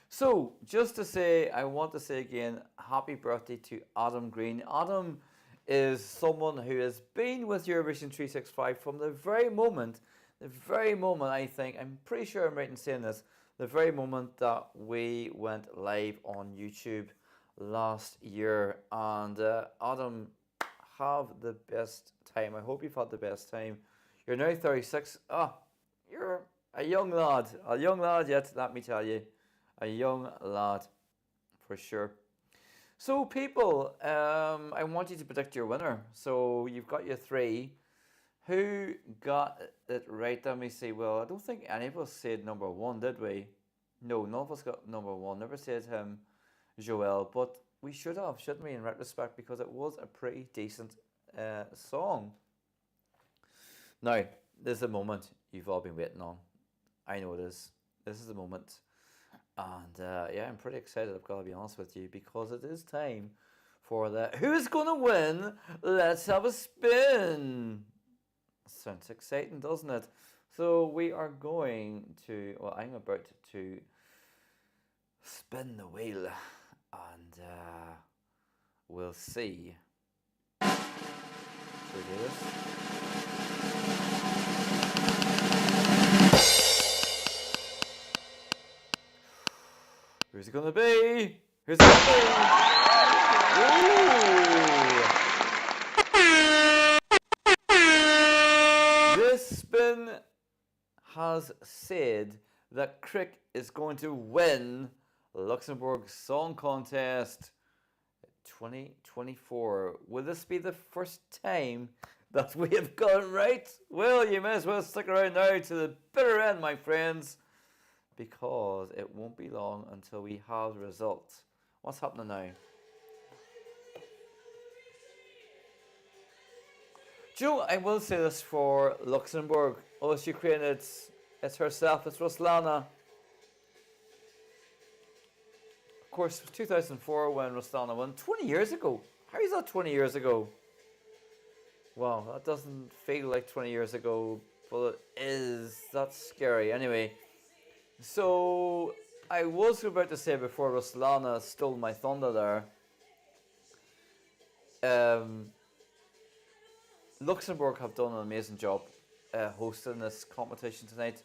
So, just to say, I want to say again, happy birthday to Adam Green. Adam is someone who has been with Eurovision 365 from the very moment I think, I'm pretty sure I'm right in saying this, the very moment that we went live on YouTube last year. And Adam, have the best time. I hope you've had the best time. You're now 36. You're a young lad yet, let me tell you. A young lad, for sure. So people, I want you to predict your winner. So you've got your 3. Who got it right? Let me see. Well, I don't think any of us said number 1, did we? No, none of us got number 1. Never said him, Joelle. But we should have, shouldn't we, in retrospect, because it was a pretty decent song. Now, this is the moment you've all been waiting on. I know it is. This is the moment. And yeah, I'm pretty excited, I've got to be honest with you, because it is time for the Who's Gonna Win? Let's have a spin. Sounds exciting, doesn't it? So we are going to, well, I'm about to spin the wheel, and we'll see. Should we do this? Who's it gonna be? Who's it gonna be? Ooh. This spin has said that Crick is going to win Luxembourg Song Contest 2024. Will this be the first time that we have got it right? Well, you may as well stick around now to the bitter end, my friends, because it won't be long until we have the results. What's happening now? Joe, I will say this for Luxembourg. Oh, it's Ukraine, it's herself, it's Ruslana. Of course, it was 2004 when Ruslana won. 20 years ago. How is that 20 years ago? Wow, that doesn't feel like 20 years ago, but it is. That's scary. Anyway, so I was about to say before Ruslana stole my thunder there, Luxembourg have done an amazing job hosting this competition tonight.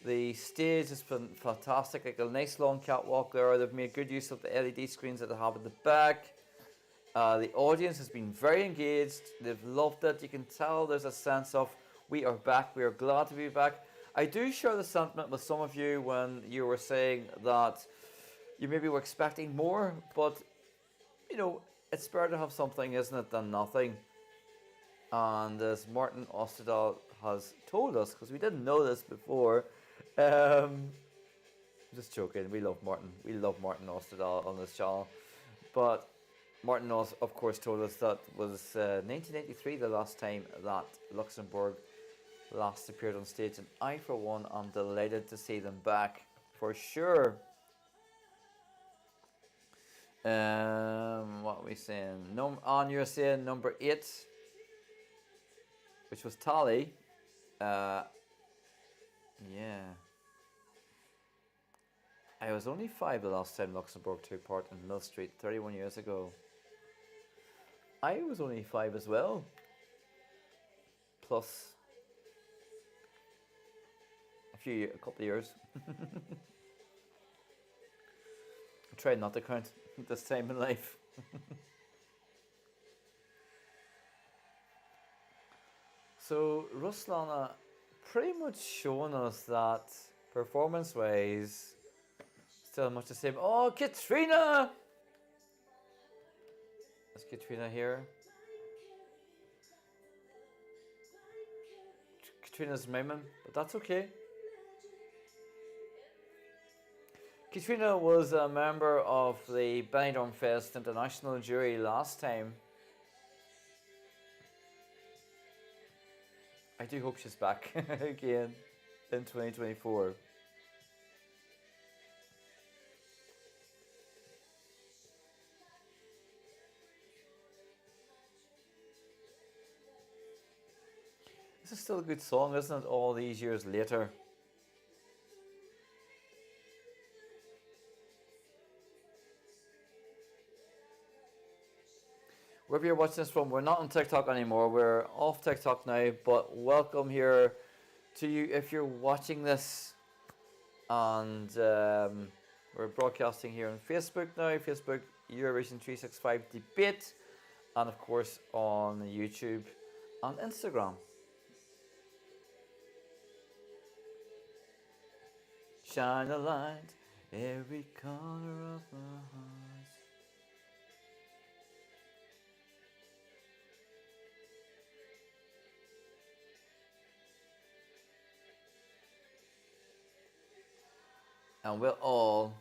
The stage has been fantastic, like a nice long catwalk there. They've made good use of the LED screens that they have at the back. The audience has been very engaged. They've loved it. You can tell there's a sense of, we are back, we are glad to be back. I do share the sentiment with some of you when you were saying that you maybe were expecting more, but, you know, it's better to have something, isn't it, than nothing. And as Martin Osterdahl has told us, because we didn't know this before, just joking, we love Martin Osterdahl on this channel, but Martin of course told us that was 1993 the last time that Luxembourg last appeared on stage, and I for one am delighted to see them back for sure. What are we saying? On you're saying number 8, which was Tally. Yeah. I was only 5 the last time Luxembourg took part in Mill Street 31 years ago. I was only 5 as well. Plus a couple of years. I tried not to count this time in life. So Ruslana pretty much showing us that performance-wise, still much the same. Oh, Katrina! Is Katrina here? Katrina's miming, but that's okay. Katrina was a member of the Benidorm Fest International jury last time. I do hope she's back again in 2024. This is still a good song, isn't it, all these years later? Wherever you're watching this from, we're not on TikTok anymore. We're off TikTok now, but welcome here to you if you're watching this. And we're broadcasting here on Facebook now, Facebook Eurovision 365 Debate, and of course on YouTube and Instagram. Shine a light every corner of my heart. And we'll all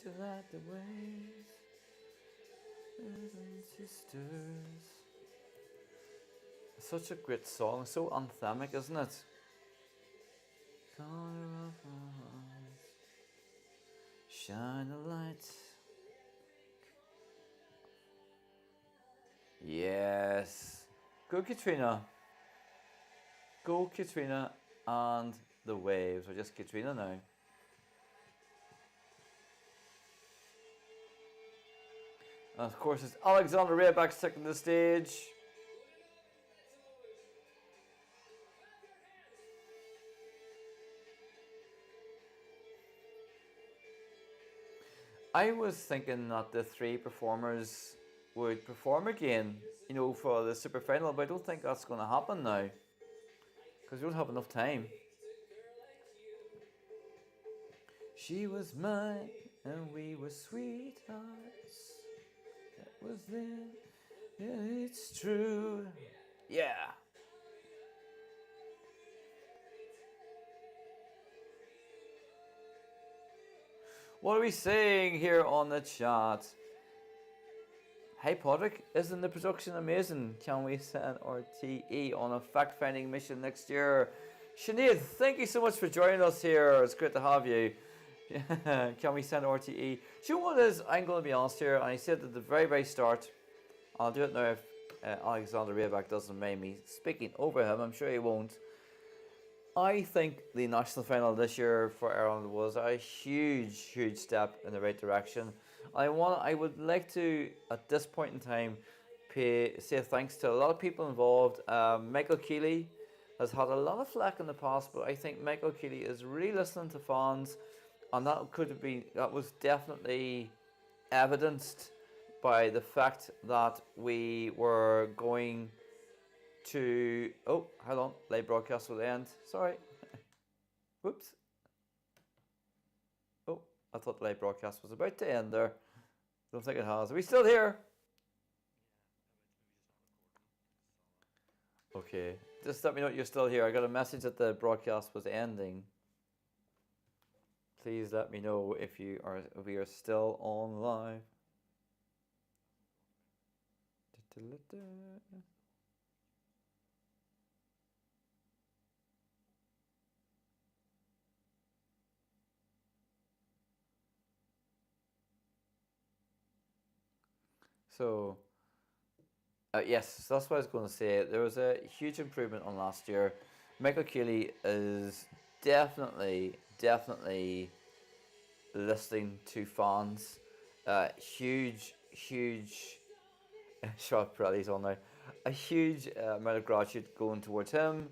to light the ways, brothers and sisters. Such a great song, so anthemic, isn't it? Corner of my eyes, shine a light. Yes. Go Katrina. Go Katrina and the Waves. Or just Katrina now. And of course it's Alexander Rybak taking the stage. I was thinking that the 3 performers would perform again, you know, for the super final, but I don't think that's going to happen now because we don't have enough time. She was mine and we were sweethearts. That was then, yeah, it's true. Yeah. What are we saying here on the chat? Hey Patrick, isn't the production amazing? Can we send RTE on a fact-finding mission next year? Sinead, thank you so much for joining us here. It's great to have you. Can we send RTE? Do you know what it is? I'm going to be honest here, and I said at the very, very start, I'll do it now if Alexander Rybak doesn't mind me speaking over him. I'm sure he won't. I think the national final this year for Ireland was a huge, huge step in the right direction. I would like to, at this point in time, say thanks to a lot of people involved. Michael Keeley has had a lot of flack in the past, but I think Michael Keeley is really listening to fans, and that was definitely evidenced by the fact that we were going to... Oh, hold on. Live broadcast will end. Sorry. Whoops. Oh, I thought the live broadcast was about to end there. Don't think it has. Are we still here? Okay. Just let me know you're still here. I got a message that the broadcast was ending. Please let me know if we are still on live. So, yes, so that's what I was going to say. There was a huge improvement on last year. Michael Keeley is definitely listening to fans. Huge Charlotte Pirelli's on now. A huge amount of gratitude going towards him.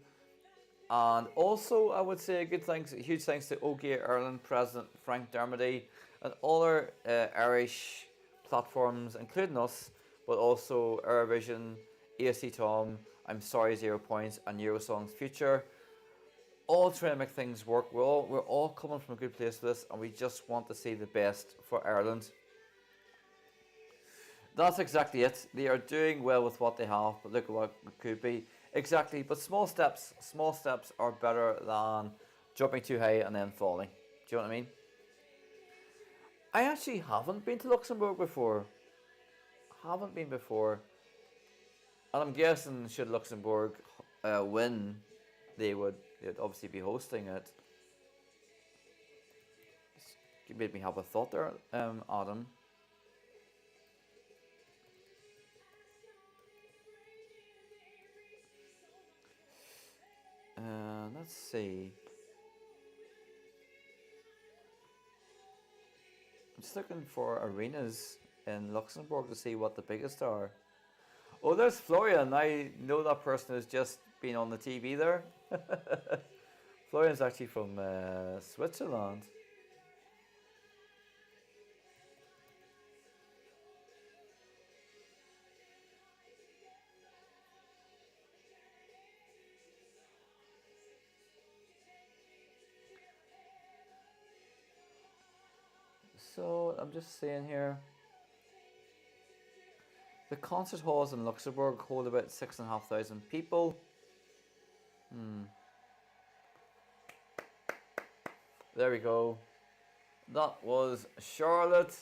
And also, I would say huge thanks to OK Ireland President Frank Dermody and all our Irish platforms, including us, but also Eurovision, ASC Tom, I'm Sorry 0 Points, and Eurosong's Future. All trying to make things work. We're all coming from a good place with this, and we just want to see the best for Ireland. That's exactly it. They are doing well with what they have, but look at what it could be. Exactly, but small steps are better than jumping too high and then falling. Do you know what I mean? I actually haven't been to Luxembourg before. Haven't been before. And I'm guessing should Luxembourg win, they'd obviously be hosting it. Just made me have a thought there, Adam. Let's see. I'm just looking for arenas in Luxembourg to see what the biggest are. Oh, there's Florian. I know that person has just been on the TV there. Florian's actually from Switzerland. So I'm just saying here, the concert halls in Luxembourg hold about 6,500 people. There we go. That was Charlotte.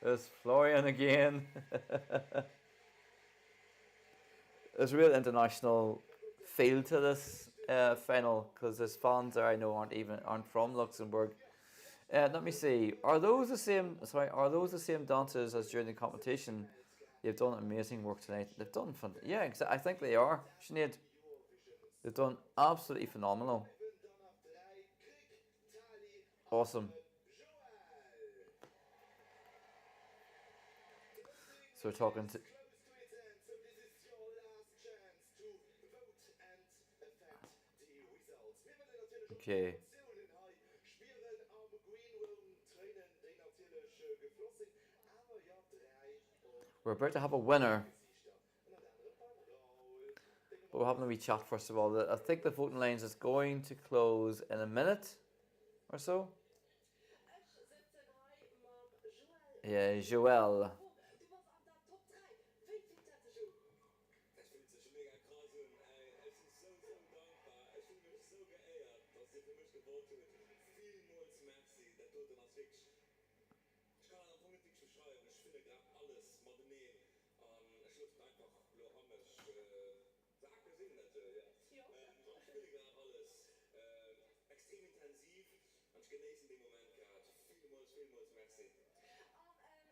There's Florian again. There's a real international feel to this final because there's fans there I know aren't from Luxembourg. Let me see. Are those the same? Sorry, are those the same dancers as during the competition? They've done amazing work tonight. They've done fun. Yeah, I think they are. Sinead. They've done absolutely phenomenal. Awesome. So we're talking to. Okay. We're about to have a winner. But we're having a wee chat first of all. I think the voting lines is going to close in a minute or so. Yeah, Joël.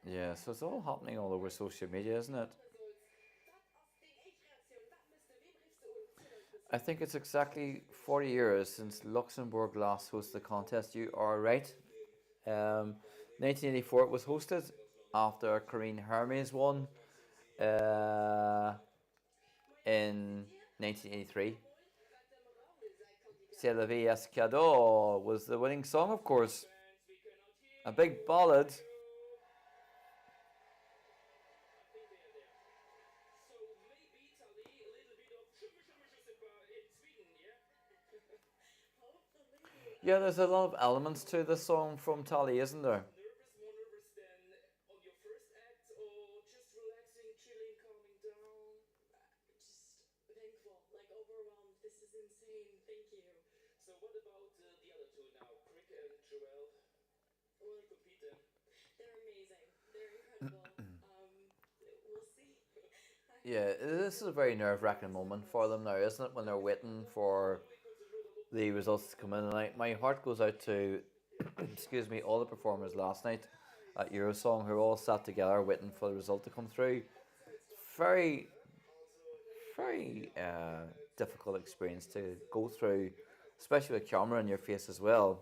Yeah, so it's all happening all over social media, isn't it? I think it's exactly 40 years since Luxembourg last hosted the contest. You are right. 1984 it was hosted after Corinne Hermes won in 1983. C'est la vie est cadeau was the winning song, of course. A big ballad. Yeah, there's a lot of elements to the song from Tally, isn't there? Yeah, this is a very nerve-wracking moment for them now, isn't it? When they're waiting for the results to come in. And my heart goes out to, excuse me, all the performers last night. at Eurosong who are all sat together waiting for the result to come through. Very, very difficult experience to go through, especially with camera in your face as well.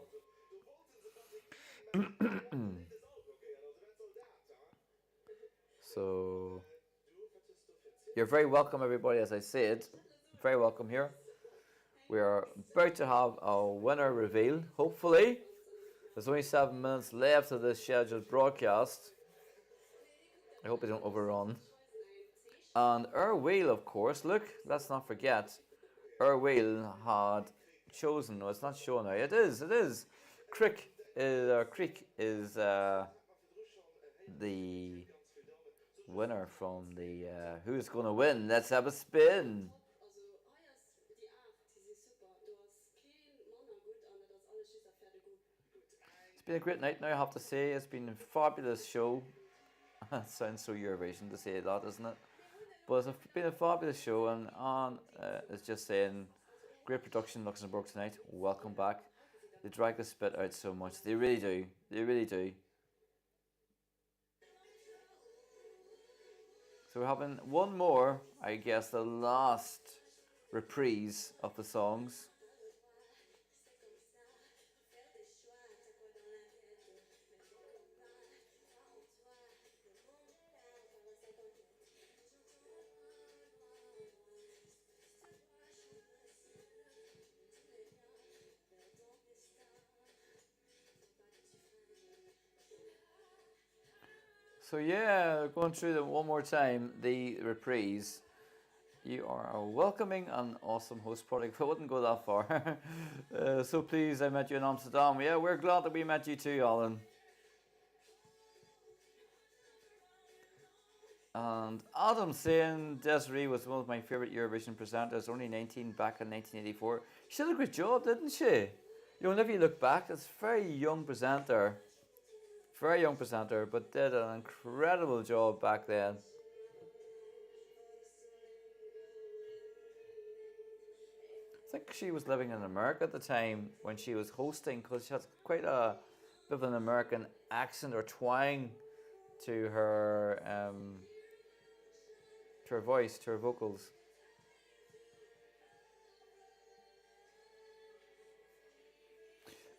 So you're very welcome, everybody. As I said, very welcome here. We are about to have a winner reveal, hopefully. There's only 7 minutes left of this scheduled broadcast. I hope we don't overrun. And our wheel, of course, look, let's not forget, our wheel had chosen, no, it's not showing now, it is. Creek is the winner from the who's going to win. Let's have a spin. It's been a great night now, I have to say. It's been a fabulous show. It sounds so Eurovision to say that, doesn't it? But it's been a fabulous show, and Anne is just saying, great production Luxembourg tonight. Welcome back. They drag the spit out so much. They really do. They really do. So we're having one more, I guess, the last reprise of the songs. So yeah, going through them one more time, the reprise. You are a welcoming and awesome host product. I wouldn't go that far. So pleased I met you in Amsterdam. Yeah, we're glad that we met you too, Alan. And Adam saying Desiree was one of my favourite Eurovision presenters, only 19 back in 1984. She did a great job, didn't she? You know, whenever you look back, it's a very young presenter. Very young presenter, but did an incredible job back then. I think she was living in America at the time when she was hosting, because she has quite a bit of an American accent or twang to her voice, to her vocals.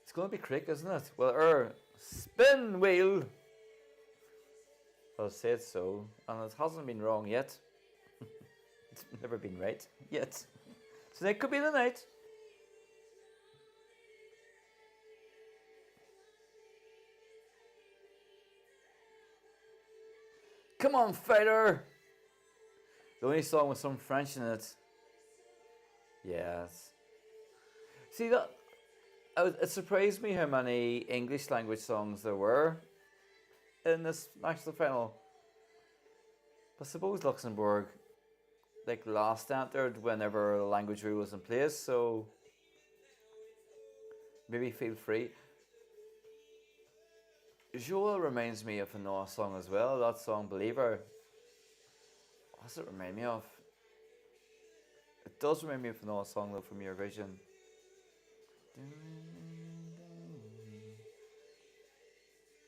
It's going to be Crick, isn't it? Well, spin wheel. I'll say it so, and it hasn't been wrong yet. It's never been right yet. So that could be the night. Come on, fighter! The only song with some French in it. Yes. See that? It surprised me how many English language songs there were in this national final. I suppose Luxembourg last entered whenever the language rule was in place, so maybe feel free. Joel reminds me of a Noah song as well, that song Believer. What does it remind me of? It does remind me of a Noah song though from Eurovision.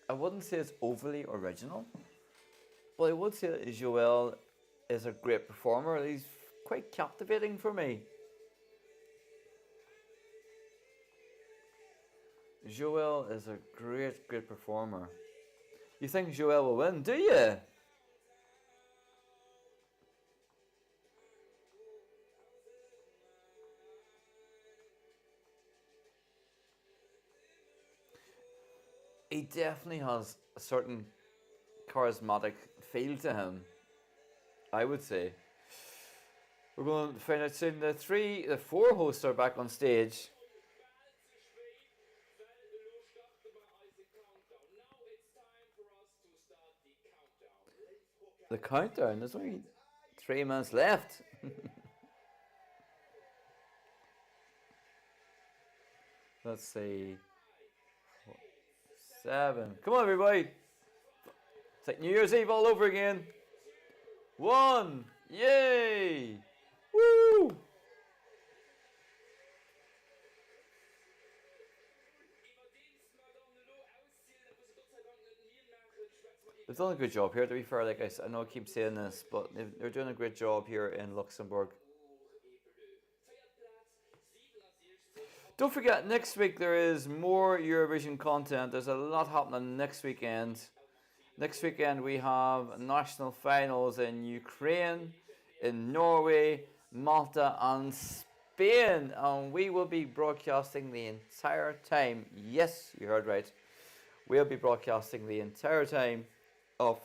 I wouldn't say it's overly original, but I would say that Joel is a great performer. He's quite captivating for me. Joel is a great performer. You think Joel will win, do you? He definitely has a certain charismatic feel to him, I would say. We're going to find out soon. The four hosts are back on stage. The countdown, there's only 3 minutes left. Let's see. 7. Come on, everybody. It's like New Year's Eve all over again. 1. Yay! Woo! They've done a good job here, to be fair. Like I know I keep saying this, but they're doing a great job here in Luxembourg. Don't forget, next week there is more Eurovision content. There's a lot happening next weekend. Next weekend we have national finals in Ukraine, in Norway, Malta and Spain. And we will be broadcasting the entire time. Yes, you heard right. We'll be broadcasting the entire time of...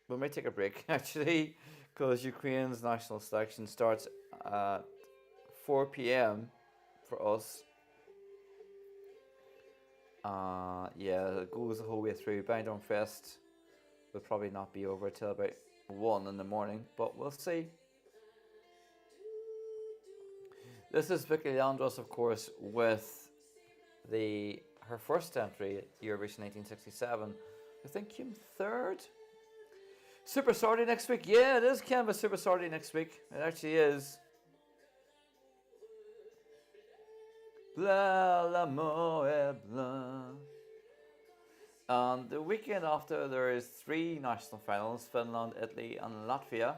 We might take a break, actually, because Ukraine's national selection starts at 4 p.m. for us. Yeah, it goes the whole way through. Bindon Fest will probably not be over till about 1 in the morning, but we'll see. This is Vicky Leandros, of course, with her first entry at Eurovision 1967. I think came third. Super Saturday next week. Yeah, it is kind of a Super Saturday next week. It actually is. Blah, l'amour est blanc. And the weekend after, there is 3 national finals: Finland, Italy and Latvia.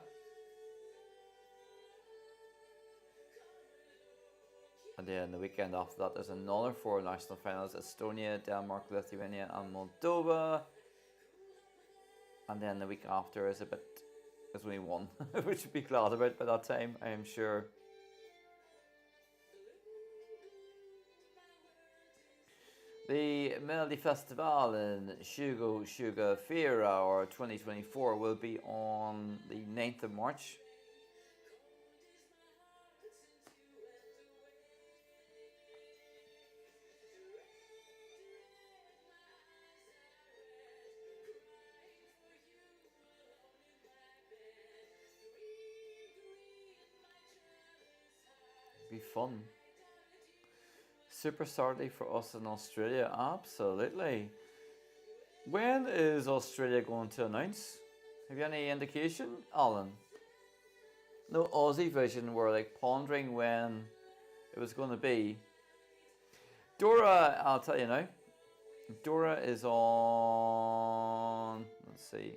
And then the weekend after that, there's another 4 national finals: Estonia, Denmark, Lithuania and Moldova. And then the week after is there's only 1, which you'll be glad about by that time, I am sure. The Melody Festival in 2024 or 2024 will be on the 9th of March. Be fun. Super Saturday for us in Australia, absolutely. When is Australia going to announce? Have you any indication, Alan? No, Aussie Vision were like pondering when it was going to be. Dora, I'll tell you now. Dora is on, let's see,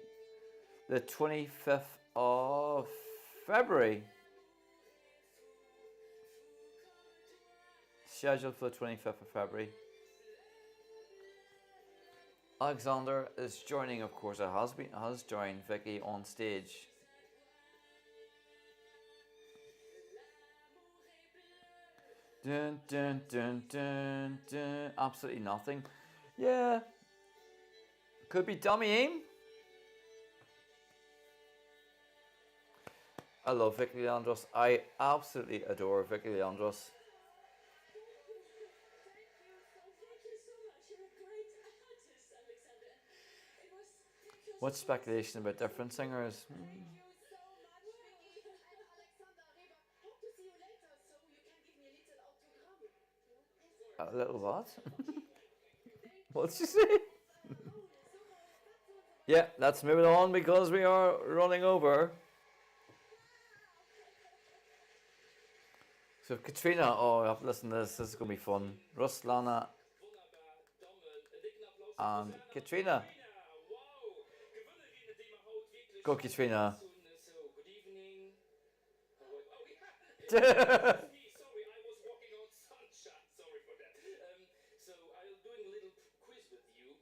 the 25th of February. Scheduled for the 25th of February. Alexander is joining, of course, has joined Vicky on stage. Dun, dun, dun, dun, dun. Absolutely nothing. Yeah. Could be Dummy Aim. I love Vicky Leandros. I absolutely adore Vicky Leandros. Much speculation about different singers. A little what? What did you say? Yeah, let's move it on because we are running over. So Katrina, oh, I have to listen to this. This is going to be fun. Ruslana and Katrina. Go, Katrina. Good evening. Sorry, I was walking on sunshine. Sorry for that. So I'm doing a little quiz with you.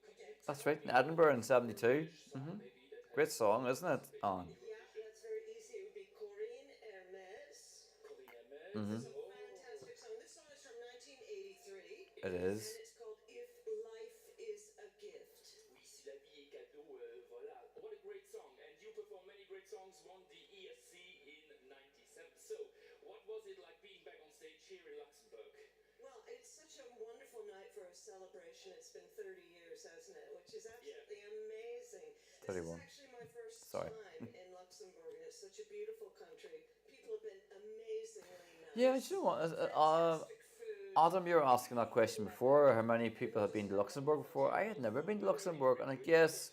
That's right, in Edinburgh in 72. Great song, isn't it? On. Yeah, that's very easy. It would be Corinne Hermes. Mm-hmm. It's a fantastic song. This song is from 1983. It is. And it's called If Life is a Gift. Oui, si la vie est cadeau, voilà. What a great song. And you perform many great songs, won the ESC in 97. So, what was it like being back on stage here in Luxembourg? Well, it's such a wonderful night for a celebration. It's been 30 years, hasn't it? Which is absolutely amazing. 31. This is actually my first Sorry. time in Luxembourg, and it's such a beautiful country. People have been amazingly nice. Yeah, you know what? Adam, you were asking that question before. How many people have been to Luxembourg before? I had never been to Luxembourg, and I guess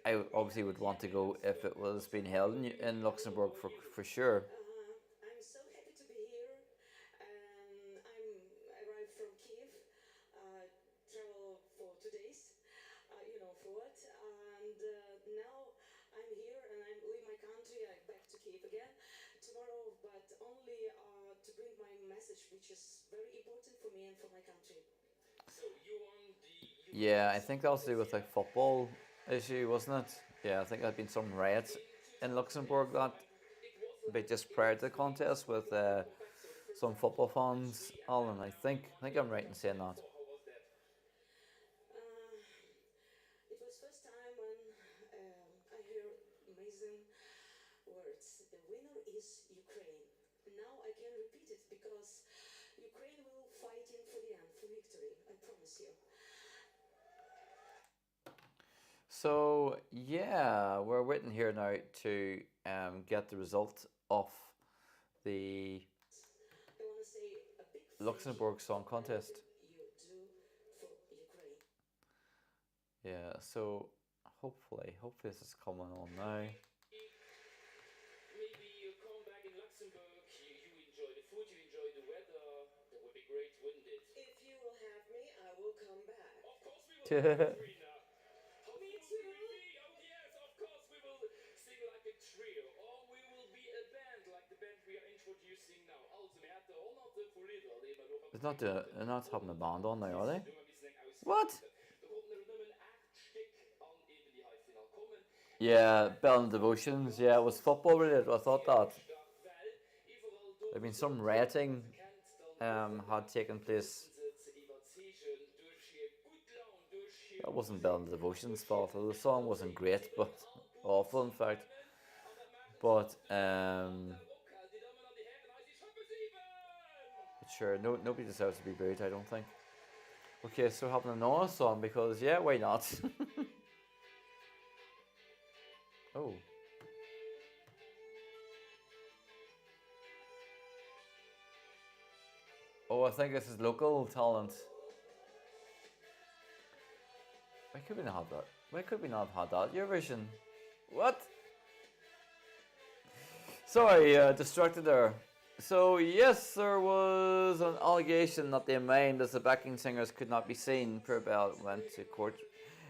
I obviously would want to go if it was being held in Luxembourg for sure. I'm so happy to be here. I arrived from Kiev, travel for 2 days, for what? And which is very important for me and for my country. Yeah, I think that was to do with like football issue, wasn't it? Yeah, I think there'd been some riots in Luxembourg that bit just prior to the contest with some football fans. Alan, I think I'm right in saying that. It was first time when I heard amazing words. The winner is Ukraine. Now I can repeat it because Ukraine will fight in for the end, for victory. I promise you. So yeah, we're waiting here now to get the result of the Luxembourg Song Contest. Yeah, so hopefully this is coming on now. Maybe you come back in Luxembourg, you enjoy the food, you enjoy the weather. That would be great, wouldn't it? If you will have me, I will come back. Of course we will, Katrina. Me too. Oh yes, of course we will sing like a trio, or we will be a band like the band we are introducing now. Also, we had the honor for little. They're not having a band on now, are they? What? Yeah, Bell and Devotions. Yeah, it was football related. I thought that. There'd been some rioting had taken place. That wasn't Bell and Devotions' fault. The song wasn't great, but awful in fact. But sure, nobody deserves to be booed, I don't think. Okay, so having another song because yeah, why not? Oh. Oh, I think this is local talent. Why could we not have that? Why could we not have had that? Eurovision. What? Sorry, distracted there. So yes, there was an allegation that they made as the backing singers could not be seen. Poor Bell went to court.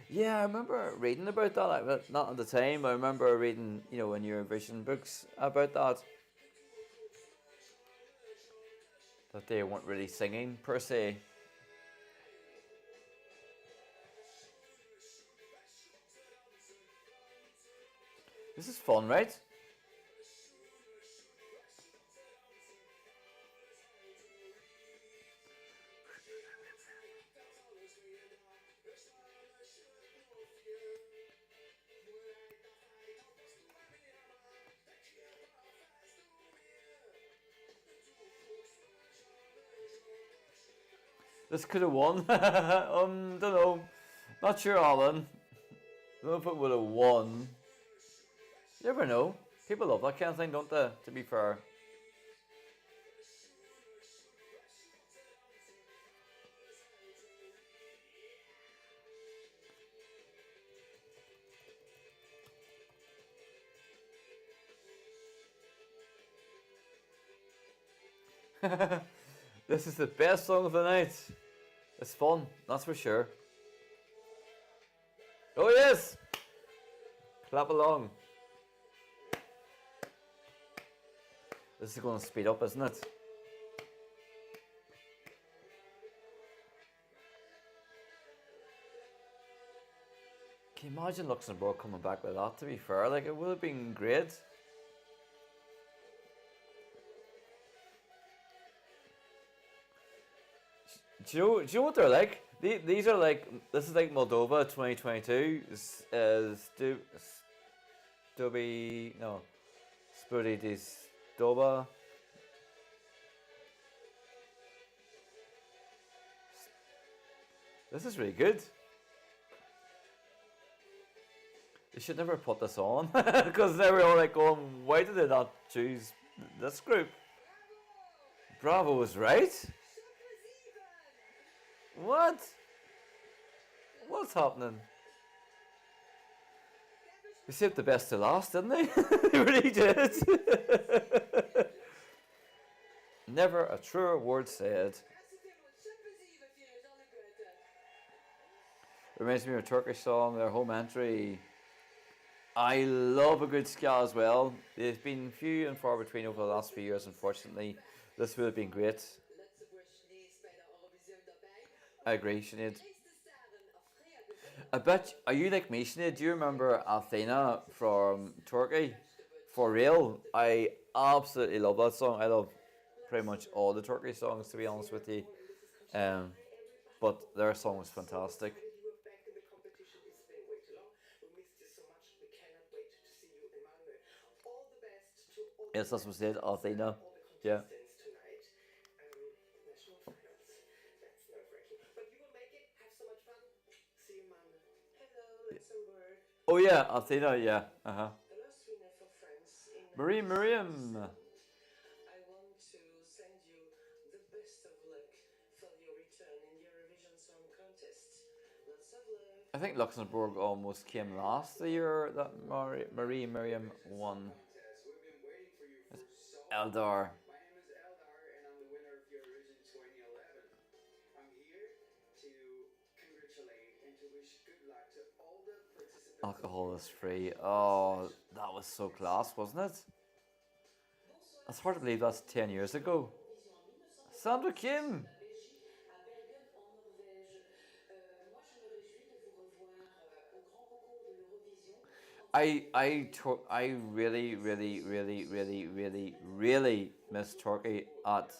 Yeah, I remember reading about that. Not at the time. I remember reading, in Eurovision books about that. That they weren't really singing per se. This is fun, right? This could have won. Don't know. Not sure, Alan. Don't know if it would have won. You never know. People love that kind of thing, don't they? To be fair. This is the best song of the night. It's fun, that's for sure. Oh yes! Clap along. This is going to speed up, isn't it? Can you imagine Luxembourg coming back with that, to be fair? Like, it would have been great. Do you know what they're like? These are like, this is like Moldova 2022. Spudidis Doba. This is really good. They should never put this on because they were all like going, why did they not choose this group? Bravo was right. What? What's happening? They saved the best to last, didn't they? They really did. Never a truer word said. Reminds me of a Turkish song, their home entry. I love a good ska as well. They've been few and far between over the last few years, unfortunately. This would have been great. I agree, Sinead. I bet, are you like me, Sinead? Do you remember Athena from Turkey? For real, I absolutely love that song. I love pretty much all the Turkey songs, to be honest with you. But their song was fantastic. You were back in the competition. It's been way too long. We missed you so much. We cannot wait to see you in Malmö. All the best to all Yes, that's what said, Athena. all the Yeah. contestants tonight. National finals. That's nerve-wracking. But you will make it. Have so much fun. See you in Malmö. Hello, Luxembourg. Oh yeah, Athena, yeah. Hello, Sweden for friends. Marie Miriam. I want to send you the best of luck for your return in Eurovision Song Contest. Lots of love. I think Luxembourg almost came last the year that Marie Miriam won. Eldar. My name is Eldar and I'm the winner of Eurovision 2011. I'm here to congratulate and to wish good luck to all the participants. Alcohol is free. Oh, that was so class, wasn't it? It's hard to believe that's 10 years ago. Sandra Kim! I really miss Turkey at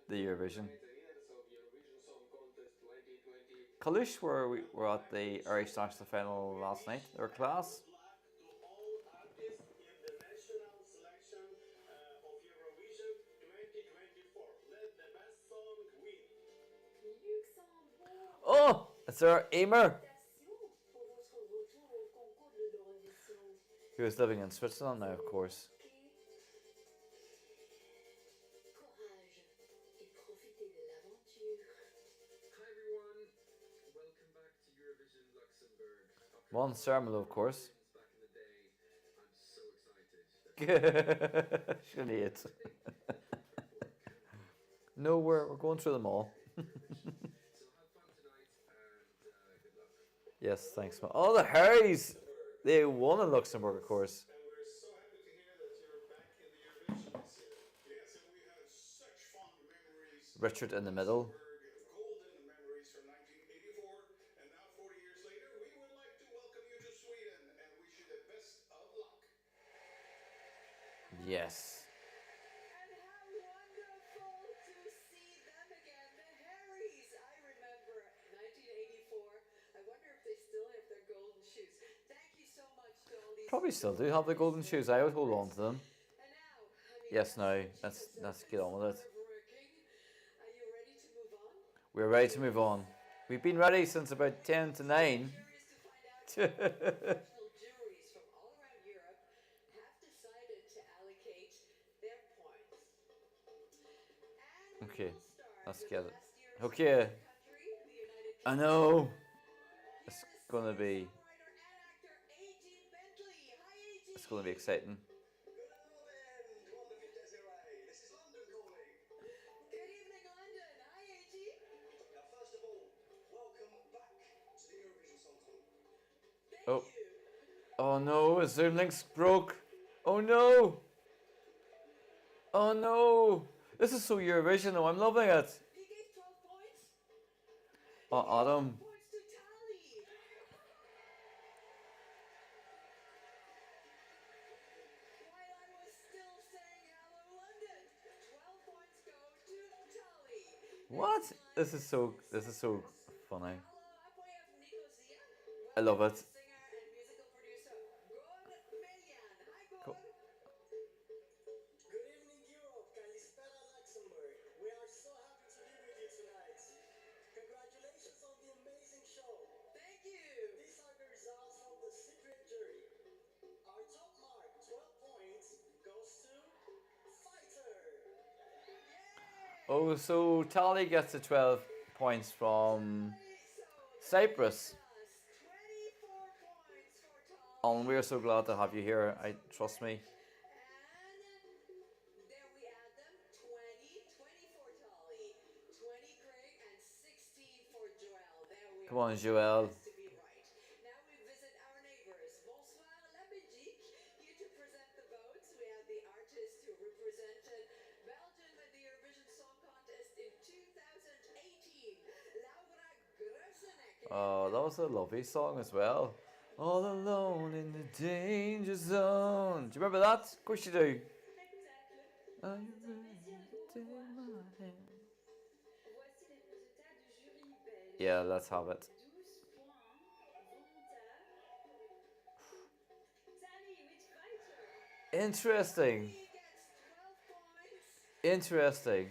the Eurovision. Kalush were at the Irish National Final last night. They were class. All artists in the national selection of Eurovision 2024. Let the best song win. Oh, it's our Emer, who is living in Switzerland now, of course. Hi everyone, welcome back to Eurovision Luxembourg. One Sermolo, of course. Back in the day, I'm so excited. She'll eat. No, we're going through them all. So have fun tonight and good luck. Yes, thanks, man. Oh, the Harrys! They won in Luxembourg, of course. And we're so happy to hear that you're back in the Eurovision this year. Yes, and we had such fond memories. Richard in the middle. Golden memories from 1984. And now 40 years later, we would like to welcome you to Sweden and wish you the best of luck. Yes. And how wonderful to see them again, the Harrys. I remember 1984. I wonder if they still have their golden shoes. Thank you so much to all these. Probably still do have the golden shoes. I would hold on to them. And now, Yes, now, let's get on with it. are you ready to move on? We're ready to move on. We've been ready since about 10 to 9. Professional juries from all around Europe have decided to allocate their points. And Okay, we'll start let's with get it. last year's Okay, country, the United I know. It's gonna be. songwriter and actor A.G. Bentley. Hi, A.G. It's gonna be exciting. This is London calling. Good evening, London. Hi, A.G. Now, first of all, welcome back to the Eurovision Song Contest. Thank Oh. you. Oh no, his Zoom link's broke. Oh no. Oh no. This is so Eurovision though. I'm loving it. He gave 12 points. Oh, Adam. Points to Tally. While I was still saying hello, London, 12 points go to Tally. What? This is so funny. Hello, up we have Nicosia. I love it. Singer and musical producer Gur Melian. Hi, Gur. Cool. Good evening, Europe. Kalispera, Luxembourg. We are so happy to be with you tonight. Congratulations on the amazing show. Thank you. These are the results from the secret jury. Our top mark, 12 points, goes to Fighter. Oh, so Tally gets the 12 points from Cyprus. 24 points for Tally. And we're so glad to have you here. I trust me. And there we add them 20, 20 for Tally, 20 Craig, and 16 for Joel. There we Come are. on, Joel. Has to be right. Now we visit our neighbors. Bonsoir, la Belgique. Here to present the votes, we have the artist who represented Belgium at the Eurovision Song Contest in 2018. also a lovely song as well. All alone in the danger zone. Do you remember that? Of course you do. Are you ready to take my hand? Yeah, let's have it. Interesting. Interesting.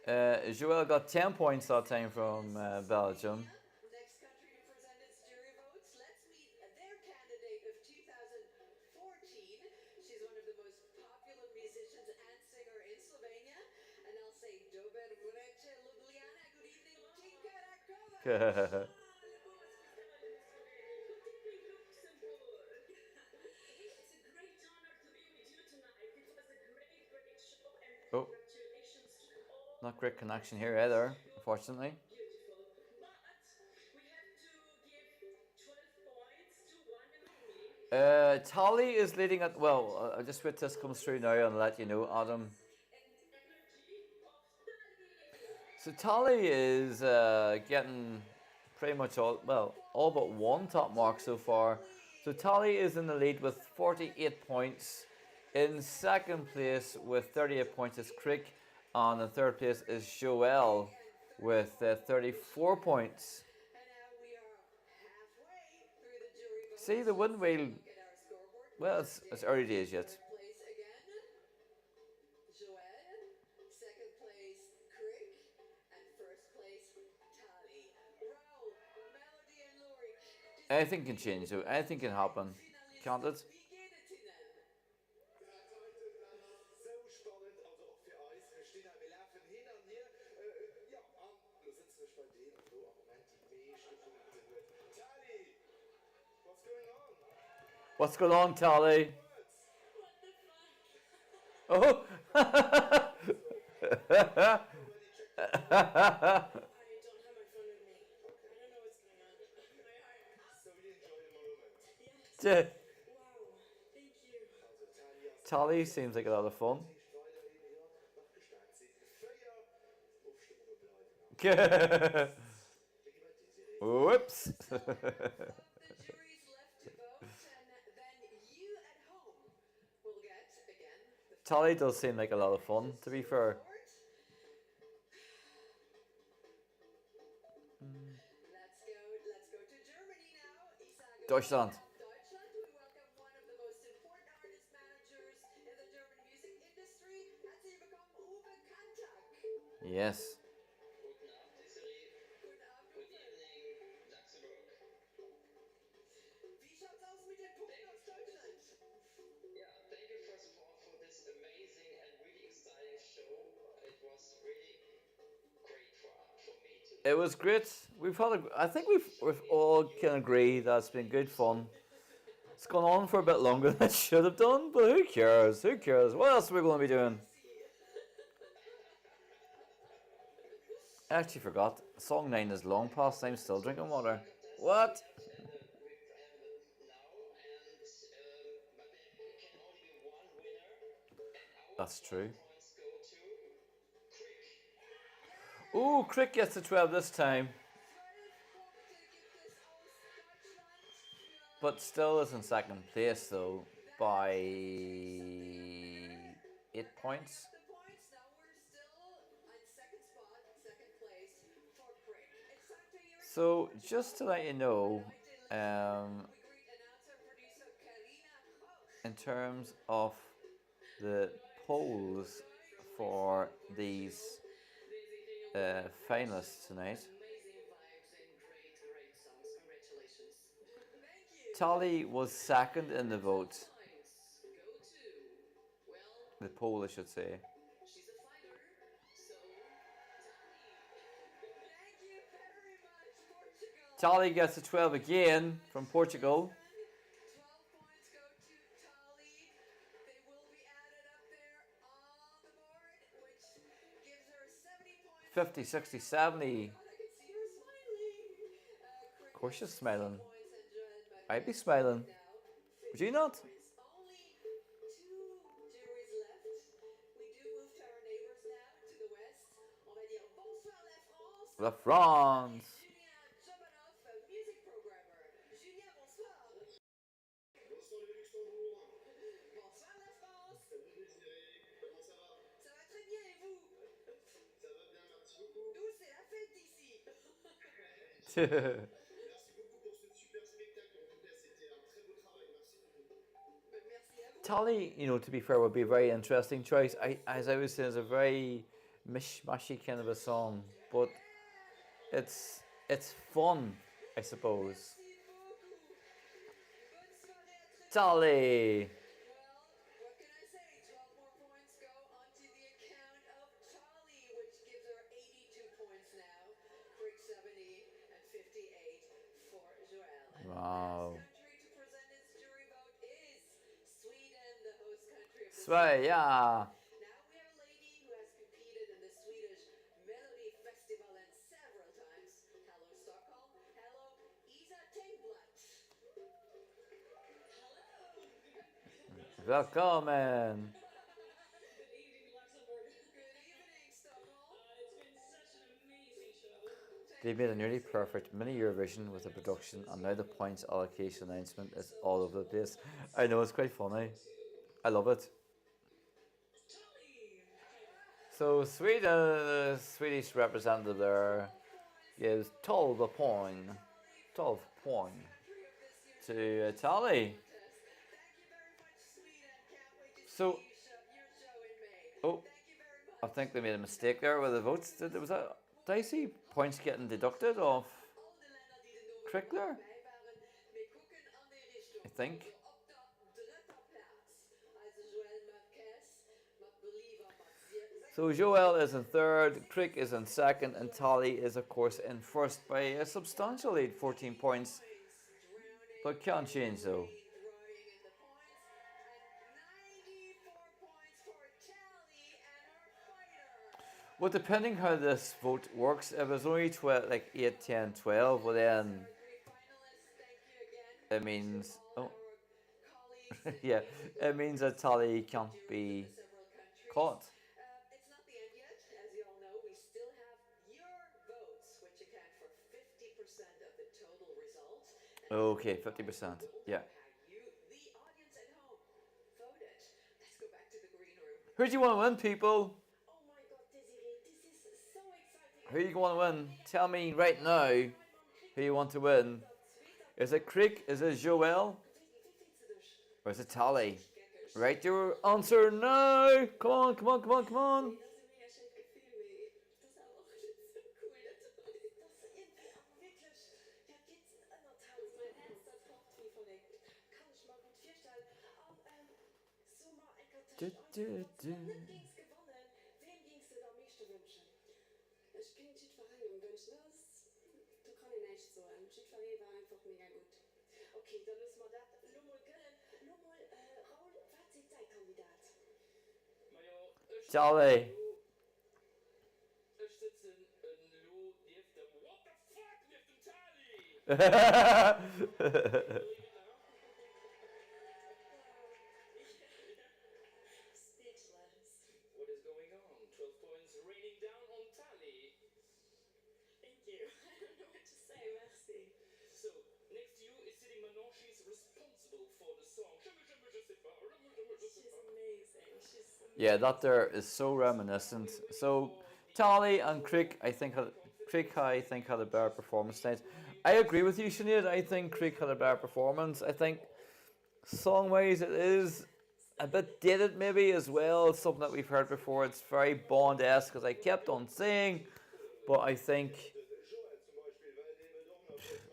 Joël got 10 points that time from Belgium. Next country to present its jury votes. Let's meet their candidate of 2014. She's one of the most popular musicians and singer in Slovenia. And I'll say Dober Vreče Ljubljana. Good evening, Tinka Rakova. Oh, not great connection here either, unfortunately. Tally is leading at, well, I'll just wait till this comes through now and let you know, Adam. So Tally is getting pretty much all but one top mark so far. So Tally is in the lead with 48 points. In second place with 38 points is Crick, and in third place is Joël with 34 points. See, the win wheel, well, it's early days yet. Second place, Crick, and first place, Tally. Raoul, Melody and Lori. Anything can change, so anything can happen, can't it? What's going on, Tally? Oh! Tally seems like a lot of fun. Whoops. Tally does seem like a lot of fun, to be fair. Let's go to Germany now. Deutschland. Deutschland, we welcome one of the most important artist managers in the German music industry. Herzlich willkommen, Uwe Kantak. Yes. Guten Abend, Uwe. Good evening, Luxembourg. Wie schaut's aus mit den Punkten aus Deutschland? Yeah, thank you first of all for this amazing and really exciting show. It was really great for me to. It was great. I think we've all can agree that it's been good fun. It's gone on for a bit longer than it should have done, but who cares? Who cares? What else are we going to be doing? I actually forgot. Song 9 is long past. I'm still drinking water. What? That's true. Ooh, Crick gets to 12 this time. But still is in second place though by 8 points. So just to let you know, in terms of the polls for these finalists tonight, Tally was second in the vote. The poll, I should say. Tally gets a 12 again from Portugal. 50, 60, 70. Of course she's smiling. I'd be smiling. Would you not? the France. Music programmer. Julien, bonsoir. Bonsoir le Luxembourg. Bonsoir la France. Salut Désiré, comment ça va? Ça va très bien et vous? Ça va bien, merci beaucoup. Nous, c'est la fête ici. Merci beaucoup pour ce super spectacle. En tout cas, c'était un très beau travail. Merci beaucoup. Merci à vous. Tally, you know, to be fair, would be a very interesting choice. As I was saying, it's a very mishmashy kind of a song, but it's fun, I suppose. Tally. Well, what can I say? 12 more points go onto the account of Tali, which gives her 82 points now. Crick 70 and 58 for Joël. And Wow. the last country to present its jury vote is Sweden, the host country of the Sverige. Now we have a lady who has competed in the Swedish Melody Festival and several times. Hello, Stockholm. Hello, Isa Tengblatt. Welcome. Good evening, Luxembourg. Good evening, Stockholm. It's been such an amazing show. They made a nearly perfect mini Eurovision with the production, and now the points allocation announcement is all over the place. I know, it's quite funny. I love it. So Sweden, the Swedish representative there, gives 12 points to Italy. So, I think they made a mistake there with the votes. Did I see points getting deducted off Crick there? I think. So Joël is in third, Crick is in second, and Tally is of course in first by a substantial lead, 14 points. But can't change though. Well, depending how this vote works, if it's only 12, like 8, 10, 12, well then it means, yeah, it means that Tally can't be caught. It's not the end yet. As you all know, we still have your votes, which account for 50% of the total result. Okay, 50%, yeah. You, the audience at home, voted. Let's go back to the green room. Who do you want to win, people? Oh my God, Desiree, this is so exciting. Who do you want to win? Tell me right now who you want to win. Is it Crick? Is it Joël? Or is it Tally? Write your answer now! Come on, come on, come on, come on! Ich bin Südverhandlung wünschen. Du kannst nicht so. Südverhandlung war einfach mega gut. Okay, dann müssen wir das nochmal gönnen. Nochmal, Raul, was ist dein Kandidat? Tally! Ich sitze in Lu, neben dem What the fuck, neben dem Tally! Speechless. What is going on? 12 points raining down on Tally. Thank you. I don't know what to say. Merci. So, next to you is sitting Manon. She's responsible for the song. She's amazing. She's amazing. Yeah, that there is so reminiscent. So, Tally and Crick, I think had a better performance tonight. I agree with you, Sinead. I think Crick had a better performance. I think song-wise it is a bit dated maybe as well. It's something that we've heard before. It's very Bond-esque, as I kept on saying. But I think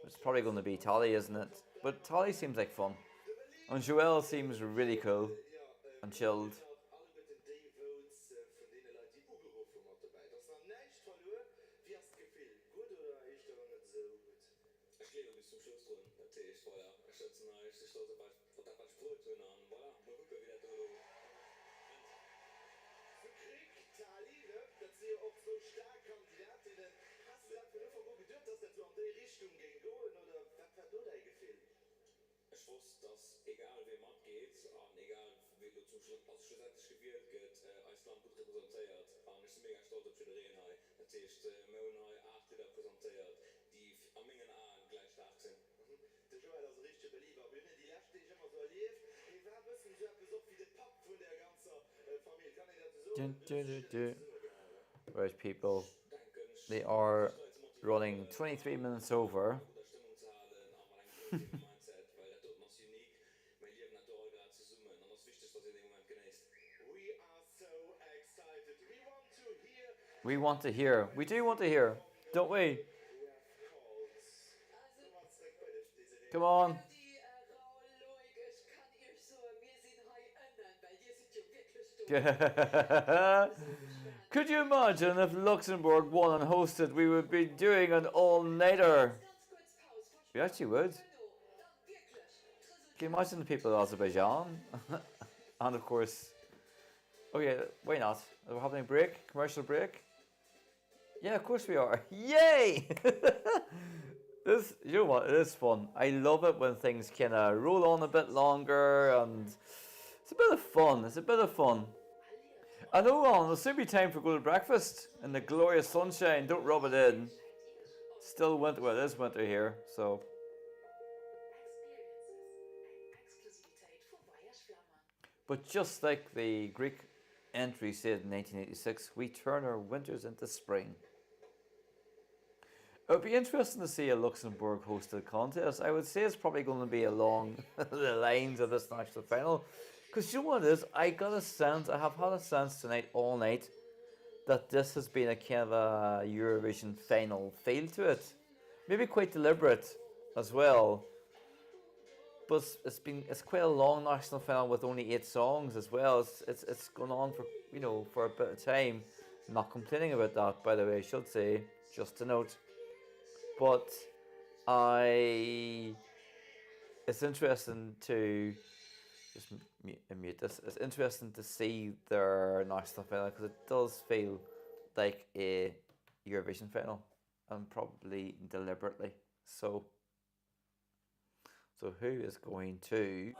it's probably going to be Tally, isn't it? But Tally seems like fun. And Joël seems really cool and chilled. Ich wusste, dass egal wem abgeht, und egal wie du schlussendlich gewählt geht, Island gut repräsentiert. Und ich bin mega stolz auf die Drehen. Das heißt, wir haben 8 Right, people, they are running 23 minutes over. We want to hear. We do want to hear, don't we? Come on. Could you imagine if Luxembourg won and hosted? We would be doing an all-nighter. We actually would. Can you imagine the people of Azerbaijan? And of course, okay, why not? We're having a break, commercial break. Yeah, of course we are. Yay! This, you know what? It is fun. I love it when things kind of roll on a bit longer, and it's a bit of fun. It's a bit of fun. I know, it'll soon be time for go to breakfast in the glorious sunshine. Don't rub it in. Still winter. Well, it is winter here, so. But just like the Greek entry said in 1986, we turn our winters into spring. It would be interesting to see a Luxembourg hosted contest. I would say it's probably going to be along the lines of this national final. Because you know what it is? I have had a sense tonight, all night, that this has been a kind of a Eurovision final feel to it. Maybe quite deliberate as well. But it's quite a long national final with only 8 songs as well. It's gone on for, you know, for a bit of time. I'm not complaining about that, by the way, I should say, just a note. But it's interesting to just mute this. It's interesting to see their national final because it does feel like a Eurovision final, and probably deliberately so. So who is going to?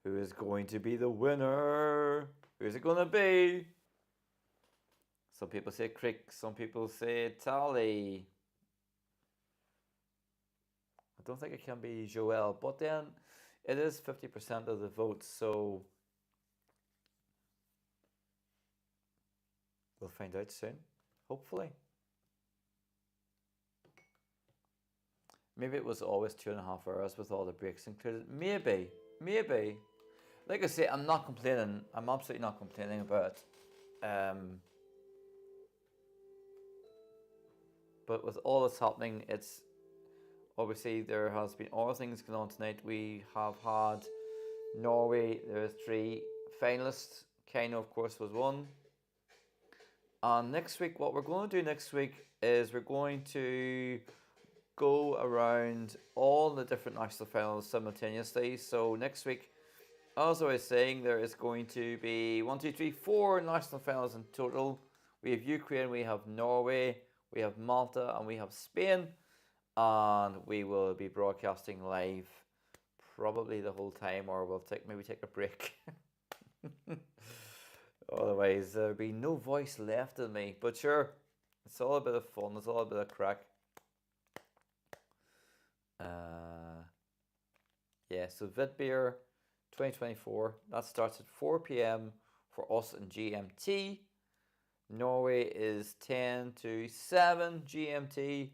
Who is going to be the winner? Who's it going to be? Some people say Crick, some people say Tally. I don't think it can be Joelle, but then it is 50% of the votes, so we'll find out soon, hopefully. Maybe it was always 2.5 hours with all the breaks included. Maybe. Like I say, I'm not complaining. I'm absolutely not complaining about it. But with all that's happening, it's obviously there has been other things going on tonight. We have had Norway. There are 3 finalists. Kano, of course, was one. And next week, what we're going to do next week is we're going to go around all the different national finals simultaneously. So next week, as I was saying, there is going to be 4 national finals in total. We have Ukraine, we have Norway, we have Malta, and we have Spain. And we will be broadcasting live probably the whole time, or we'll maybe take a break. Otherwise, there'll be no voice left in me. But sure, it's all a bit of fun. It's all a bit of crack. Yeah, so Vitbeer 2024, that starts at 4 p.m. for us in GMT. Norway is 10 to 7 GMT.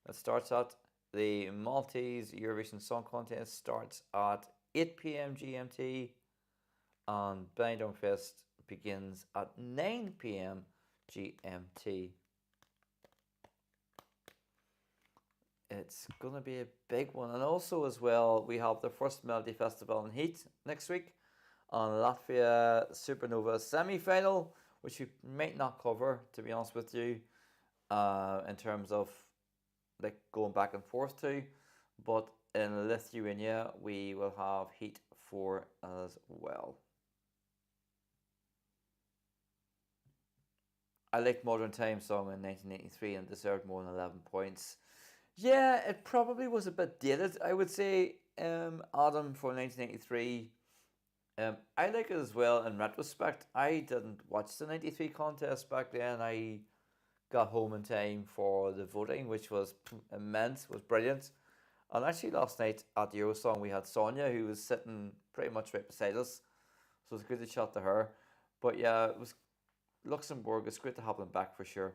That starts at the Maltese Eurovision Song Contest starts at 8 p.m. GMT. And Benidorm Fest begins at 9 p.m. GMT. It's going to be a big one. And also as well, we have the first Melody Festival in Heat next week. On Latvia Supernova semi-final, which we might not cover, to be honest with you, in terms of like going back and forth to. But in Lithuania, we will have Heat 4 as well. I liked Modern Time song in 1983 and deserved more than 11 points. Yeah, it probably was a bit dated, I would say, Adam, for 1983. I like it as well in retrospect. I didn't watch the 93 contest back then. I got home in time for the voting, which was immense, was brilliant. And actually last night at the Eurosong we had Sonia, who was sitting pretty much right beside us. So it's good to chat to her. But yeah, it was Luxembourg. It's great to have them back for sure.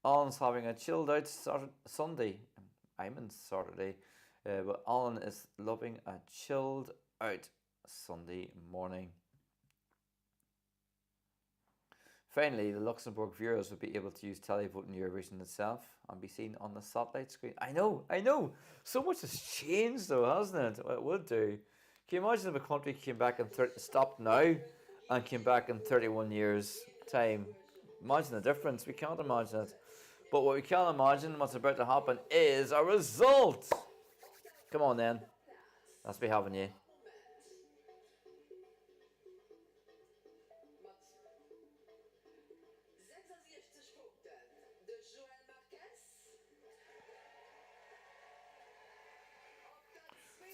Alan's having a chilled out Sunday. I'm in Saturday. But Alan is loving a chilled out Sunday morning. Finally, the Luxembourg viewers will be able to use televoting Eurovision itself and be seen on the satellite screen. I know. So much has changed though, hasn't it? Well, it would do. Can you imagine if a country came back and stopped now and came back in 31 years' time? Imagine the difference. We can't imagine it. But what we can imagine, what's about to happen, is a result. Come on then. Let's be having you.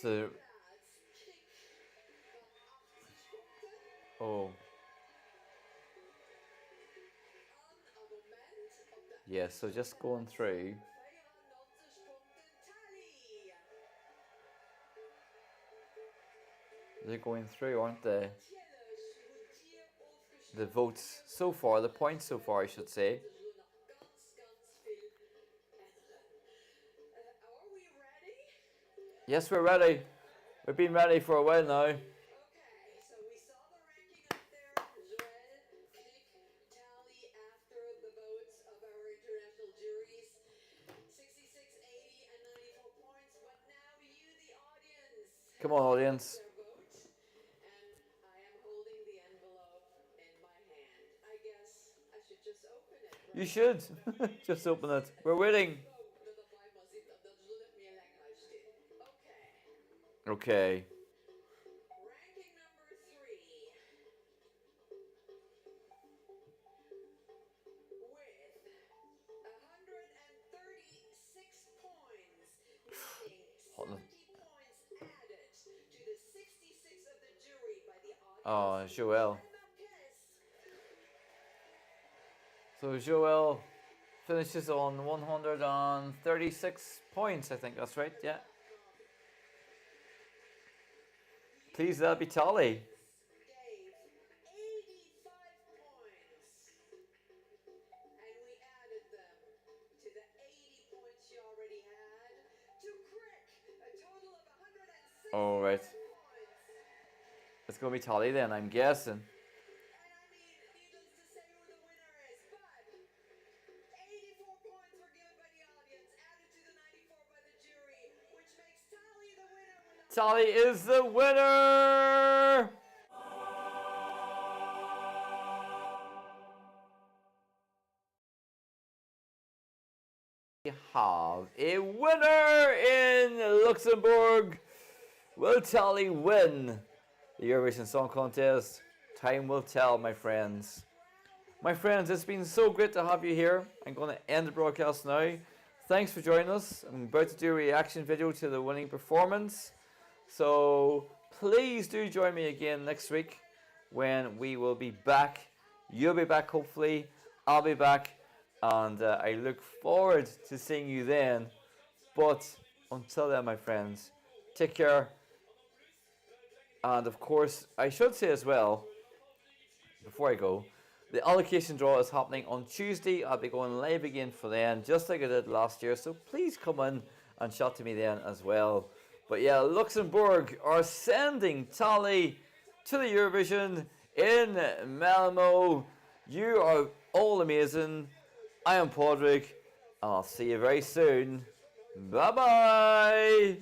So, yeah, so just going through. They're going through, aren't they? The votes so far, the points so far, I should say. Yes, we're ready. We've been ready for a while now. Okay, so we saw the ranking up there. Joël, click, tally after the votes of our international juries. 66, 80, and 94 points. But now you, the audience. Come on, audience. And I am holding the envelope in my hand. I guess I should just open it. Right? You should. Just open it. We're waiting. Okay. Ranking number 3. With 136 points, meaning 70 points added to the 66 of the jury by the audience. Oh, Joël. So Joël finishes on 136 points, I think that's right, yeah. Please, that'll be tally. Gave 85 points, and we added them to the 80 points you already had to Crick, a total of 106 All right. points. It's going to be tally then, I'm guessing. And I mean, needless to say who the winner is, but 84 points were given by the audience, added to the 94 by the jury, which makes Tally the winner. Tally is the winner! We have a winner in Luxembourg. Will Tally win the Eurovision Song Contest? Time will tell, my friends. My friends, it's been so great to have you here. I'm going to end the broadcast now. Thanks for joining us. I'm about to do a reaction video to the winning performance. So please do join me again next week when we will be back. You'll be back hopefully. I'll be back. And I look forward to seeing you then. But until then, my friends, take care. And of course, I should say as well, before I go, the allocation draw is happening on Tuesday. I'll be going live again for then, just like I did last year. So please come in and chat to me then as well. But yeah, Luxembourg are sending Tally to the Eurovision in Malmö. You are all amazing. I am Padraig. I'll see you very soon. Bye bye.